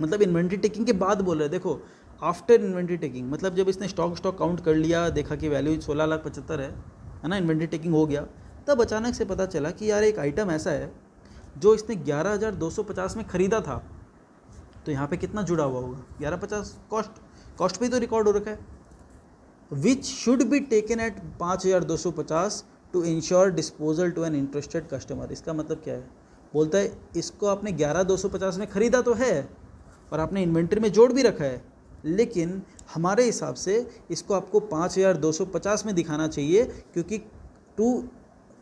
मतलब इन्वेंट्री टेकिंग के बाद बोल रहे हैं, देखो आफ्टर इन्वेंट्री टेकिंग, मतलब जब इसने स्टॉक काउंट कर लिया, देखा कि वैल्यू 16,75,000 है ना, इन्वेंट्री टेकिंग हो गया, तब अचानक से पता चला कि यार एक आइटम ऐसा है जो इसने 11,250 में ख़रीदा था, तो यहाँ पे कितना जुड़ा हुआ होगा, 1150 कॉस्ट पे तो रिकॉर्ड हो रखा है, which should be taken at 5,250 to ensure disposal to an interested customer. इसका मतलब क्या है, बोलता है इसको आपने 11,250 में ख़रीदा तो है और आपने इन्वेंट्री में जोड़ भी रखा है, लेकिन हमारे हिसाब से इसको आपको 5,250 में दिखाना चाहिए, क्योंकि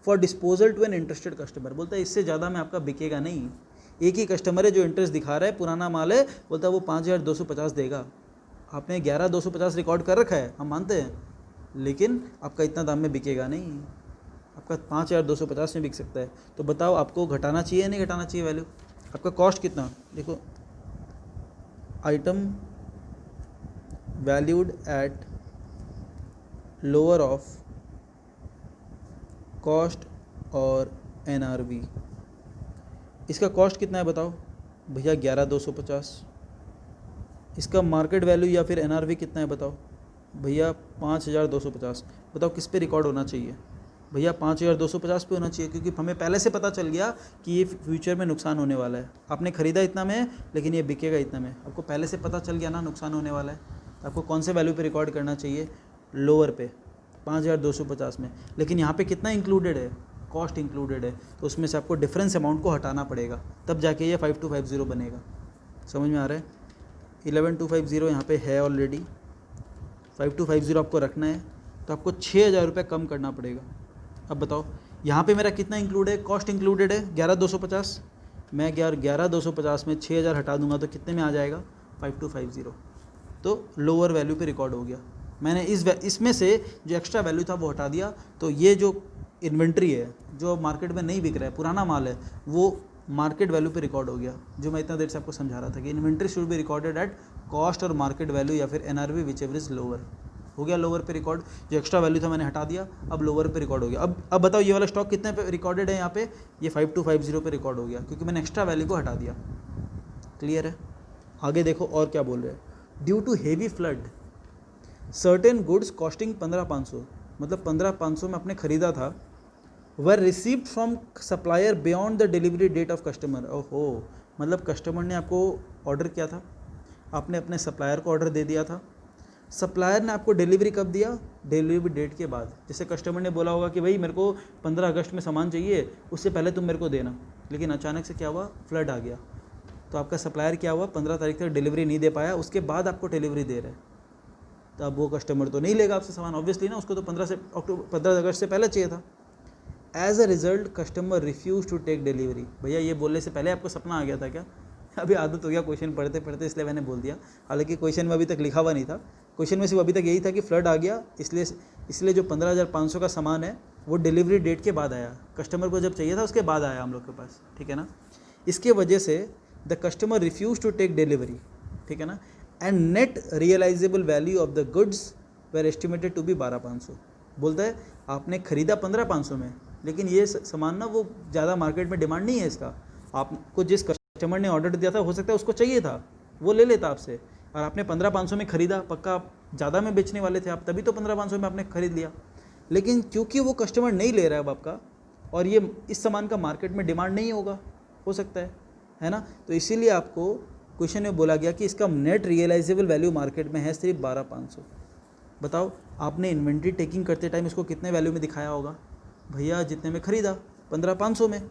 for disposal to an interested customer. बोलता है इससे ज़्यादा में आपका बिकेगा नहीं, एक ही कस्टमर है जो इंटरेस्ट दिखा रहा है, पुराना माल है, बोलता है वो 5,250 देगा। आपने 11,250 रिकॉर्ड कर रखा है, हम मानते हैं, लेकिन आपका इतना दाम में बिकेगा नहीं, आपका 5,250 में बिक सकता है। तो बताओ आपको घटाना चाहिए या नहीं घटाना चाहिए वैल्यू। आपका कॉस्ट कितना, देखो item valued at lower of cost और NRV, इसका कॉस्ट कितना है बताओ भैया, 11,250। इसका मार्केट वैल्यू या फिर NRV कितना है बताओ भैया, 5,250। बताओ किस पे रिकॉर्ड होना चाहिए भैया, 5,250 पे होना चाहिए, क्योंकि हमें पहले से पता चल गया कि ये फ्यूचर में नुकसान होने वाला है। आपने ख़रीदा इतना में लेकिन ये बिकेगा इतना में, आपको पहले से पता चल गया ना नुकसान होने वाला है, तो आपको कौन से वैल्यू पे रिकॉर्ड करना चाहिए, लोअर पे 5,250 में। लेकिन यहाँ पे कितना इंक्लूडेड है, कॉस्ट इंक्लूडेड है, तो उसमें से आपको डिफरेंस अमाउंट को हटाना पड़ेगा, तब जाके ये 5,250 बनेगा। समझ में आ रहा है, 11,250 यहाँ पे है ऑलरेडी, 5,250 आपको रखना है, तो आपको 6,000 रुपये कम करना पड़ेगा। अब बताओ यहाँ पे मेरा कितना इंक्लूड है, कॉस्ट इंक्लूडेड है 11,250, मैं 11,250 में 6,000 हटा दूंगा तो कितने में आ जाएगा, 5,250, तो लोअर वैल्यू पे रिकॉर्ड हो गया। मैंने इसमें से जो एक्स्ट्रा वैल्यू था वो हटा दिया, तो ये जो इन्वेंट्री है जो मार्केट में नहीं बिक रहा है, पुराना माल है, वो मार्केट वैल्यू पे रिकॉर्ड हो गया, जो मैं इतना देर से आपको समझा रहा था कि inventory should be recorded at cost और मार्केट वैल्यू या फिर NRV which ever is lower. हो गया लोअर पे रिकॉर्ड, जो एक्स्ट्रा वैल्यू था मैंने हटा दिया, अब लोअर पे रिकॉर्ड हो गया। अब बताओ ये वाला स्टॉक कितने पे रिकॉर्डेड है, यहाँ पे ये 5,250 पे रिकॉर्ड हो गया, क्योंकि मैंने एक्स्ट्रा वैल्यू को हटा दिया। क्लियर है, आगे देखो और क्या बोल रहे हैं, due to heavy flood certain goods costing 15,500, मतलब 15,500 में आपने ख़रीदा था, were received from supplier beyond the delivery date of customer. ओहो, मतलब कस्टमर ने आपको ऑर्डर किया था, आपने अपने सप्लायर को ऑर्डर दे दिया था, सप्लायर ने आपको डिलीवरी कब दिया, डिलीवरी डेट के बाद। जैसे कस्टमर ने बोला होगा कि भाई मेरे को 15 अगस्त में सामान चाहिए, उससे पहले तुम मेरे को देना, लेकिन अचानक से क्या हुआ, फ्लड आ गया, तो आपका सप्लायर क्या हुआ, 15 तारीख तक डिलीवरी नहीं दे पाया, उसके बाद आपको डिलीवरी दे रहा है, तो अब वो कस्टमर तो नहीं लेगा आपसे सामान ऑब्वियसली ना, उसको तो 15 अगस्त से पहले चाहिए था। As a result customer refuse to take delivery. भैया ये बोलने से पहले आपको सपना आ गया था क्या, अभी आदत हो गया क्वेश्चन पढ़ते पढ़ते, इसलिए मैंने बोल दिया, हालांकि क्वेश्चन में अभी तक लिखा हुआ नहीं था, क्वेश्चन में सिर्फ अभी तक यही था कि फ्लड आ गया, इसलिए जो 15,500 का सामान है वो डिलीवरी डेट के बाद आया, कस्टमर को जब चाहिए था उसके बाद आया हम लोग के पास, ठीक है ना। इसके वजह से the customer refuse to take delivery, ठीक है ना, and net realisable value of the goods were estimated to be 12,500। बोलता है आपने ख़रीदा 15,500 में, लेकिन ये सामान ना वो ज़्यादा मार्केट में डिमांड नहीं है इसका, आपको जिस कस्टमर ने ऑर्डर दिया था हो सकता है उसको चाहिए था, वो ले लेता आपसे, और आपने 15,500 में ख़रीदा, पक्का आप ज़्यादा में बेचने वाले थे आप, तभी तो 15,500 में आपने ख़रीद लिया, लेकिन क्योंकि वो कस्टमर नहीं ले रहा है अब आपका, और ये इस सामान का मार्केट में डिमांड नहीं होगा, हो सकता है ना, तो इसीलिए आपको क्वेश्चन में बोला गया कि इसका नेट रियलाइजेबल वैल्यू मार्केट में है सिर्फ 12,500। बताओ आपने इन्वेंट्री टेकिंग करते टाइम इसको कितने वैल्यू में दिखाया होगा, भैया जितने में ख़रीदा 15,500 में,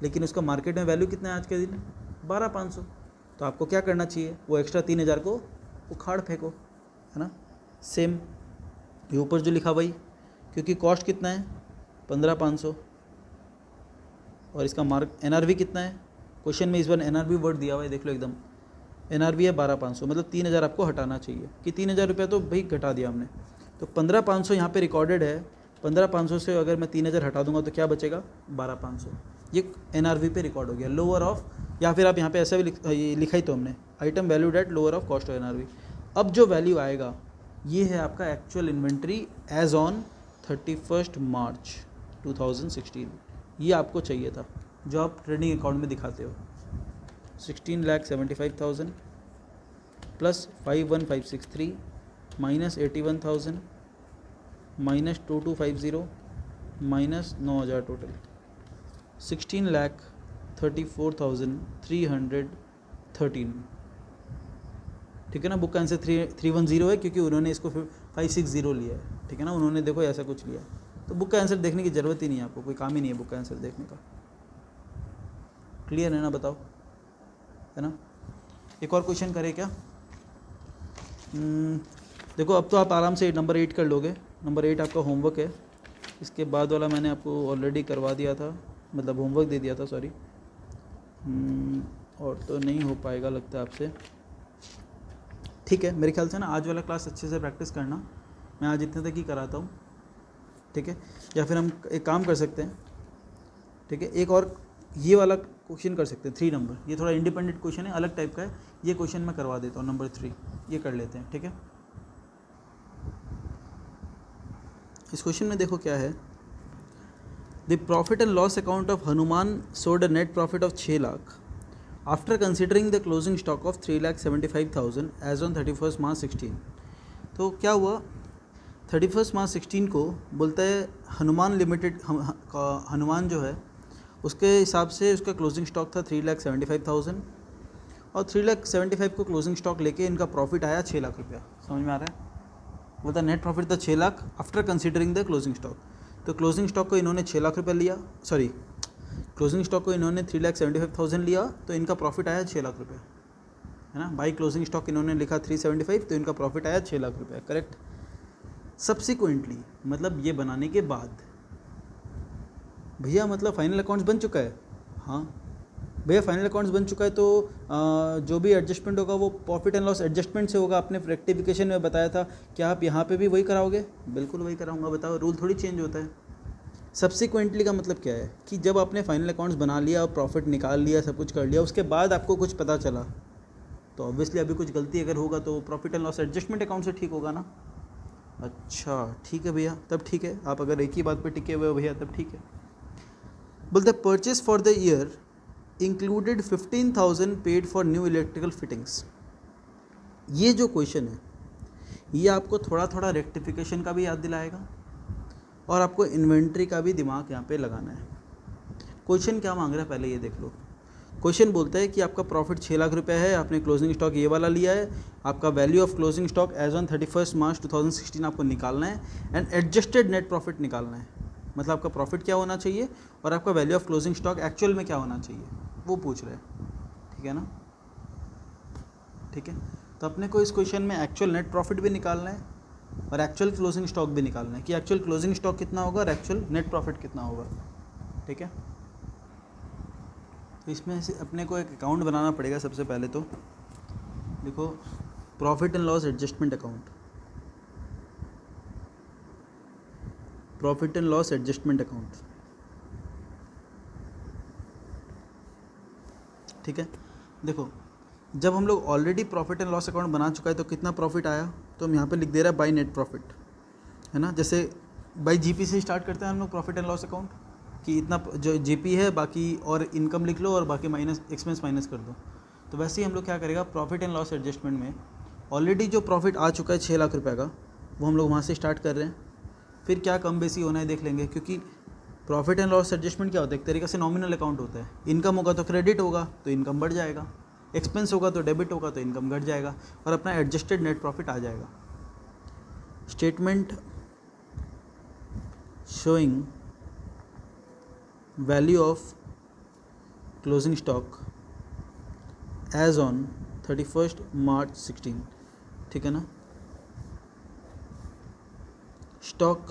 लेकिन उसका मार्केट में वैल्यू कितना है आज के दिन, 12,500, तो आपको क्या करना चाहिए, वो एक्स्ट्रा 3,000 को उखाड़ फेंको, है ना। सेम ये ऊपर जो लिखा वही, क्योंकि कॉस्ट कितना है 15,500 और इसका NRV कितना है, क्वेश्चन में इस बार NRV वर्ड दिया हुआ है, देख लो एकदम, NRV है 12,500, मतलब 3,000 आपको हटाना चाहिए, कि 3,000 रुपये तो भाई घटा दिया हमने, तो 15,500 यहाँ पे रिकॉर्डेड है, 15,500 से अगर मैं 3,000 हटा दूंगा तो क्या बचेगा? 12,500। ये NRV पे रिकॉर्ड हो गया, लोअर ऑफ, या फिर आप यहाँ पे ऐसा भी लिखा ही तो हमने, item valued at lower of cost of NRV। अब जो वैल्यू आएगा ये है आपका actual inventory as on 31 March 2016। ये आपको चाहिए था जो आप ट्रेडिंग अकाउंट में दिखाते हो। 16,75,000 plus 51,563 minus 81,000 minus 2250 minus 9,000 total 16,34,313। ठीक है ना। बुक का आंसर 310 है क्योंकि उन्होंने इसको 560 लिया है। ठीक है ना, उन्होंने देखो ऐसा कुछ लिया, तो बुक का आंसर देखने की ज़रूरत ही नहीं है आपको, कोई काम ही नहीं है बुक का आंसर देखने का। क्लियर है ना? बताओ, है ना। एक और क्वेश्चन करें क्या? देखो अब तो आप आराम से नंबर 8 कर लोगे। नंबर 8 आपका होमवर्क है। इसके बाद वाला मैंने आपको ऑलरेडी करवा दिया था, मतलब होमवर्क दे दिया था, सॉरी। और तो नहीं हो पाएगा लगता है आपसे। ठीक है, मेरे ख्याल से ना आज वाला क्लास अच्छे से प्रैक्टिस करना, मैं आज इतने तक ही कराता हूँ। ठीक है, या फिर हम एक काम कर सकते हैं, ठीक है, एक और ये वाला क्वेश्चन कर सकते हैं 3 नंबर। ये थोड़ा इंडिपेंडेंट क्वेश्चन है, अलग टाइप का है। ये क्वेश्चन मैं करवा देता हूँ, नंबर 3 ये कर लेते हैं। ठीक है, इस क्वेश्चन में देखो क्या है। The profit and loss account of Hanuman sold a net profit of 6 lakh after considering the closing stock of 3,75,000 as on 31 March 16। तो क्या हुआ, 31 मार्च 16 को बोलता है हनुमान लिमिटेड, हनुमान जो है उसके हिसाब से उसका क्लोजिंग स्टॉक था 3,75,000 और 3,75,000 को क्लोजिंग स्टॉक लेके इनका प्रॉफिट आया 6 लाख रुपया। समझ में आ रहा है? बोलता नेट प्रॉफिट था 6 lakh after considering the closing stock. तो क्लोजिंग स्टॉक को इन्होंने 6 लाख रुपया लिया, सॉरी क्लोजिंग स्टॉक को इन्होंने 3,75,000 लिया, तो इनका प्रॉफिट आया 6 लाख रुपया, है ना। बाई क्लोजिंग स्टॉक इन्होंने लिखा 375, तो इनका प्रॉफिट आया 6 लाख रुपया, करेक्ट। सब्सिक्वेंटली मतलब ये बनाने के बाद भैया, मतलब फाइनल अकाउंट्स बन चुका है। हाँ भैया, फाइनल अकाउंट्स बन चुका है, तो जो भी एडजस्टमेंट होगा वो प्रॉफिट एंड लॉस एडजस्टमेंट से होगा। आपने रेक्टिफिकेशन में बताया था, क्या आप यहाँ पे भी वही कराओगे? बिल्कुल वही कराऊंगा। बताओ, रूल थोड़ी चेंज होता है। सब्सिक्वेंटली का मतलब क्या है कि जब आपने फाइनल अकाउंट्स बना लिया और प्रॉफिट निकाल लिया, सब कुछ कर लिया, उसके बाद आपको कुछ पता चला, तो ऑब्वियसली अभी कुछ गलती अगर होगा तो profit and loss adjustment account से ठीक होगा ना। अच्छा ठीक है भैया, तब ठीक है। आप अगर एक ही बात पे टिके हुए हो भैया, तब ठीक है। बोलते purchase for the year included 15,000 paid for new electrical fittings. ये जो क्वेश्चन है ये आपको थोड़ा थोड़ा रेक्टिफिकेशन का भी याद दिलाएगा और आपको इन्वेंट्री का भी दिमाग यहाँ पे लगाना है। क्वेश्चन क्या मांग रहा है पहले ये देख लो। क्वेश्चन बोलता है कि आपका प्रॉफिट 6 लाख रुपए है, आपने क्लोजिंग स्टॉक ये वाला लिया है, आपका value of closing stock as on 31 March 2016 आपको निकालना है एंड एडजस्टेड नेट प्रॉफिट निकालना है। मतलब आपका प्रॉफिट क्या होना चाहिए और आपका value of closing stock actual में क्या होना चाहिए, वो पूछ रहे हैं। ठीक है ना, ठीक है। तो अपने को इस क्वेश्चन में एक्चुअल नेट प्रॉफिट भी निकालना है और एक्चुअल क्लोजिंग स्टॉक भी निकालना है कि एक्चुअल क्लोजिंग स्टॉक कितना होगा और एक्चुअल नेट प्रॉफिट कितना होगा। ठीक है, तो इसमें से अपने को एक अकाउंट बनाना पड़ेगा। सबसे पहले तो देखो, profit and loss adjustment account, profit and loss adjustment account. ठीक है, देखो जब हम लोग already profit and loss account बना चुका है तो कितना प्रॉफिट आया, तो हम यहाँ पे लिख दे रहा है बाई नेट प्रॉफिट, है ना। जैसे बाई जीपी से स्टार्ट करते हैं हम लोग प्रॉफिट एंड लॉस अकाउंट कि इतना जो जीपी है, बाकी और इनकम लिख लो और बाकी माइनस एक्सपेंस माइनस कर दो। तो वैसे ही हम लोग क्या करेगा, प्रॉफिट एंड लॉस एडजस्टमेंट में ऑलरेडी जो प्रॉफिट आ चुका है 6 लाख रुपये का, वो हम लोग वहाँ से स्टार्ट कर रहे हैं। फिर क्या कम बेसी होना है देख लेंगे, क्योंकि प्रॉफिट एंड लॉस एडजस्टमेंट क्या होता है, एक तरीके से नॉमिनल अकाउंट होता है। इनकम होगा तो क्रेडिट होगा तो इनकम बढ़ जाएगा, एक्सपेंस होगा तो डेबिट होगा तो इनकम घट जाएगा और अपना एडजस्टेड नेट प्रॉफिट आ जाएगा। Statement showing value of closing stock as on 31 March 16। ठीक है ना, stock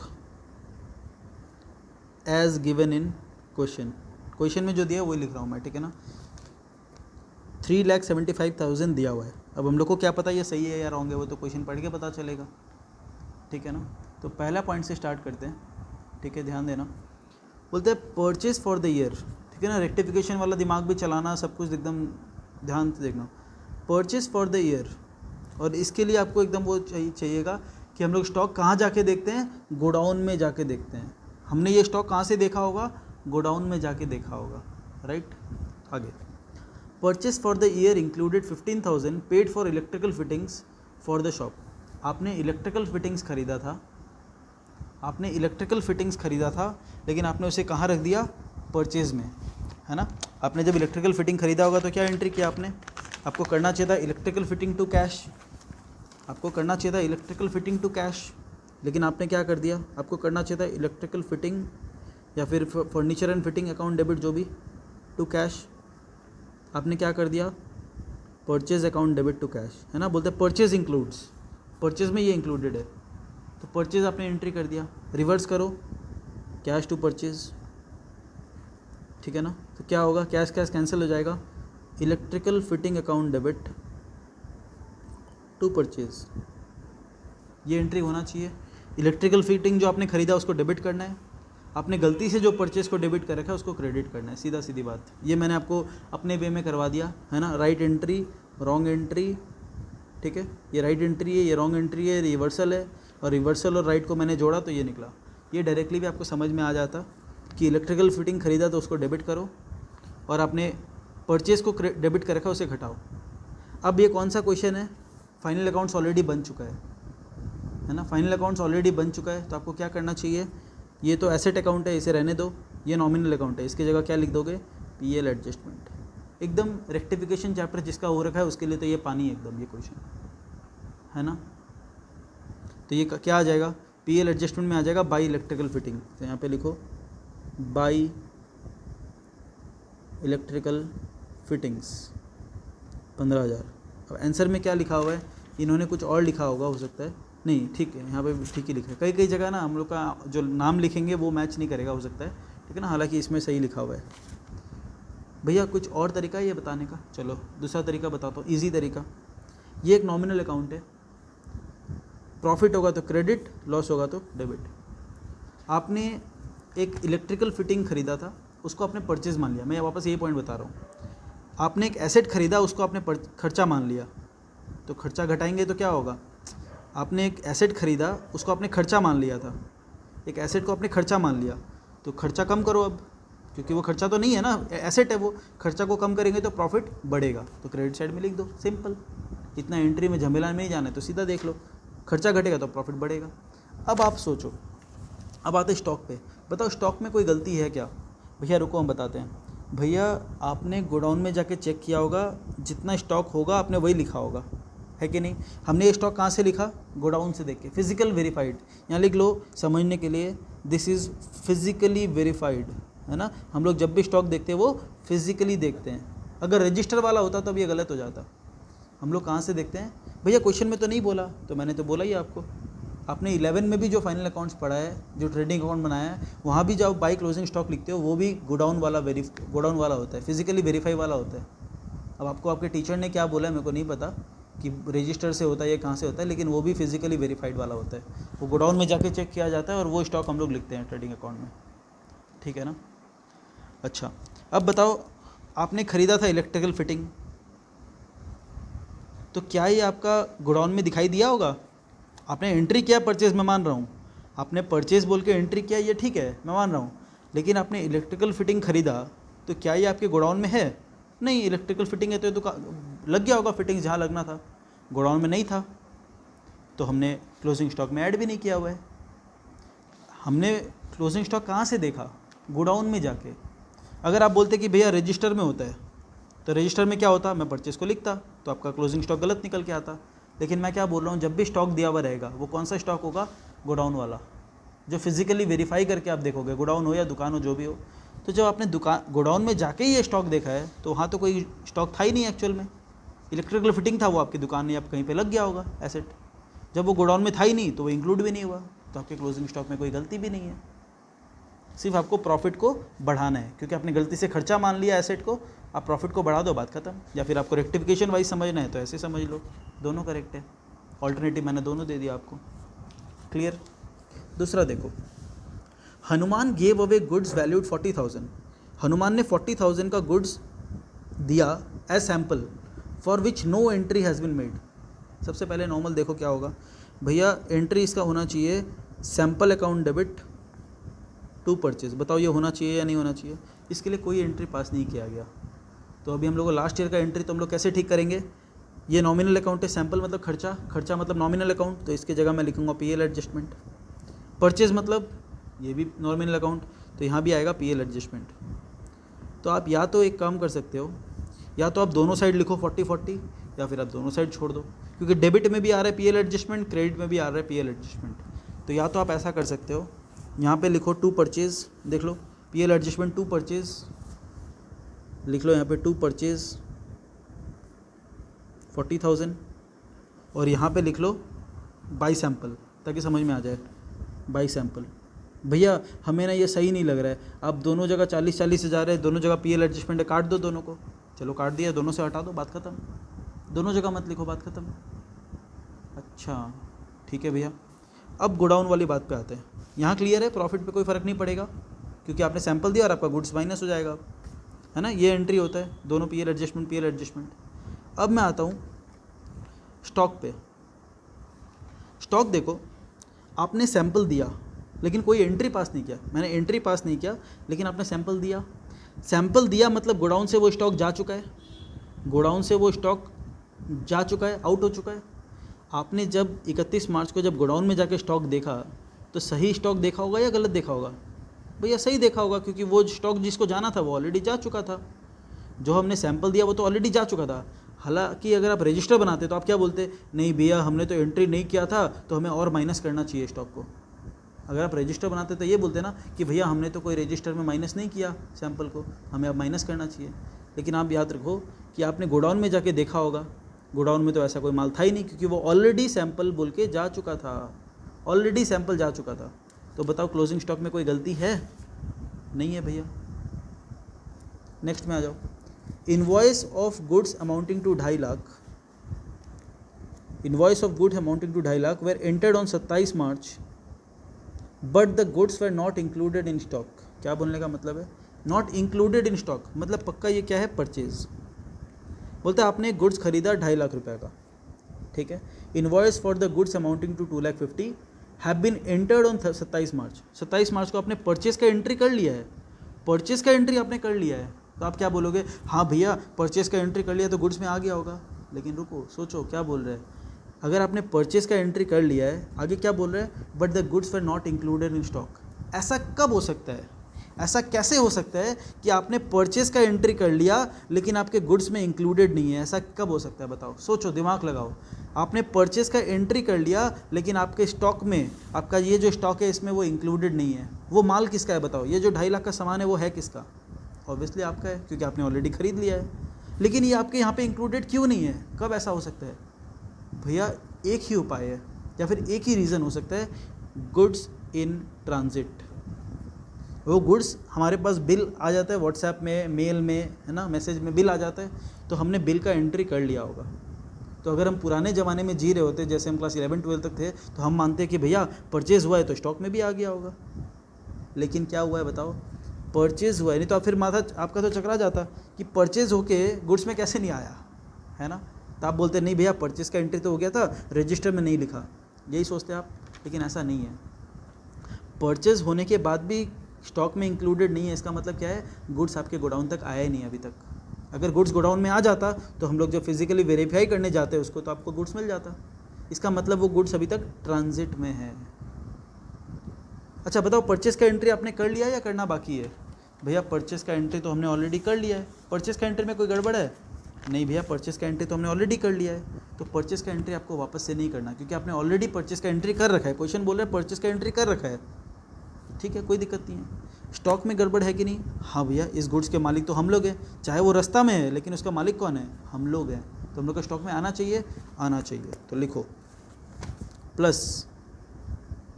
as given in question में जो दिया है वही लिख रहा हूँ मैं। ठीक है ना, 3,75,000 दिया हुआ है। अब हम लोग को क्या पता ये सही है या रॉन्ग है, वो तो क्वेश्चन पढ़ के पता चलेगा। ठीक है ना, तो पहला पॉइंट से स्टार्ट करते हैं। ठीक है, ध्यान देना। बोलते हैं परचेज फॉर द ईयर, ठीक है ना, रेक्टिफिकेशन वाला दिमाग भी चलाना, सब कुछ एकदम ध्यान से देखना। परचेज फॉर द ईयर, और इसके लिए आपको एकदम वो चाहिएगा कि हम लोग स्टॉक कहाँ जाके देखते हैं, गोडाउन में जाके देखते हैं। हमने ये स्टॉक कहाँ से देखा होगा, गोडाउन में जाके देखा होगा, राइट। आगे, purchase for the year included 15,000 paid for electrical fittings for the shop. आपने इलेक्ट्रिकल फिटिंग्स खरीदा था, आपने इलेक्ट्रिकल फिटिंग्स खरीदा था, लेकिन आपने उसे कहाँ रख दिया, परचेज में, है ना। आपने जब इलेक्ट्रिकल फिटिंग खरीदा होगा तो क्या एंट्री किया आपने, आपको करना चाहिए था इलेक्ट्रिकल फिटिंग टू कैश, आपको करना चाहिए था इलेक्ट्रिकल फिटिंग टू कैश, लेकिन आपने क्या कर दिया, आपको करना चाहिए था इलेक्ट्रिकल फिटिंग या फिर furniture and fitting account debit जो भी टू कैश, आपने क्या कर दिया, purchase account debit to cash, है ना। बोलते हैं परचेज इंक्लूड्स, परचेज में ये इंक्लूडेड है, तो परचेज आपने एंट्री कर दिया। रिवर्स करो, कैश टू परचेज, ठीक है ना, तो क्या होगा, कैश कैश कैंसिल हो जाएगा, electrical fitting account debit to purchase, ये एंट्री होना चाहिए। इलेक्ट्रिकल फिटिंग जो आपने खरीदा उसको डेबिट करना है, आपने गलती से जो परचेज को डेबिट कर रखा है उसको क्रेडिट करना है, सीधा सीधी बात। ये मैंने आपको अपने वे में करवा दिया, है ना। राइट एंट्री, रॉन्ग एंट्री, ठीक है, ये राइट एंट्री है, ये रॉन्ग एंट्री है, रिवर्सल है, और रिवर्सल और राइट को मैंने जोड़ा तो ये निकला। ये डायरेक्टली भी आपको समझ में आ जाता कि इलेक्ट्रिकल फिटिंग खरीदा तो उसको डेबिट करो, और आपने परचेज को डेबिट कर रखा उसे घटाओ। अब ये कौन सा क्वेश्चन है, फाइनल अकाउंट्स ऑलरेडी बन चुका है ना, फाइनल अकाउंट्स ऑलरेडी बन चुका है, तो आपको क्या करना चाहिए, ये तो एसेट अकाउंट है, इसे रहने दो, ये नॉमिनल अकाउंट है, इसकी जगह क्या लिख दोगे, पीएल एडजस्टमेंट। एकदम रेक्टिफिकेशन चैप्टर जिसका हो रखा है उसके लिए तो ये पानी है एकदम, ये क्वेश्चन, है ना। तो ये क्या आ जाएगा, पीएल एडजस्टमेंट में आ जाएगा बाई इलेक्ट्रिकल फिटिंग, तो यहाँ पे लिखो बाई इलेक्ट्रिकल फिटिंग्स 15,000। अब आंसर में क्या लिखा हुआ है, इन्होंने कुछ और लिखा होगा, हो सकता है, नहीं ठीक है, यहाँ पे ठीक ही लिखा है। कई कई जगह ना हम लोग का जो नाम लिखेंगे वो मैच नहीं करेगा, हो सकता है, ठीक है ना, हालांकि इसमें सही लिखा हुआ है। भैया कुछ और तरीका है ये बताने का, चलो दूसरा तरीका बताता हूँ, ईजी तरीका। ये एक नॉमिनल अकाउंट है, प्रॉफिट होगा तो क्रेडिट, लॉस होगा तो डेबिट। आपने एक इलेक्ट्रिकल फिटिंग खरीदा था, उसको आपने परचेज मान लिया, मैं वापस यही पॉइंट बता रहा हूँ। आपने एक एसेट खरीदा, उसको आपने खर्चा मान लिया, तो खर्चा घटाएंगे तो क्या होगा, आपने एक एसेट खरीदा, उसको आपने खर्चा मान लिया था, एक एसेट को आपने खर्चा मान लिया, तो खर्चा कम करो अब, क्योंकि वो खर्चा तो नहीं है ना, एसेट है वो, खर्चा को कम करेंगे तो प्रॉफिट बढ़ेगा, तो क्रेडिट साइड में लिख दो, सिंपल। इतना एंट्री में झमेला में ही जाना है, तो सीधा देख लो, खर्चा घटेगा तो प्रॉफिट बढ़ेगा। अब आप सोचो, अब आते स्टॉक पे, बताओ स्टॉक में कोई गलती है क्या। भैया रुको हम बताते हैं। भैया आपने गोडाउन में जाके चेक किया होगा, जितना स्टॉक होगा आपने वही लिखा होगा, है कि नहीं। हमने ये स्टॉक कहाँ से लिखा, गोडाउन से देख के, फिजिकल वेरीफाइड, यहाँ लिख लो समझने के लिए, दिस इज़ फिजिकली वेरीफाइड, है ना। हम लोग जब भी स्टॉक देखते हैं वो फिजिकली देखते हैं, अगर रजिस्टर वाला होता तब ये गलत हो जाता। हम लोग कहाँ से देखते हैं, भैया क्वेश्चन में तो नहीं बोला, तो मैंने तो बोला ही आपको, आपने 11 में भी जो फाइनल अकाउंट्स पढ़ा है, जो ट्रेडिंग अकाउंट बनाया है, वहाँ भी जब बाई क्लोजिंग स्टॉक लिखते हो वो भी गोडाउन वाला होता है, फिजिकली वेरीफाई वाला होता है। अब आपको आपके टीचर ने क्या बोला है मेरे को नहीं पता कि रजिस्टर से होता है या कहाँ से होता है, लेकिन वो भी फिजिकली वेरीफाइड वाला होता है, वो गोडाउन में जाके चेक किया जाता है और वो स्टॉक हम लोग लिखते हैं ट्रेडिंग अकाउंट में, ठीक है ना। अच्छा अब बताओ, आपने ख़रीदा था इलेक्ट्रिकल फिटिंग, तो क्या ये आपका गोडाउन में दिखाई दिया होगा। आपने एंट्री किया परचेज़, मैं मान रहा हूँ, आपने परचेज़ बोल के एंट्री किया, ये ठीक है मैं मान रहा हूँ, लेकिन आपने इलेक्ट्रिकल फिटिंग ख़रीदा तो क्या ये आपके गोडाउन में है, नहीं। इलेक्ट्रिकल फिटिंग है तो ये तो लग गया होगा, फिटिंग जहाँ लगना था, गोडाउन में नहीं था, तो हमने क्लोजिंग स्टॉक में ऐड भी नहीं किया हुआ है। हमने क्लोजिंग स्टॉक कहाँ से देखा, गोडाउन में जाके। अगर आप बोलते कि भैया रजिस्टर में होता है, तो रजिस्टर में क्या होता, मैं परचेज़ को लिखता तो आपका क्लोजिंग स्टॉक गलत निकल के आता। लेकिन मैं क्या बोल रहा हूँ, जब भी स्टॉक दिया हुआ रहेगा वो कौन सा स्टॉक होगा, गोडाउन वाला, जो फिजिकली वेरीफाई करके आप देखोगे, गोडाउन हो या दुकान हो जो भी हो। तो जब आपने गोडाउन में जाके ही ये स्टॉक देखा है, तो वहाँ तो कोई स्टॉक था ही नहीं एक्चुअल में, इलेक्ट्रिकल फिटिंग था, वो आपकी दुकान में आप कहीं पे लग गया होगा एसेट। जब वो गोडाउन में था ही नहीं तो वो इंक्लूड भी नहीं हुआ, तो आपके क्लोजिंग स्टॉक में कोई गलती भी नहीं है, सिर्फ आपको प्रॉफिट को बढ़ाना है, क्योंकि आपने गलती से खर्चा मान लिया एसेट को, आप प्रॉफिट को बढ़ा दो, बात खत्म। या फिर आपको रेक्टिफिकेशन वाइज समझना है तो ऐसे समझ लो, दोनों करेक्ट है, ऑल्टरनेटिव मैंने दोनों दे दिया आपको, क्लियर। दूसरा देखो, Hanuman gave away goods valued 40,000। Hanuman ने 40,000 का गुड्स दिया as sample for which no entry has been made. सबसे पहले नॉर्मल देखो क्या होगा भैया, एंट्री इसका होना चाहिए sample account debit to purchase. बताओ ये होना चाहिए या नहीं होना चाहिए? इसके लिए कोई एंट्री पास नहीं किया गया। तो अभी हम लोग को लास्ट ईयर का एंट्री तो हम लोग कैसे ठीक करेंगे? ये नॉमिनल अकाउंट है, सैम्पल मतलब खर्चा, खर्चा मतलब नॉमिनल अकाउंट, तो इसकी जगह मैं लिखूंगा पीएल एडजस्टमेंट। परचेज मतलब ये भी नॉमिनल अकाउंट, तो यहाँ भी आएगा पीएल एडजस्टमेंट। तो आप या तो एक काम कर सकते हो, या तो आप दोनों साइड लिखो 40-40, या फिर आप दोनों साइड छोड़ दो, क्योंकि डेबिट में भी आ रहा है पीएल एडजस्टमेंट, क्रेडिट में भी आ रहा है पीएल एडजस्टमेंट। तो या तो आप ऐसा कर सकते हो, यहाँ पे लिखो टू परचेज, देख लो पीएल एडजस्टमेंट टू परचेज लिख लो, यहाँ पे टू परचेज 40,000, और यहाँ पे लिख लो बाई सैम्पल, ताकि समझ में आ जाए बाई सैम्पल। भैया हमें ना ये सही नहीं लग रहा है, आप दोनों जगह 40-40 से जा रहे हैं, दोनों जगह पीएल एडजस्टमेंट है, काट दो दोनों को। चलो काट दिया, दोनों से हटा दो, बात ख़त्म। दोनों जगह मत लिखो, बात ख़त्म। अच्छा ठीक है भैया, अब गोडाउन वाली बात पे आते हैं। यहाँ क्लियर है, प्रॉफिट पे कोई फ़र्क नहीं पड़ेगा, क्योंकि आपने सैंपल दिया और आपका गुड्स माइनस हो जाएगा, है ना। ये एंट्री होता है, दोनों पीएल एडजस्टमेंट पीएल एडजस्टमेंट। अब मैं आता हूँ स्टॉक पे। स्टॉक देखो, आपने सैंपल दिया लेकिन कोई एंट्री पास नहीं किया। मैंने एंट्री पास नहीं किया, लेकिन आपने सैंपल दिया। सैंपल दिया मतलब गोडाउन से वो स्टॉक जा चुका है, गोडाउन से वो स्टॉक जा चुका है, आउट हो चुका है। आपने जब 31 मार्च को जब गोडाउन में जाके स्टॉक देखा, तो सही स्टॉक देखा होगा या गलत देखा होगा? भैया सही देखा होगा, क्योंकि वो स्टॉक जिसको जाना था वो ऑलरेडी जा चुका था। जो हमने सैंपल दिया वो तो ऑलरेडी जा चुका था। हालांकि अगर आप रजिस्टर बनाते तो आप क्या बोलते, नहीं भैया हमने तो एंट्री नहीं किया था, तो हमें और माइनस करना चाहिए स्टॉक को। अगर आप रजिस्टर बनाते तो ये बोलते ना कि भैया हमने तो कोई रजिस्टर में माइनस नहीं किया सैंपल को, हमें अब माइनस करना चाहिए। लेकिन आप याद रखो कि आपने गोडाउन में जाके देखा होगा, गोडाउन में तो ऐसा कोई माल था ही नहीं, क्योंकि वो ऑलरेडी सैंपल बोल के जा चुका था, ऑलरेडी सैंपल जा चुका था। तो बताओ क्लोजिंग स्टॉक में कोई गलती है? नहीं है भैया। नेक्स्ट में आ जाओ। Invoice of goods amounting to 2.5 lakh, invoice of goods amounting to 2.5 lakh were entered on 27 March but the goods were not included in stock. क्या बोलने का मतलब है नॉट इंक्लूडेड इन स्टॉक? मतलब पक्का ये क्या है, परचेज। बोलते हैं आपने गुड्स खरीदा 2.5 लाख रुपए का, ठीक है। Invoice for the goods amounting to 2,50,000 have been entered on 27 March. 27 March को आपने परचेज का एंट्री कर लिया है, परचेज का एंट्री आपने कर लिया है। तो आप क्या बोलोगे, हाँ भैया परचेज का एंट्री कर लिया तो गुड्स में आ गया होगा। लेकिन रुको, सोचो क्या बोल रहे हैं। अगर आपने परचेज का एंट्री कर लिया है, आगे क्या बोल रहे हैं, but the goods were not included in stock. ऐसा कब हो सकता है, ऐसा कैसे हो सकता है कि आपने परचेज का एंट्री कर लिया लेकिन आपके गुड्स में इंक्लूडेड नहीं है? ऐसा कब हो सकता है बताओ, सोचो, दिमाग लगाओ। आपने परचेज का एंट्री कर लिया लेकिन आपके स्टॉक में, आपका ये जो स्टॉक है इसमें वो इंक्लूडेड नहीं है। वो माल किसका है बताओ? ये जो 2.5 लाख का सामान है वो है किसका? ऑब्वियसली आपका है, क्योंकि आपने ऑलरेडी खरीद लिया है। लेकिन ये आपके यहाँ पे इंक्लूडेड क्यों नहीं है? कब ऐसा हो सकता है भैया? एक ही उपाय है, या फिर एक ही रीज़न हो सकता है, गुड्स इन ट्रांजिट। वो गुड्स हमारे पास बिल आ जाता है व्हाट्सएप में, मेल में, है ना, मैसेज में बिल आ जाता है, तो हमने बिल का एंट्री कर लिया होगा। तो अगर हम पुराने ज़माने में जी रहे होते, जैसे हम क्लास 11-12 तक थे, तो हम मानते हैं कि भैया परचेज़ हुआ है तो स्टॉक में भी आ गया होगा। लेकिन क्या हुआ है बताओ, परचेज़ हुआ है, नहीं तो आप फिर माथा आपका तो चकरा जाता कि परचेज़ होके गुड्स में कैसे नहीं आया, है ना। तो आप बोलते नहीं भैया परचेज़ का एंट्री तो हो गया था, रजिस्टर में नहीं लिखा, यही सोचते आप। लेकिन ऐसा नहीं है, परचेज़ होने के बाद भी स्टॉक में इंक्लूडेड नहीं है। इसका मतलब क्या है, गुड्स आपके गोडाउन तक आया ही नहीं अभी तक। अगर गुड्स गोडाउन में आ जाता तो हम लोग जो फिजिकली वेरीफाई करने जाते हैं उसको, तो आपको गुड्स मिल जाता। इसका मतलब वो गुड्स अभी तक ट्रांजिट में है। अच्छा बताओ, परचेज़ का एंट्री आपने कर लिया या करना बाकी है? भैया परचेज़ का एंट्री तो हमने ऑलरेडी कर लिया है। परचेज़ का एंट्री में कोई गड़बड़ है? नहीं भैया, परचेज़ का एंट्री तो हमने ऑलरेडी कर लिया है। तो परचेज़ का एंट्री आपको वापस से नहीं करना, क्योंकि आपने ऑलरेडी परचेज़ का एंट्री कर रखा है। क्वेश्चन बोल रहा है परचेज़ का एंट्री कर रखा है, ठीक है, कोई दिक्कत नहीं है। स्टॉक में गड़बड़ है कि नहीं? हाँ भैया, इस गुड्स के मालिक तो हम लोग हैं, चाहे वो रास्ता में है लेकिन उसका मालिक कौन है? हम लोग हैं। तो हम लोग का स्टॉक में आना चाहिए, आना चाहिए। तो लिखो plus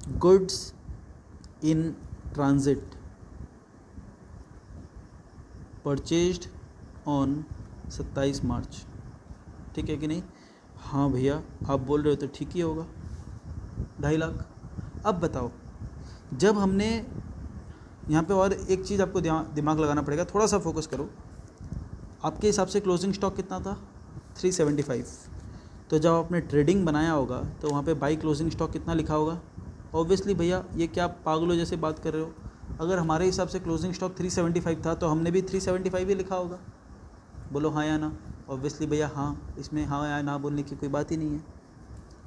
goods in transit purchased on 27 मार्च, ठीक है कि नहीं? हाँ भैया आप बोल रहे हो तो ठीक ही होगा, 2.5 लाख। अब बताओ, जब हमने यहाँ पे और एक चीज़ आपको दिमाग लगाना पड़ेगा, थोड़ा सा फोकस करो। आपके हिसाब से क्लोजिंग स्टॉक कितना था? 375। तो जब आपने ट्रेडिंग बनाया होगा तो वहाँ पे बाई क्लोजिंग स्टॉक कितना लिखा होगा? ऑब्वियसली भैया ये क्या पागलों जैसे बात कर रहे हो, अगर हमारे हिसाब से क्लोजिंग स्टॉक 375 था तो हमने भी 375 ही लिखा होगा। बोलो हाँ या ना? ऑब्वियसली भैया हाँ, इसमें हाँ या ना बोलने की कोई बात ही नहीं है,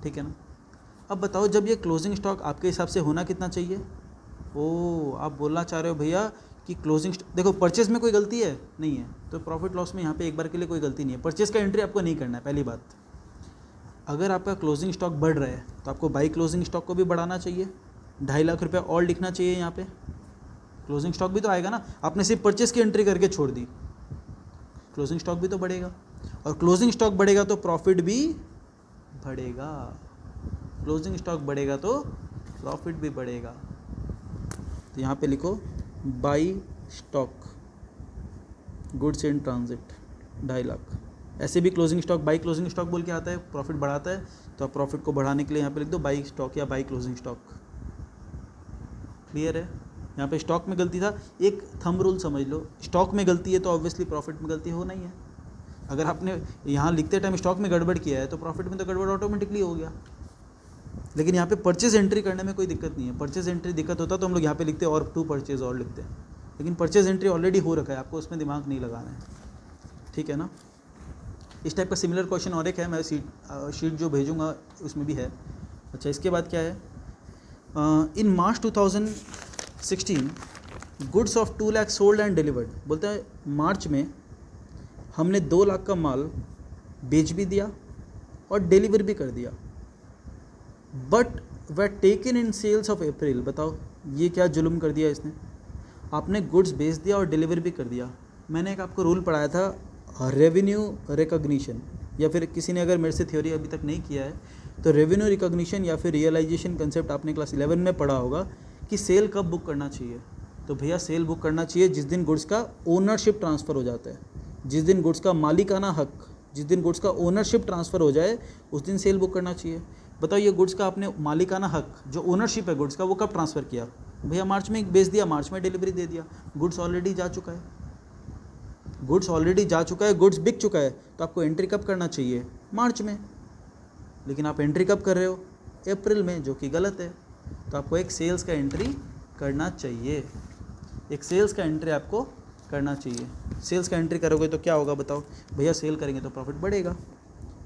ठीक है ना। अब बताओ जब ये क्लोजिंग स्टॉक आपके हिसाब से होना कितना चाहिए? ओ आप बोलना चाह रहे हो भैया कि क्लोजिंग, देखो परचेज में कोई गलती है नहीं है, तो प्रॉफिट लॉस में यहाँ पे एक बार के लिए कोई गलती नहीं है। परचेज का एंट्री आपको नहीं करना है, पहली बात। अगर आपका क्लोजिंग स्टॉक बढ़ रहा है तो आपको बाई क्लोजिंग स्टॉक को भी बढ़ाना चाहिए, 2.5 लाख रुपया और लिखना चाहिए यहाँ पे। क्लोजिंग स्टॉक भी तो आएगा ना, आपने सिर्फ परचेज की एंट्री करके छोड़ दी, क्लोजिंग स्टॉक भी तो बढ़ेगा, और क्लोजिंग स्टॉक बढ़ेगा तो प्रॉफिट भी बढ़ेगा, क्लोजिंग स्टॉक बढ़ेगा तो प्रॉफिट भी बढ़ेगा। तो यहाँ पे लिखो by stock goods in transit 2.5 lakh. ऐसे भी closing stock by closing stock बोल के आता है, प्रॉफिट बढ़ाता है, तो आप प्रॉफिट को बढ़ाने के लिए यहाँ पे लिख दो बाई स्टॉक या बाई क्लोजिंग स्टॉक। क्लियर है? यहाँ पे स्टॉक में गलती था, एक थंब रूल समझ लो, स्टॉक में गलती है तो ऑब्वियसली प्रॉफिट में गलती होना ही है। अगर आपने यहाँ लिखते टाइम स्टॉक में गड़बड़ किया है तो प्रॉफिट में तो गड़बड़ ऑटोमेटिकली हो गया। लेकिन यहाँ पे परचेज एंट्री करने में कोई दिक्कत नहीं है। परचेज एंट्री दिक्कत होता तो हम लोग यहाँ पे लिखते और टू परचेज और लिखते हैं, लेकिन परचेज एंट्री ऑलरेडी हो रखा है, आपको उसमें दिमाग नहीं लगाना है, ठीक है ना। इस टाइप का सिमिलर क्वेश्चन और एक है, मैं शीट जो भेजूँगा उसमें भी है। अच्छा इसके बाद क्या है, इन मार्च 2016 goods of 2 lakh sold and delivered. बोलता है मार्च में हमने 2 लाख का माल बेच भी दिया और डिलीवर भी कर दिया, but they taken in sales of April. बताओ ये क्या जुल्म कर दिया इसने, आपने गुड्स बेच दिया और डिलीवर भी कर दिया। मैंने एक आपको रूल पढ़ाया था रेवेन्यू रिकॉग्निशन, या फिर किसी ने अगर मेरे से थ्योरी अभी तक नहीं किया है तो रेवेन्यू रिकॉग्निशन या फिर रियलाइजेशन कंसेप्ट आपने क्लास 11 में पढ़ा होगा कि सेल कब बुक करना चाहिए। तो भैया सेल बुक करना चाहिए जिस दिन गुड्स का ओनरशिप ट्रांसफ़र हो जाता है, जिस दिन गुड्स का मालिकाना हक, जिस दिन गुड्स का ओनरशिप ट्रांसफ़र हो जाए उस दिन सेल बुक करना चाहिए। बताओ ये गुड्स का आपने मालिकाना हक जो ओनरशिप है गुड्स का वो कब ट्रांसफ़र किया? भैया मार्च में बेच दिया, मार्च में डिलीवरी दे दिया, गुड्स ऑलरेडी जा चुका है, गुड्स ऑलरेडी जा चुका है, गुड्स बिक चुका है, तो आपको एंट्री कब करना चाहिए? मार्च में। लेकिन आप एंट्री कब कर रहे हो? अप्रैल में, जो कि गलत है। तो आपको एक सेल्स का एंट्री करना चाहिए, एक सेल्स का एंट्री आपको करना चाहिए। सेल्स का एंट्री करोगे तो क्या होगा बताओ? भैया सेल करेंगे तो प्रॉफिट बढ़ेगा।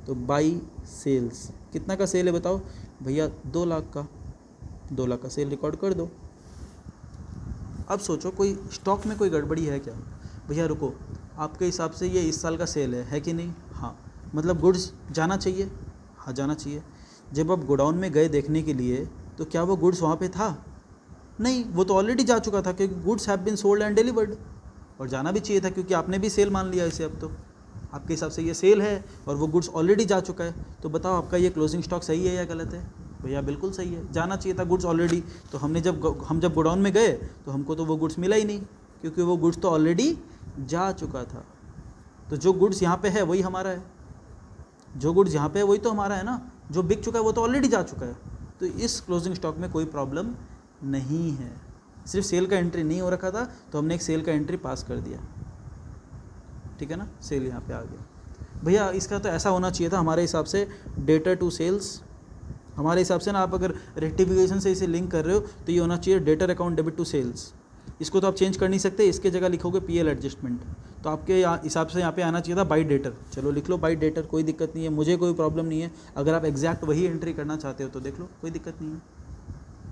तो बाई सेल्स, कितना का सेल है बताओ? भैया 2 लाख का, 2 लाख का सेल रिकॉर्ड कर दो। अब सोचो कोई स्टॉक में कोई गड़बड़ी है क्या? भैया रुको, आपके हिसाब से ये इस साल का सेल है कि नहीं? हाँ, मतलब गुड्स जाना चाहिए? हाँ जाना चाहिए। जब आप गोडाउन में गए देखने के लिए तो क्या वो गुड्स वहाँ पे था? नहीं, वो तो ऑलरेडी जा चुका था, क्योंकि goods have been sold and delivered. और जाना भी चाहिए था क्योंकि आपने भी सेल मान लिया इसे। अब तो आपके हिसाब से ये सेल है और वो गुड्स ऑलरेडी जा चुका है, तो बताओ आपका ये क्लोजिंग स्टॉक सही है या गलत है? भैया बिल्कुल सही है, जाना चाहिए था गुड्स ऑलरेडी। तो हम जब गोडाउन में गए तो हमको तो वो गुड्स मिला ही नहीं, क्योंकि वो गुड्स तो ऑलरेडी जा चुका था। तो जो गुड्स यहाँ पे है वही हमारा है, जो गुड्स यहाँ पे है वही तो हमारा है ना, जो बिक चुका है वो तो ऑलरेडी जा चुका है। तो इस क्लोजिंग स्टॉक में कोई प्रॉब्लम नहीं है। सिर्फ सेल का एंट्री नहीं हो रखा था तो हमने एक सेल का एंट्री पास कर दिया, ठीक है ना, सेल यहाँ पे आ गया। भैया इसका तो ऐसा होना चाहिए था हमारे हिसाब से, डेटर टू सेल्स। हमारे हिसाब से ना, आप अगर रेक्टिफिकेशन से इसे लिंक कर रहे हो तो ये होना चाहिए debtor account debit to sales. इसको तो आप चेंज कर नहीं सकते, इसके जगह लिखोगे पीएल एडजस्टमेंट। तो आपके हिसाब से यहाँ पे आना चाहिए था बाई डेटर। चलो लिख लो बाई डेटर, कोई दिक्कत नहीं है, मुझे कोई प्रॉब्लम नहीं है। अगर आप एग्जैक्ट वही एंट्री करना चाहते हो तो देख लो, कोई दिक्कत नहीं है।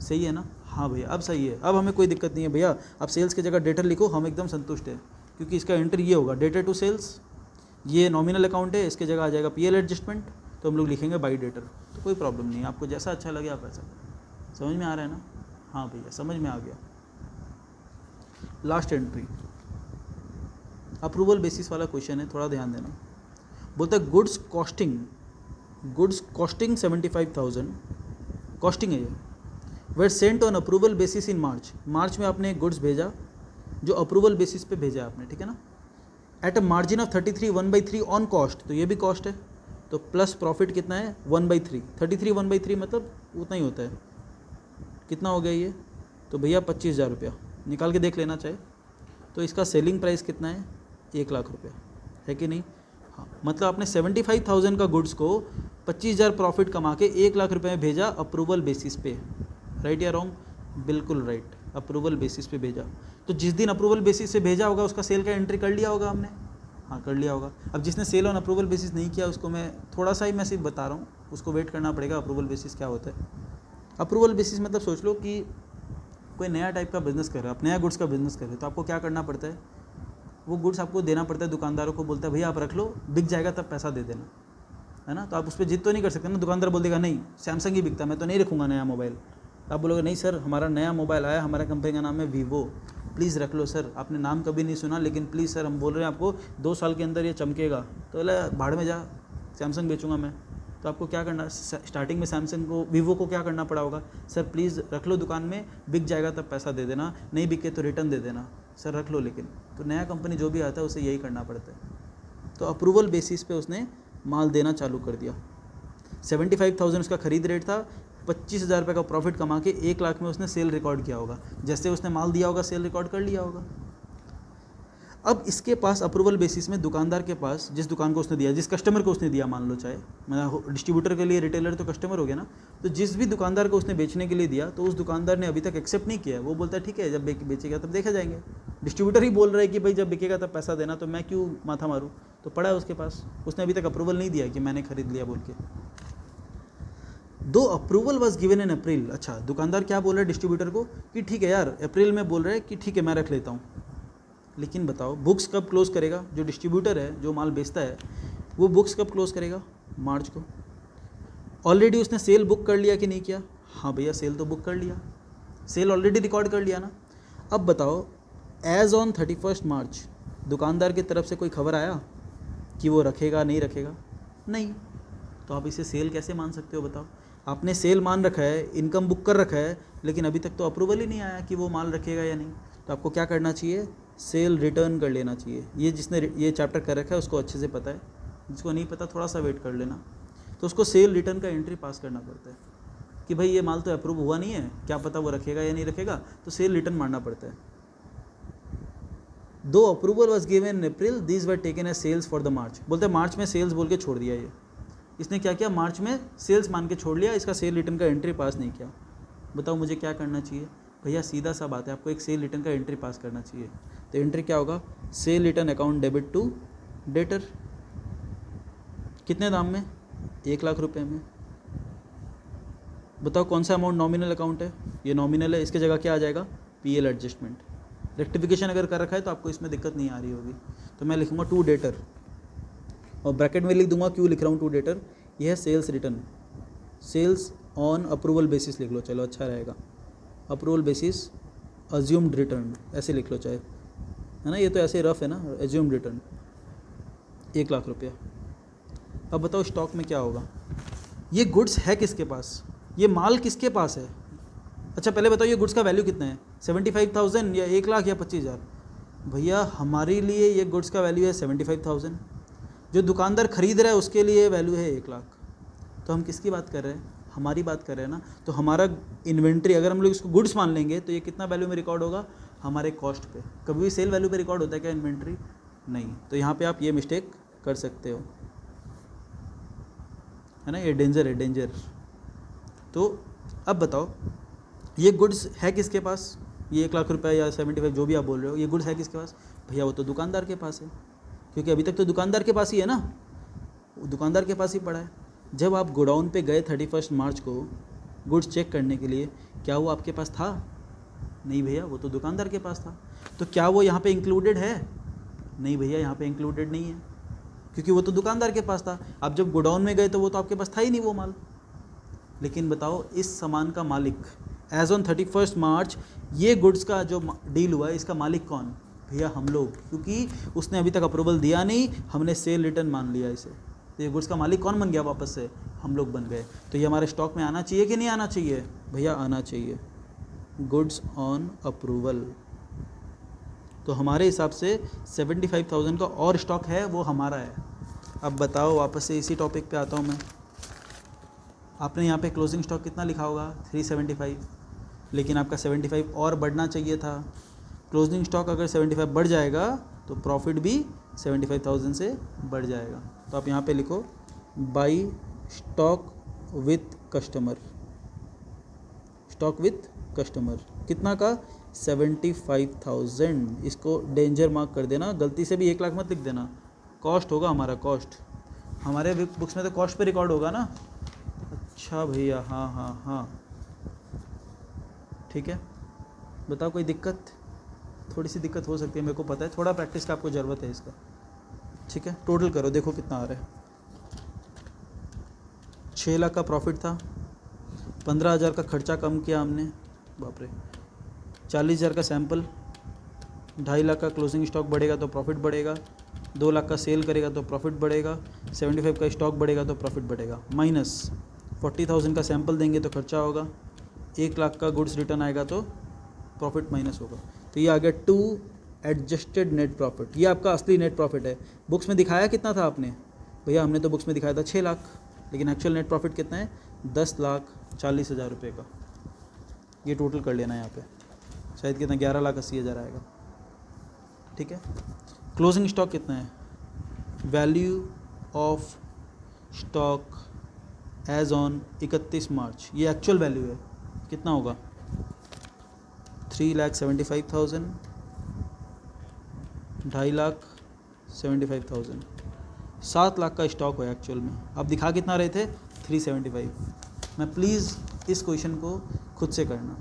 सही है ना? हाँ भैया अब सही है, अब हमें कोई दिक्कत नहीं है। भैया आप सेल्स की जगह डेटर लिखो, हम एकदम संतुष्ट है, क्योंकि इसका एंट्री ये होगा डेटर टू सेल्स। ये नॉमिनल अकाउंट है, इसके जगह आ जाएगा पीएल एडजस्टमेंट, तो हम लोग लिखेंगे बाई डेटर। तो कोई प्रॉब्लम नहीं है, आपको जैसा अच्छा लगे आप ऐसा करें। समझ में आ रहा है ना? हाँ भैया समझ में आ गया। लास्ट एंट्री अप्रूवल बेसिस वाला क्वेश्चन है, थोड़ा ध्यान देना। बोलता है गुड्स कॉस्टिंग 75,000 कॉस्टिंग है ये, were sent on approval basis in March. March में आपने गुड्स भेजा जो अप्रूवल बेसिस पे भेजा आपने, ठीक है ना, at a margin of 33 1/3 on cost. तो ये भी कॉस्ट है, तो प्लस प्रॉफिट कितना है 1/3। 33 1/3 मतलब उतना ही होता है, कितना हो गया ये? तो भैया 25,000 रुपया। निकाल के देख लेना चाहे तो इसका सेलिंग प्राइस कितना है, 1 लाख रुपये है कि नहीं। हाँ, मतलब आपने 75,000 का गुड्स को 25,000 प्रॉफिट कमा के 1 लाख रुपये में भेजा अप्रूवल बेसिस पे, राइट या रॉन्ग? बिल्कुल राइट, अप्रूवल बेसिस पे भेजा। तो जिस दिन अप्रूवल बेसिस से भेजा होगा उसका सेल का एंट्री कर लिया होगा हमने, हाँ कर लिया होगा। अब जिसने सेल ऑन अप्रूवल बेसिस नहीं किया उसको मैं थोड़ा सा ही मैं सिर्फ बता रहा हूँ, उसको वेट करना पड़ेगा अप्रूवल बेसिस क्या होता है। अप्रूवल बेसिस मतलब सोच लो कि कोई नया टाइप का बिजनेस कर रहे हो आप, नया गुड्स का बिजनेस कर रहे हो, तो आपको क्या करना पड़ता है, वो गुड्स आपको देना पड़ता है दुकानदारों को, बोलता है भैया आप रख लो, बिक जाएगा तब पैसा दे देना, है ना। तो आप उस पर जिद तो नहीं कर सकते ना, दुकानदार बोल देगा नहीं सैमसंग ही बिकता, मैं तो नहीं रखूँगा नया मोबाइल। तो आप बोलोगे नहीं सर हमारा नया मोबाइल आया, हमारा कंपनी का नाम है वीवो, प्लीज़ रख लो सर, आपने नाम कभी नहीं सुना लेकिन प्लीज़ सर हम बोल रहे हैं आपको 2 साल के अंदर ये चमकेगा। तो बोला भाड़ में जा, सैमसंग बेचूंगा मैं। तो आपको क्या करना, स्टार्टिंग में सैमसंग को, वीवो को क्या करना पड़ा होगा, सर प्लीज़ रख लो दुकान में, बिक जाएगा तब पैसा दे देना, नहीं बिके तो रिटर्न दे देना, सर रख लो। लेकिन तो नया कंपनी जो भी आता है उसे यही करना पड़ता है। तो अप्रूवल बेसिस पे उसने माल देना चालू कर दिया। 75,000 उसका खरीद रेट था, 25,000 रुपये का प्रॉफिट कमा के 1 लाख में उसने सेल रिकॉर्ड किया होगा। जैसे उसने माल दिया होगा सेल रिकॉर्ड कर लिया होगा। अब इसके पास अप्रूवल बेसिस में दुकानदार के पास, जिस दुकान को उसने दिया, जिस कस्टमर को उसने दिया, मान लो चाहे मैं डिस्ट्रीब्यूटर के लिए रिटेलर तो कस्टमर हो गया ना, तो जिस भी दुकानदार को उसने बेचने के लिए दिया तो उस दुकानदार ने अभी तक एक्सेप्ट नहीं किया है। वो बोलता है ठीक है जब बेचेगा तब देखा जाएंगे। डिस्ट्रीब्यूटर ही बोल रहा है कि भाई जब बिकेगा तब पैसा देना, तो मैं क्यों माथा मारूँ, तो पड़ा है उसके पास, उसने अभी तक अप्रूवल नहीं दिया कि मैंने खरीद लिया बोल के। दो अप्रूवल वॉज गिवन इन अप्रैल। अच्छा, दुकानदार क्या बोल रहा है डिस्ट्रीब्यूटर को कि ठीक है यार अप्रैल में बोल रहा है कि ठीक है मैं रख लेता हूँ, लेकिन बताओ बुक्स कब क्लोज करेगा? जो डिस्ट्रीब्यूटर है, जो माल बेचता है, वो बुक्स कब क्लोज करेगा? मार्च को। ऑलरेडी उसने सेल बुक कर लिया कि नहीं किया? हाँ भैया सेल तो बुक कर लिया, सेल ऑलरेडी रिकॉर्ड कर लिया ना। अब बताओ एज ऑन 31 मार्च दुकानदार की तरफ से कोई खबर आया कि वो रखेगा नहीं रखेगा? नहीं। तो आप इसे सेल कैसे मान सकते हो बताओ? आपने सेल मान रखा है, इनकम बुक कर रखा है, लेकिन अभी तक तो अप्रूवल ही नहीं आया कि वो माल रखेगा या नहीं। तो आपको क्या करना चाहिए, सेल रिटर्न कर लेना चाहिए। ये जिसने ये चैप्टर कर रखा है उसको अच्छे से पता है, जिसको नहीं पता थोड़ा सा वेट कर लेना। तो उसको सेल रिटर्न का एंट्री पास करना पड़ता है कि भाई ये माल तो अप्रूव हुआ नहीं है, क्या पता वो रखेगा या नहीं रखेगा, तो सेल रिटर्न मारना पड़ता है। दो approval was given in April, these were taken as sales for the March. बोलते हैं मार्च में सेल्स बोल के छोड़ दिया। ये इसने क्या किया, मार्च में सेल्स मान के छोड़ लिया, इसका सेल रिटर्न का एंट्री पास नहीं किया। बताओ मुझे क्या करना चाहिए? भैया सीधा सा बात है, आपको एक सेल रिटर्न का एंट्री पास करना चाहिए। तो एंट्री क्या होगा, sale return account debit to debtor. कितने दाम में? 1 लाख रुपए में। बताओ कौन सा अमाउंट नॉमिनल अकाउंट है? ये नॉमिनल है, इसके जगह क्या आ जाएगा, पीएल एडजस्टमेंट। रेक्टिफिकेशन अगर कर रखा है तो आपको इसमें दिक्कत नहीं आ रही होगी। तो मैं लिखूँगा टू डेटर और ब्रैकेट में लिख दूंगा क्यों लिख रहा हूँ टू डेटर। यह है sales return, sales on approval basis लिख लो, चलो अच्छा रहेगा। अप्रूवल बेसिस अज्यूम्ड रिटर्न ऐसे लिख लो चाहे, है ना, ये तो ऐसे रफ है ना, एज्यूम्ड रिटर्न 1 लाख रुपया। अब बताओ स्टॉक में क्या होगा, ये गुड्स है किसके पास, ये माल किसके पास है? अच्छा पहले बताओ ये गुड्स का वैल्यू कितना है, 75,000 या 1 लाख या 25,000? भैया हमारे लिए ये गुड्स का वैल्यू है 75,000, जो दुकानदार खरीद रहा है उसके लिए वैल्यू है 1 लाख। तो हम किसकी बात कर रहे हैं, हमारी बात कर रहे हैं ना। तो हमारा इन्वेंट्री अगर हम लोग इसको गुड्स मान लेंगे तो ये कितना वैल्यू में रिकॉर्ड होगा, हमारे कॉस्ट पे। कभी भी सेल वैल्यू पे रिकॉर्ड होता है क्या इन्वेंट्री? नहीं। तो यहाँ पे आप ये मिस्टेक कर सकते हो, है ना, ये डेंजर है, डेंजर। तो अब बताओ ये गुड्स है किसके पास, ये 1 लाख रुपये या 75 जो भी आप बोल रहे हो, ये गुड्स है किसके पास? भैया वो तो दुकानदार के पास है, क्योंकि अभी तक तो दुकानदार के पास ही है ना, दुकानदार के पास ही पड़ा है। जब आप गोडाउन पे गए 31 मार्च को गुड्स चेक करने के लिए, क्या वो आपके पास था? नहीं भैया, वो तो दुकानदार के पास था। तो क्या वो यहाँ पे इंक्लूडेड है? नहीं भैया, यहाँ पे इंक्लूडेड नहीं है, क्योंकि वो तो दुकानदार के पास था। आप जब गोडाउन में गए तो वो तो आपके पास था ही नहीं वो माल। लेकिन बताओ इस सामान का मालिक एज ऑन 31 मार्च ये गुड्स का जो डील हुआ है इसका मालिक कौन? भैया हम लोग, क्योंकि उसने अभी तक अप्रूवल दिया नहीं, हमने सेल रिटर्न मान लिया इसे। तो ये गुड्स का मालिक कौन बन गया वापस से? हम लोग बन गए। तो ये हमारे स्टॉक में आना चाहिए कि नहीं आना चाहिए? भैया आना चाहिए, गुड्स ऑन अप्रूवल। तो हमारे हिसाब से 75,000 का और स्टॉक है, वो हमारा है। अब बताओ, वापस से इसी टॉपिक पे आता हूँ मैं। आपने यहाँ पे क्लोजिंग स्टॉक कितना लिखा होगा? 375, लेकिन आपका 75 और बढ़ना चाहिए था, क्लोजिंग स्टॉक अगर 75 बढ़ जाएगा तो प्रॉफिट भी 75,000 से बढ़ जाएगा। तो आप यहाँ पे लिखो by stock with customer, stock with customer कितना का 75,000। इसको डेंजर मार्क कर देना, गलती से भी 1 लाख मत लिख देना, कॉस्ट होगा हमारा, कॉस्ट हमारे बुक्स में तो कॉस्ट पे रिकॉर्ड होगा ना। अच्छा भैया, हाँ हाँ हाँ ठीक है। बताओ कोई दिक्कत? थोड़ी सी दिक्कत हो सकती है, मेरे को पता है, थोड़ा प्रैक्टिस का आपको ज़रूरत है इसका। ठीक है, टोटल करो, देखो कितना आ रहा है। 6 लाख का प्रॉफिट था, 15,000 का खर्चा कम किया हमने, बाप रे, 40,000 का सैंपल, 2.5 लाख का क्लोजिंग स्टॉक बढ़ेगा तो प्रॉफिट बढ़ेगा, 2 लाख का सेल करेगा तो प्रॉफिट बढ़ेगा, 75 का स्टॉक बढ़ेगा तो प्रॉफिट बढ़ेगा, माइनस 40,000 का सैंपल देंगे तो खर्चा होगा, 1 लाख का गुड्स रिटर्न आएगा तो प्रॉफिट माइनस होगा। तो ये आ गया 2 एडजस्टेड नेट प्रॉफिट। ये आपका असली नेट प्रॉफिट है। बुक्स में दिखाया कितना था आपने? भैया हमने तो बुक्स में दिखाया था 6 लाख, लेकिन एक्चुअल नेट प्रॉफिट कितना है? 10,40,000 रुपये का। ये टोटल कर लेना यहाँ पे, शायद कितना 11,80,000 आएगा। ठीक है। क्लोजिंग स्टॉक कितना है? Value of stock as on 31 March, ये एक्चुअल वैल्यू है, कितना होगा? 3,75,000, 2,75,000, 7 लाख का स्टॉक हो एक्चुअल में। आप दिखा कितना रहे थे? 375। मैं प्लीज़ इस क्वेश्चन को खुद से करना,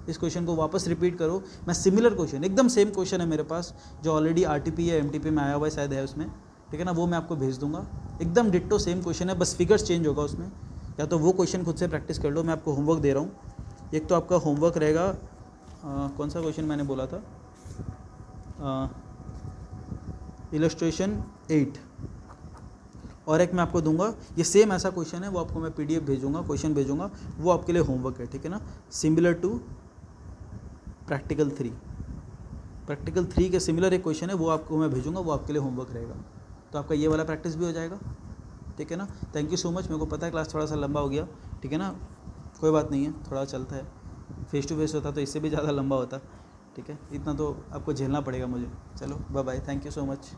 इस क्वेश्चन को वापस रिपीट करो। मैं सिमिलर क्वेश्चन, एकदम सेम क्वेश्चन है मेरे पास, जो ऑलरेडी आरटीपी या एमटीपी में आया हुआ है, शायद है उसमें, ठीक है ना, वो मैं आपको भेज दूंगा। एकदम डिट्टो सेम क्वेश्चन है, बस फिगर्स चेंज होगा उसमें। या तो वो क्वेश्चन खुद से प्रैक्टिस कर लो, मैं आपको होमवर्क दे रहा हूँ। एक तो आपका होमवर्क रहेगा, कौन सा क्वेश्चन मैंने बोला था, इलस्ट्रेशन 8, और एक मैं आपको दूंगा, ये सेम ऐसा क्वेश्चन है, वो आपको मैं पीडीएफ भेजूंगा, क्वेश्चन भेजूंगा, वो आपके लिए होमवर्क है, ठीक है ना, सिमिलर टू प्रैक्टिकल 3। प्रैक्टिकल 3 के सिमिलर एक क्वेश्चन है, वो आपको मैं भेजूंगा, वो आपके लिए होमवर्क रहेगा। तो आपका ये वाला प्रैक्टिस भी हो जाएगा, ठीक है ना। Thank you so much. मेरे को पता है क्लास थोड़ा सा लंबा हो गया, ठीक है ना, कोई बात नहीं है, थोड़ा चलता है। फेस टू फेस होता तो इससे भी ज़्यादा लंबा होता, ठीक है। इतना तो आपको झेलना पड़ेगा मुझे। चलो bye bye, thank you so much.